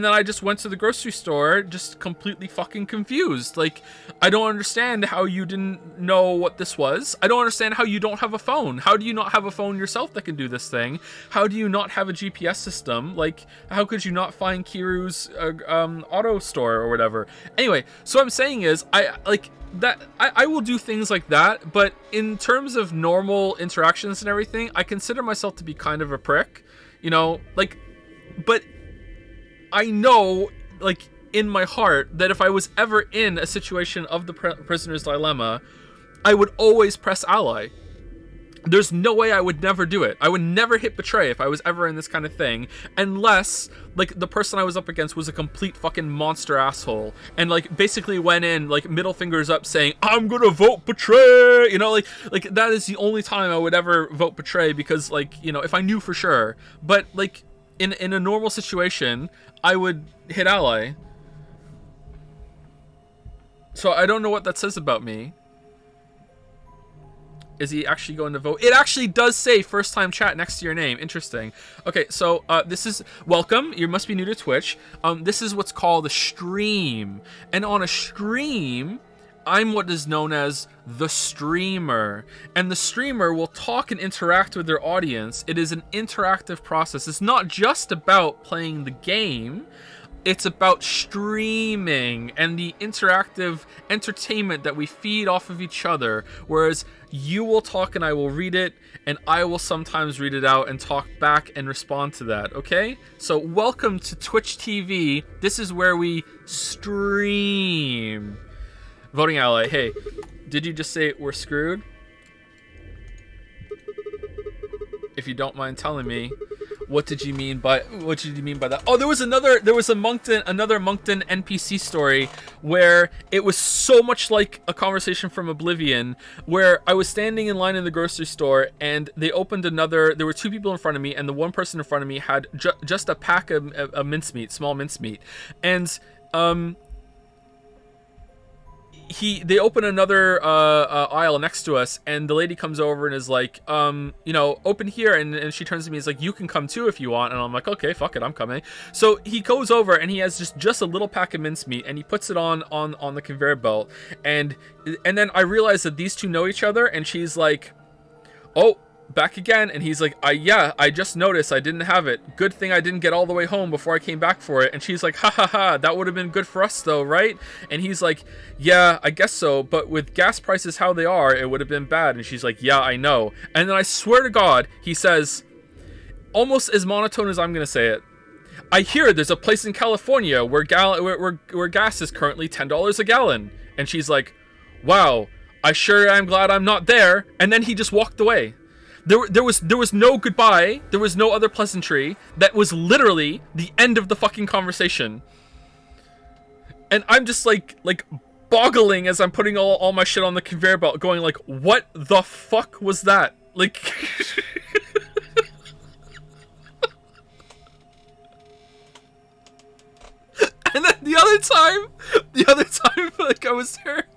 then I just went to the grocery store, just completely fucking confused. Like, I don't understand how you didn't know what this was. I don't understand how you don't have a phone. How do you not have a phone yourself that can do this thing? How do you not have a GPS system? Like, how could you not find Kiru's auto store or whatever? Anyway, so what I'm saying is, I will do things like that, but in terms of normal interactions and everything, I consider myself to be kind of a prick, but I know, like, in my heart, that if I was ever in a situation of the prisoner's dilemma, I would always press ally. There's no way I would never do it. I would never hit betray if I was ever in this kind of thing, unless, like, the person I was up against was a complete fucking monster asshole, and, like, basically went in, like, middle fingers up saying, "I'm gonna vote betray," like that is the only time I would ever vote betray, because, like, if I knew for sure. But, like, in a normal situation, I would hit ally. So I don't know what that says about me. Is he actually going to vote? It actually does say first time chat next to your name. Interesting. Okay, so this is welcome. You must be new to Twitch. This is what's called a stream. And on a stream, I'm what is known as the streamer. And the streamer will talk and interact with their audience. It is an interactive process. It's not just about playing the game. It's about streaming and the interactive entertainment that we feed off of each other. Whereas you will talk and I will read it, and I will sometimes read it out and talk back and respond to that, okay? So welcome to Twitch TV. This is where we stream. Voting ally, hey, did you just say we're screwed? If you don't mind telling me, what did you mean by that? Oh, there was another Moncton NPC story where it was so much like a conversation from Oblivion, where I was standing in line in the grocery store and they opened there were two people in front of me, and the one person in front of me had just a pack of mincemeat, small mincemeat, and they open another aisle next to us, and the lady comes over and is like, open here, and she turns to me and is like, you can come too if you want, and I'm like, okay, fuck it, I'm coming. So he goes over and he has just a little pack of mincemeat, and he puts it on the conveyor belt, and then I realize that these two know each other, and she's like, oh, back again, and he's like, yeah, I just noticed I didn't have it. Good thing I didn't get all the way home before I came back for it. And she's like, ha ha ha, that would have been good for us though, right? And he's like, yeah, I guess so, but with gas prices how they are, it would have been bad. And she's like, yeah, I know. And then I swear to God, he says, almost as monotone as I'm gonna say it, I hear there's a place in California where gas is currently $10 a gallon. And she's like, wow, I sure am glad I'm not there. And then he just walked away. There was no goodbye. There was no other pleasantry. That was literally the end of the fucking conversation. And I'm just like boggling as I'm putting all my shit on the conveyor belt, going like, what the fuck was that? Like, and then the other time, like I was there,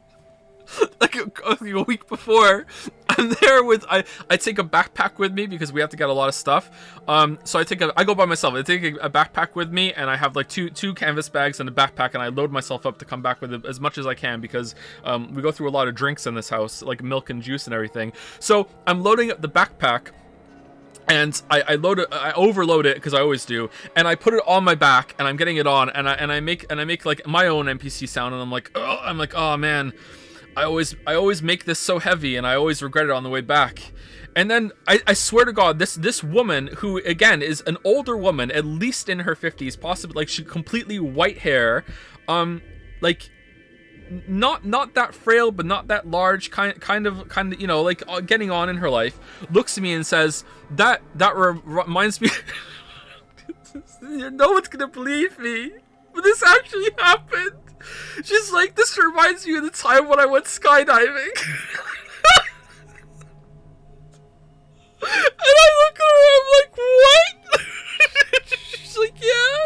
like a week before, I'm there with I take a backpack with me because we have to get a lot of stuff. So I go by myself. I take a backpack with me, and I have like two canvas bags and a backpack, and I load myself up to come back with as much as I can because we go through a lot of drinks in this house, like milk and juice and everything. So I'm loading up the backpack, and I overload it because I always do, and I put it on my back, and I'm getting it on, and I make like my own NPC sound, and I'm like, oh man, I always make this so heavy, and I always regret it on the way back. And then I swear to God, this woman, who again is an older woman, at least in her 50s, possibly, like, she completely white hair, like not that frail but not that large, kind of like getting on in her life, looks at me and says, that reminds me no one's gonna believe me, but this actually happened. She's like, this reminds me of the time when I went skydiving. And I look at her, I'm like, what? She's like, yeah.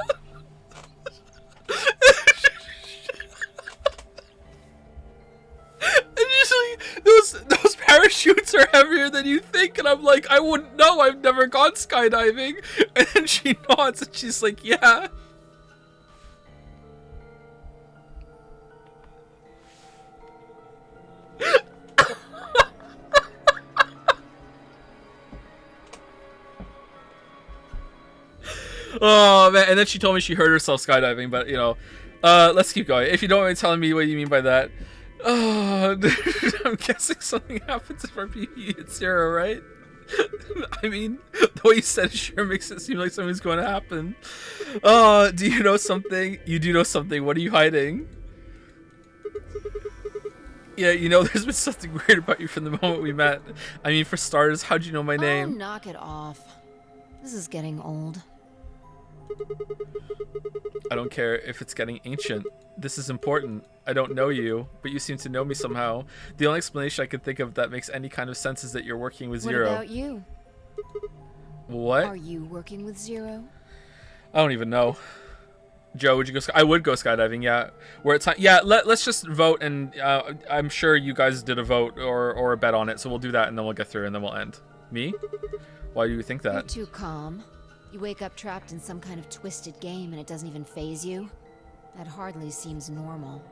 And she's like, those parachutes are heavier than you think. And I'm like, I wouldn't know, I've never gone skydiving. And then she nods and she's like, yeah. Oh man, and then she told me she hurt herself skydiving, but let's keep going. If you don't mind telling me what you mean by that. Oh, I'm guessing something happens if our PvE hits 0, right? I mean, the way you said it sure makes it seem like something's going to happen. Oh, do you know something? You do know something. What are you hiding? Yeah, there's been something weird about you from the moment we met. I mean, for starters, how'd you know my name? Oh, knock it off. This is getting old. I don't care if it's getting ancient. This is important. I don't know you, but you seem to know me somehow. The only explanation I can think of that makes any kind of sense is that you're working with Zero. What about you? What? Are you working with Zero? I don't even know. Joe, would you go? I would go skydiving. Yeah. We're at time. Yeah. Let's just vote, and I'm sure you guys did a vote or a bet on it, so we'll do that, and then we'll get through, and then we'll end. Me? Why do you think that? You're too calm. You wake up trapped in some kind of twisted game, and it doesn't even faze you. That hardly seems normal.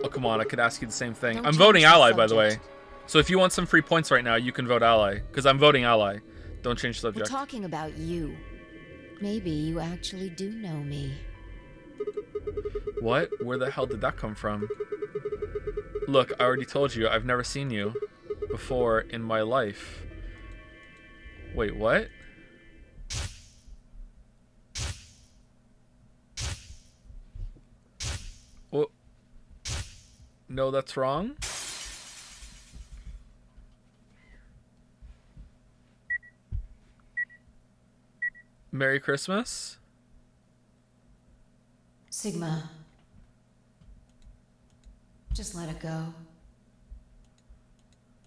Oh, come on. I could ask you the same thing. Don't I'm voting ally, the by the way. So if you want some free points right now, you can vote ally, because I'm voting ally. Don't change the subject. We're talking about you. Maybe you actually do know me. What? Where the hell did that come from? Look, I already told you, I've never seen you before in my life. Wait, what? What? No, that's wrong. Merry Christmas? Sigma. Just let it go.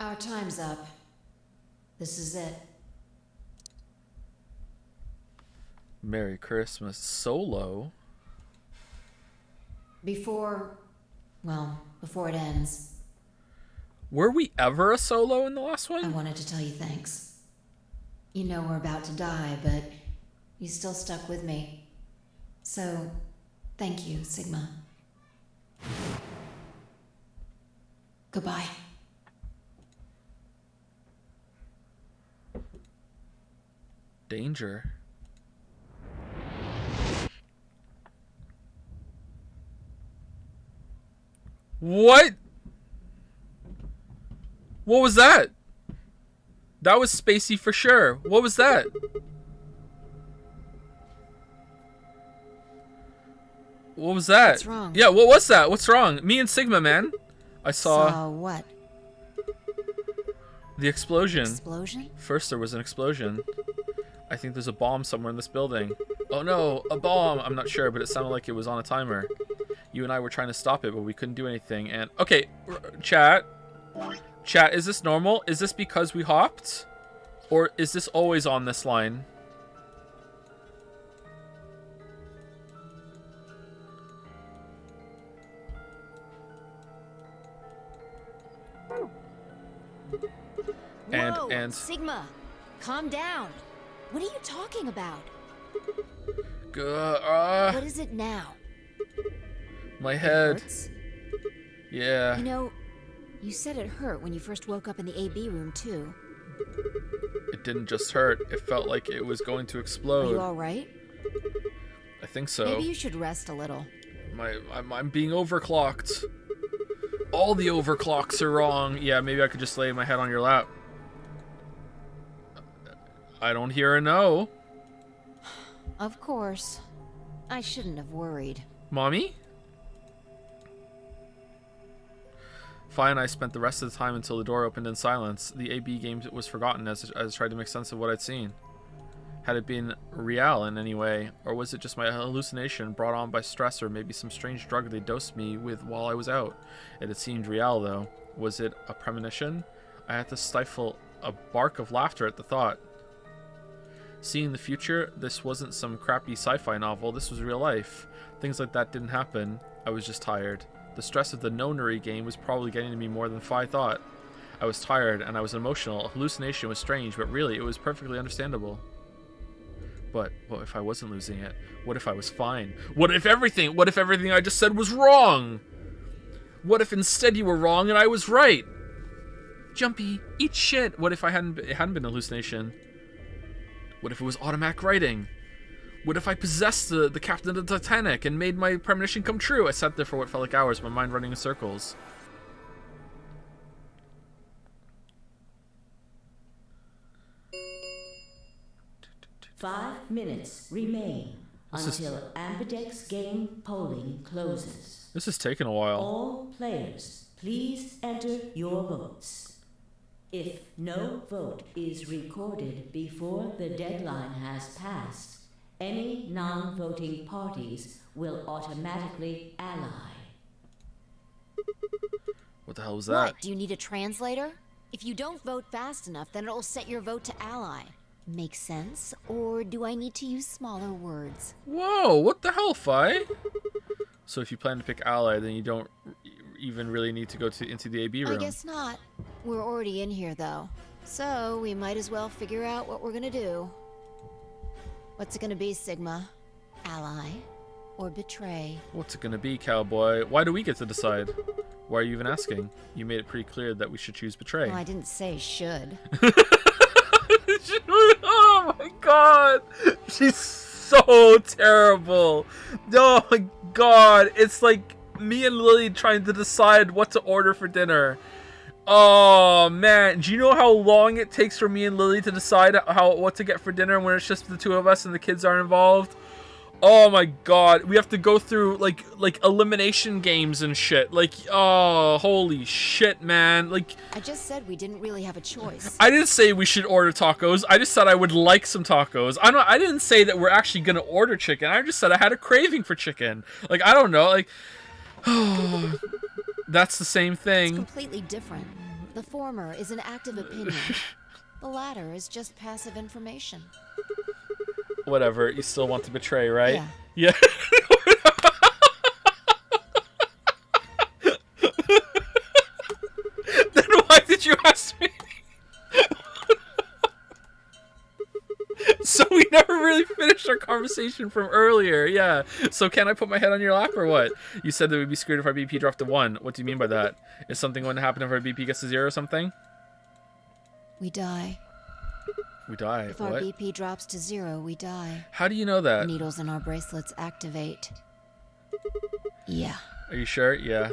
Our time's up. This is it. Merry Christmas solo? Before it ends, Were we ever a solo in the last I one? wanted to tell you thanks. You know we're about to die, but you still stuck with me. So, thank you, Sigma. Goodbye. Danger. What? What was that? That was spacey for sure. What was that? What was that? What's wrong? Yeah, what was that? What's wrong? Me and Sigma, man. I saw what? the explosion. Explosion? First there was an explosion. I think there's a bomb somewhere in this building. Oh no, a bomb! I'm not sure, but it sounded like it was on a timer. You and I were trying to stop it, but we couldn't do anything. And okay, chat. Chat, is this normal? Is this because we hopped? Or is this always on this line? Whoa, And Sigma, calm down. What are you talking about? What is it now? My head. Hurts? Yeah. You know, you said it hurt when you first woke up in the AB room too. It didn't just hurt. It felt like it was going to explode. Are you all right? I think so. Maybe you should rest a little. I'm being overclocked. All the overclocks are wrong. Yeah, maybe I could just lay my head on your lap. I don't hear a no. Of course. I shouldn't have worried. Mommy? Fine, I spent the rest of the time until the door opened in silence. The AB game was forgotten as I tried to make sense of what I'd seen. Had it been real in any way, or was it just my hallucination brought on by stress or maybe some strange drug they dosed me with while I was out? It had seemed real, though. Was it a premonition? I had to stifle a bark of laughter at the thought. Seeing the future, this wasn't some crappy sci-fi novel, this was real life. Things like that didn't happen. I was just tired. The stress of the nonary game was probably getting to me more than I thought. I was tired and I was emotional. A hallucination was strange, but really it was perfectly understandable. But what if I wasn't losing it? What if I was fine? What if everything I just said was wrong? What if instead you were wrong and I was right? Jumpy, eat shit. What if it hadn't been a hallucination? What if it was automatic writing? What if I possessed the captain of the Titanic and made my premonition come true? I sat there for what felt like hours, my mind running in circles. Five minutes remain until Ambidex game polling closes. This is taking a while. All players, please enter your votes. If no vote is recorded before the deadline has passed, any non-voting parties will automatically ally. What the hell was that? What? Do you need a translator? If you don't vote fast enough, then it'll set your vote to ally. Make sense? Or do I need to use smaller words? Whoa, what the hell, Fi? So if you plan to pick ally, then you don't even really need to go into the AB room. I guess not. We're already in here, though. So we might as well figure out what we're gonna do. What's it gonna be, Sigma? Ally? Or betray? What's it gonna be, cowboy? Why do we get to decide? Why are you even asking? You made it pretty clear that we should choose betray. Well, I didn't say should. Oh my god! She's so terrible. Oh my god. It's like me and Lily trying to decide what to order for dinner. Oh man, do you know how long it takes for me and Lily to decide what to get for dinner when it's just the two of us and the kids aren't involved? Oh my god, we have to go through like elimination games and shit. Like, oh, holy shit, man. Like, I just said we didn't really have a choice. I didn't say we should order tacos. I just said I would like some tacos. I didn't say that we're actually gonna order chicken. I just said I had a craving for chicken. Like, I don't know. Like, that's the same thing. It's completely different. The former is an active opinion. The latter is just passive information. Whatever, you still want to betray, right? Yeah. Then why did you ask me? So we never really finished our conversation from earlier, yeah. So can I put my head on your lap or what? You said that we'd be screwed if our BP dropped to 1. What do you mean by that? Is something going to happen if our BP gets to 0 or something? We die. We die. If what? our BP drops to 0, we die. How do you know that? The needles in our bracelets activate. Yeah. Are you sure? Yeah.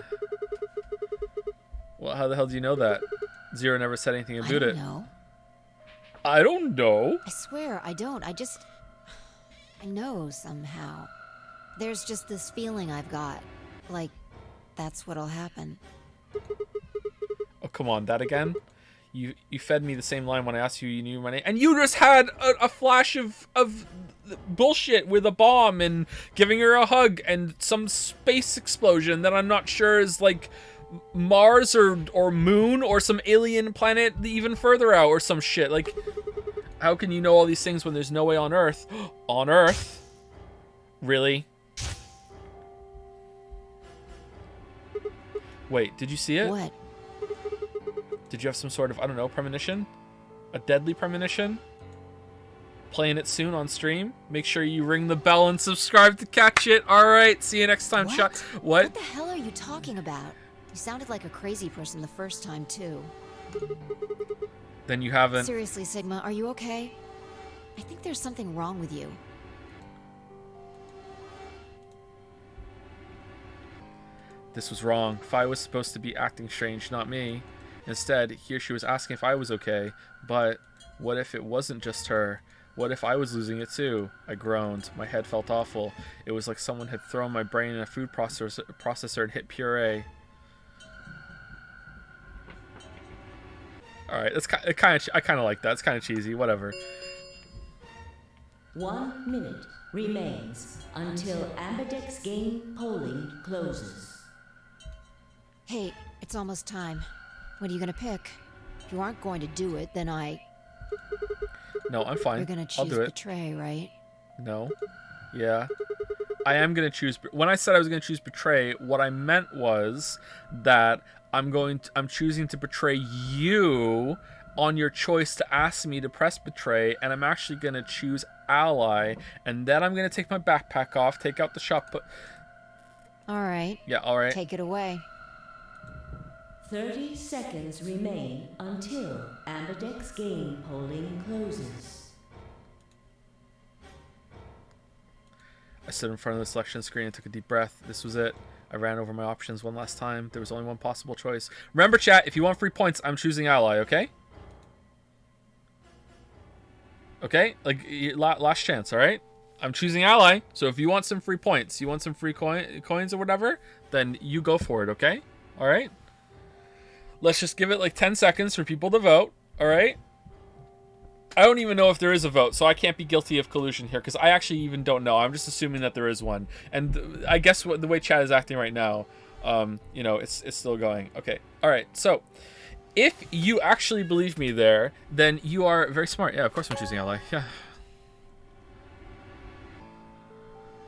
Well, how the hell do you know that? 0 never said anything about it. I don't know. I swear, I don't. I know somehow. There's just this feeling I've got. Like, that's what'll happen. Oh, come on. That again? You fed me the same line when I asked you knew my name. And you just had a flash of bullshit with a bomb and giving her a hug and some space explosion that I'm not sure is like Mars or Moon or some alien planet even further out or some shit. Like, how can you know all these things when there's no way on Earth? On Earth? Really? Wait, did you see it? What? Did you have some sort of, I don't know, premonition? A deadly premonition? Playing it soon on stream? Make sure you ring the bell and subscribe to catch it. Alright, see you next time. What? What? What the hell are you talking about? You sounded like a crazy person the first time, too. Then you haven't. Seriously, Sigma, are you okay? I think there's something wrong with you. This was wrong. Fi was supposed to be acting strange, not me. Instead, here she was asking if I was okay. But what if it wasn't just her? What if I was losing it too? I groaned. My head felt awful. It was like someone had thrown my brain in a food processor and hit puree. All right, I kind of like that. It's kind of cheesy. Whatever. 1 minute remains until Ambidex game polling closes. Hey, it's almost time. What are you gonna pick? If you aren't going to do it, then No, I'm fine. You're gonna I'll choose do it. betray, right? No. Yeah. I am gonna choose. When I said I was gonna choose betray, what I meant was that I'm choosing to betray you on your choice to ask me to press betray, and I'm actually gonna choose ally, and then I'm gonna take my backpack off, take out the shop. All right. Yeah. All right. Take it away. 30 seconds remain until Ambidex game polling closes. I stood in front of the selection screen and took a deep breath. This was it. I ran over my options one last time. There was only one possible choice. Remember, chat, if you want free points, I'm choosing ally, okay? Okay? Like, last chance, alright? I'm choosing ally, so if you want some free points, you want some free coins or whatever, then you go for it, okay? Alright? Let's just give it like 10 seconds for people to vote, alright? I don't even know if there is a vote, so I can't be guilty of collusion here, because I actually even don't know. I'm just assuming that there is one. And I guess the way chat is acting right now, you know, it's still going. Okay, alright, so if you actually believe me there, then you are very smart. Yeah, of course I'm choosing ally. Yeah.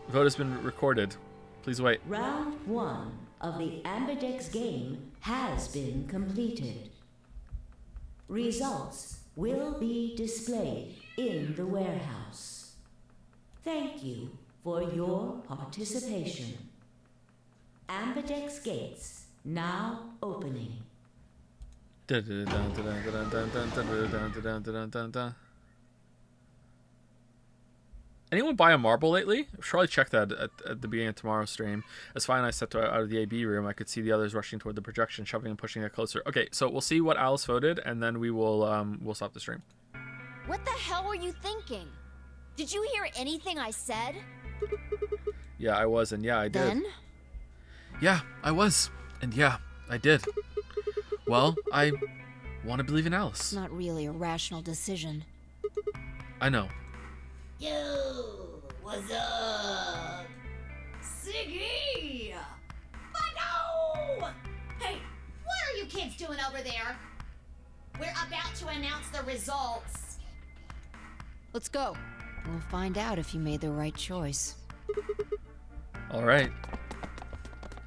Vote has been recorded. Please wait. Round 1 of the Ambidex game has been completed. Results will be displayed in the warehouse. Thank you for your participation. Ambidex gates now opening. Anyone buy a marble lately? I should probably check that at the beginning of tomorrow's stream. As Fi and I stepped out of the AB room, I could see the others rushing toward the projection, shoving and pushing it closer. Okay, so we'll see what Alice voted, and then we'll stop the stream. What the hell were you thinking? Did you hear anything I said? Yeah, I was, and yeah, I did. Then? Yeah, I was, and yeah, I did. Well, I want to believe in Alice. It's not really a rational decision. I know. Yo, what's up? Siggy! Fido! Hey, what are you kids doing over there? We're about to announce the results. Let's go. We'll find out if you made the right choice. All right.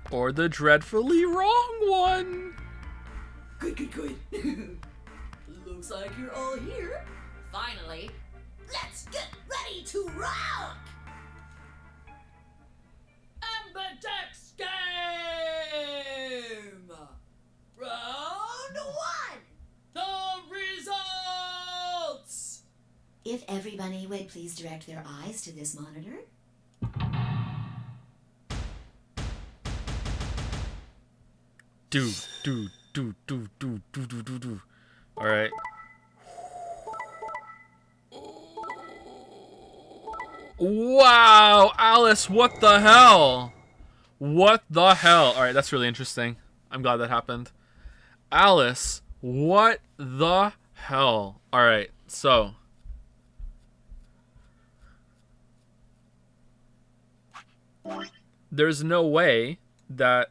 Or the dreadfully wrong one. Good. Looks like you're all here. Finally. Let's get ready to rock! Amberdex game! Round 1! The results! If everybody would please direct their eyes to this monitor. Do. All right. Wow, Alice, what the hell? What the hell? All right, that's really interesting. I'm glad that happened. Alice, what the hell? All right, so. There's no way that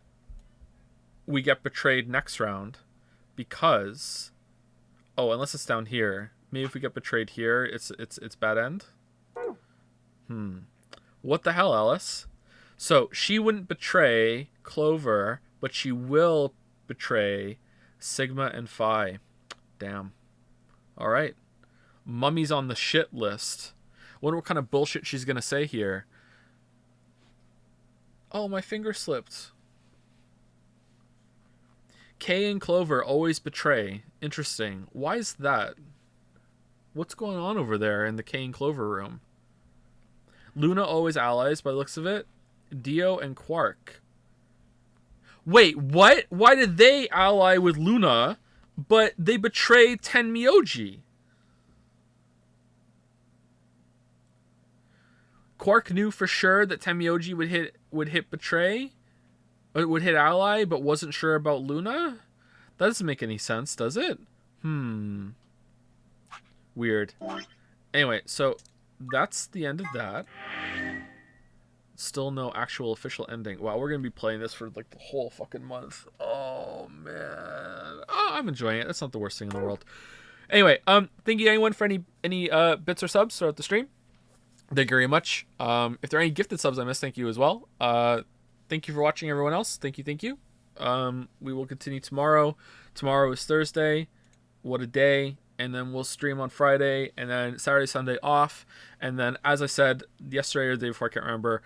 we get betrayed next round because, oh, unless it's down here. Maybe if we get betrayed here, it's bad end. What the hell, Alice? So she wouldn't betray Clover, but she will betray Sigma and Phi. Damn. All right. Mummy's on the shit list. Wonder what kind of bullshit she's gonna say here. Oh, my finger slipped. Kay and Clover always betray. Interesting. Why is that? What's going on over there in the Kay and Clover room? Luna always allies by the looks of it. Dio and Quark. Wait, what? Why did they ally with Luna, but they betrayed Tenmyoji? Quark knew for sure that Tenmyoji would hit betray, or would hit ally, but wasn't sure about Luna? That doesn't make any sense, does it? Weird. Anyway, so that's the end of that. Still no actual official ending. Wow, we're gonna be playing this for like the whole fucking month. Oh man, I'm enjoying it. That's not the worst thing in the world. Anyway, thank you anyone for any bits or subs throughout the stream. Thank you very much. If there are any gifted subs I missed, thank you as well. Thank you for watching, everyone else. Thank you. We will continue tomorrow. Tomorrow is Thursday. What a day. And then we'll stream on Friday, and then Saturday, Sunday off. And then, as I said yesterday or the day before, I can't remember,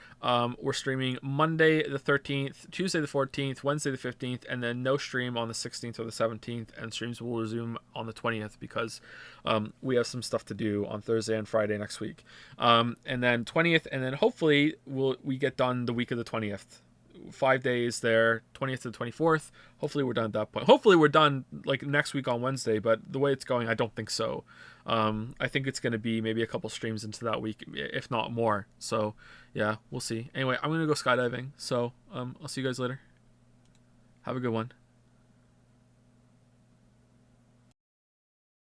we're streaming Monday the 13th, Tuesday the 14th, Wednesday the 15th, and then no stream on the 16th or the 17th, and streams will resume on the 20th because we have some stuff to do on Thursday and Friday next week. And then 20th, and then hopefully we get done the week of the 20th. 5 days there, 20th to the 24th. Hopefully we're done at that point. Hopefully we're done like next week on Wednesday, but the way it's going, I don't think so. I think it's going to be maybe a couple streams into that week, if not more. So yeah, we'll see. Anyway, I'm going to go skydiving. So I'll see you guys later. Have a good one.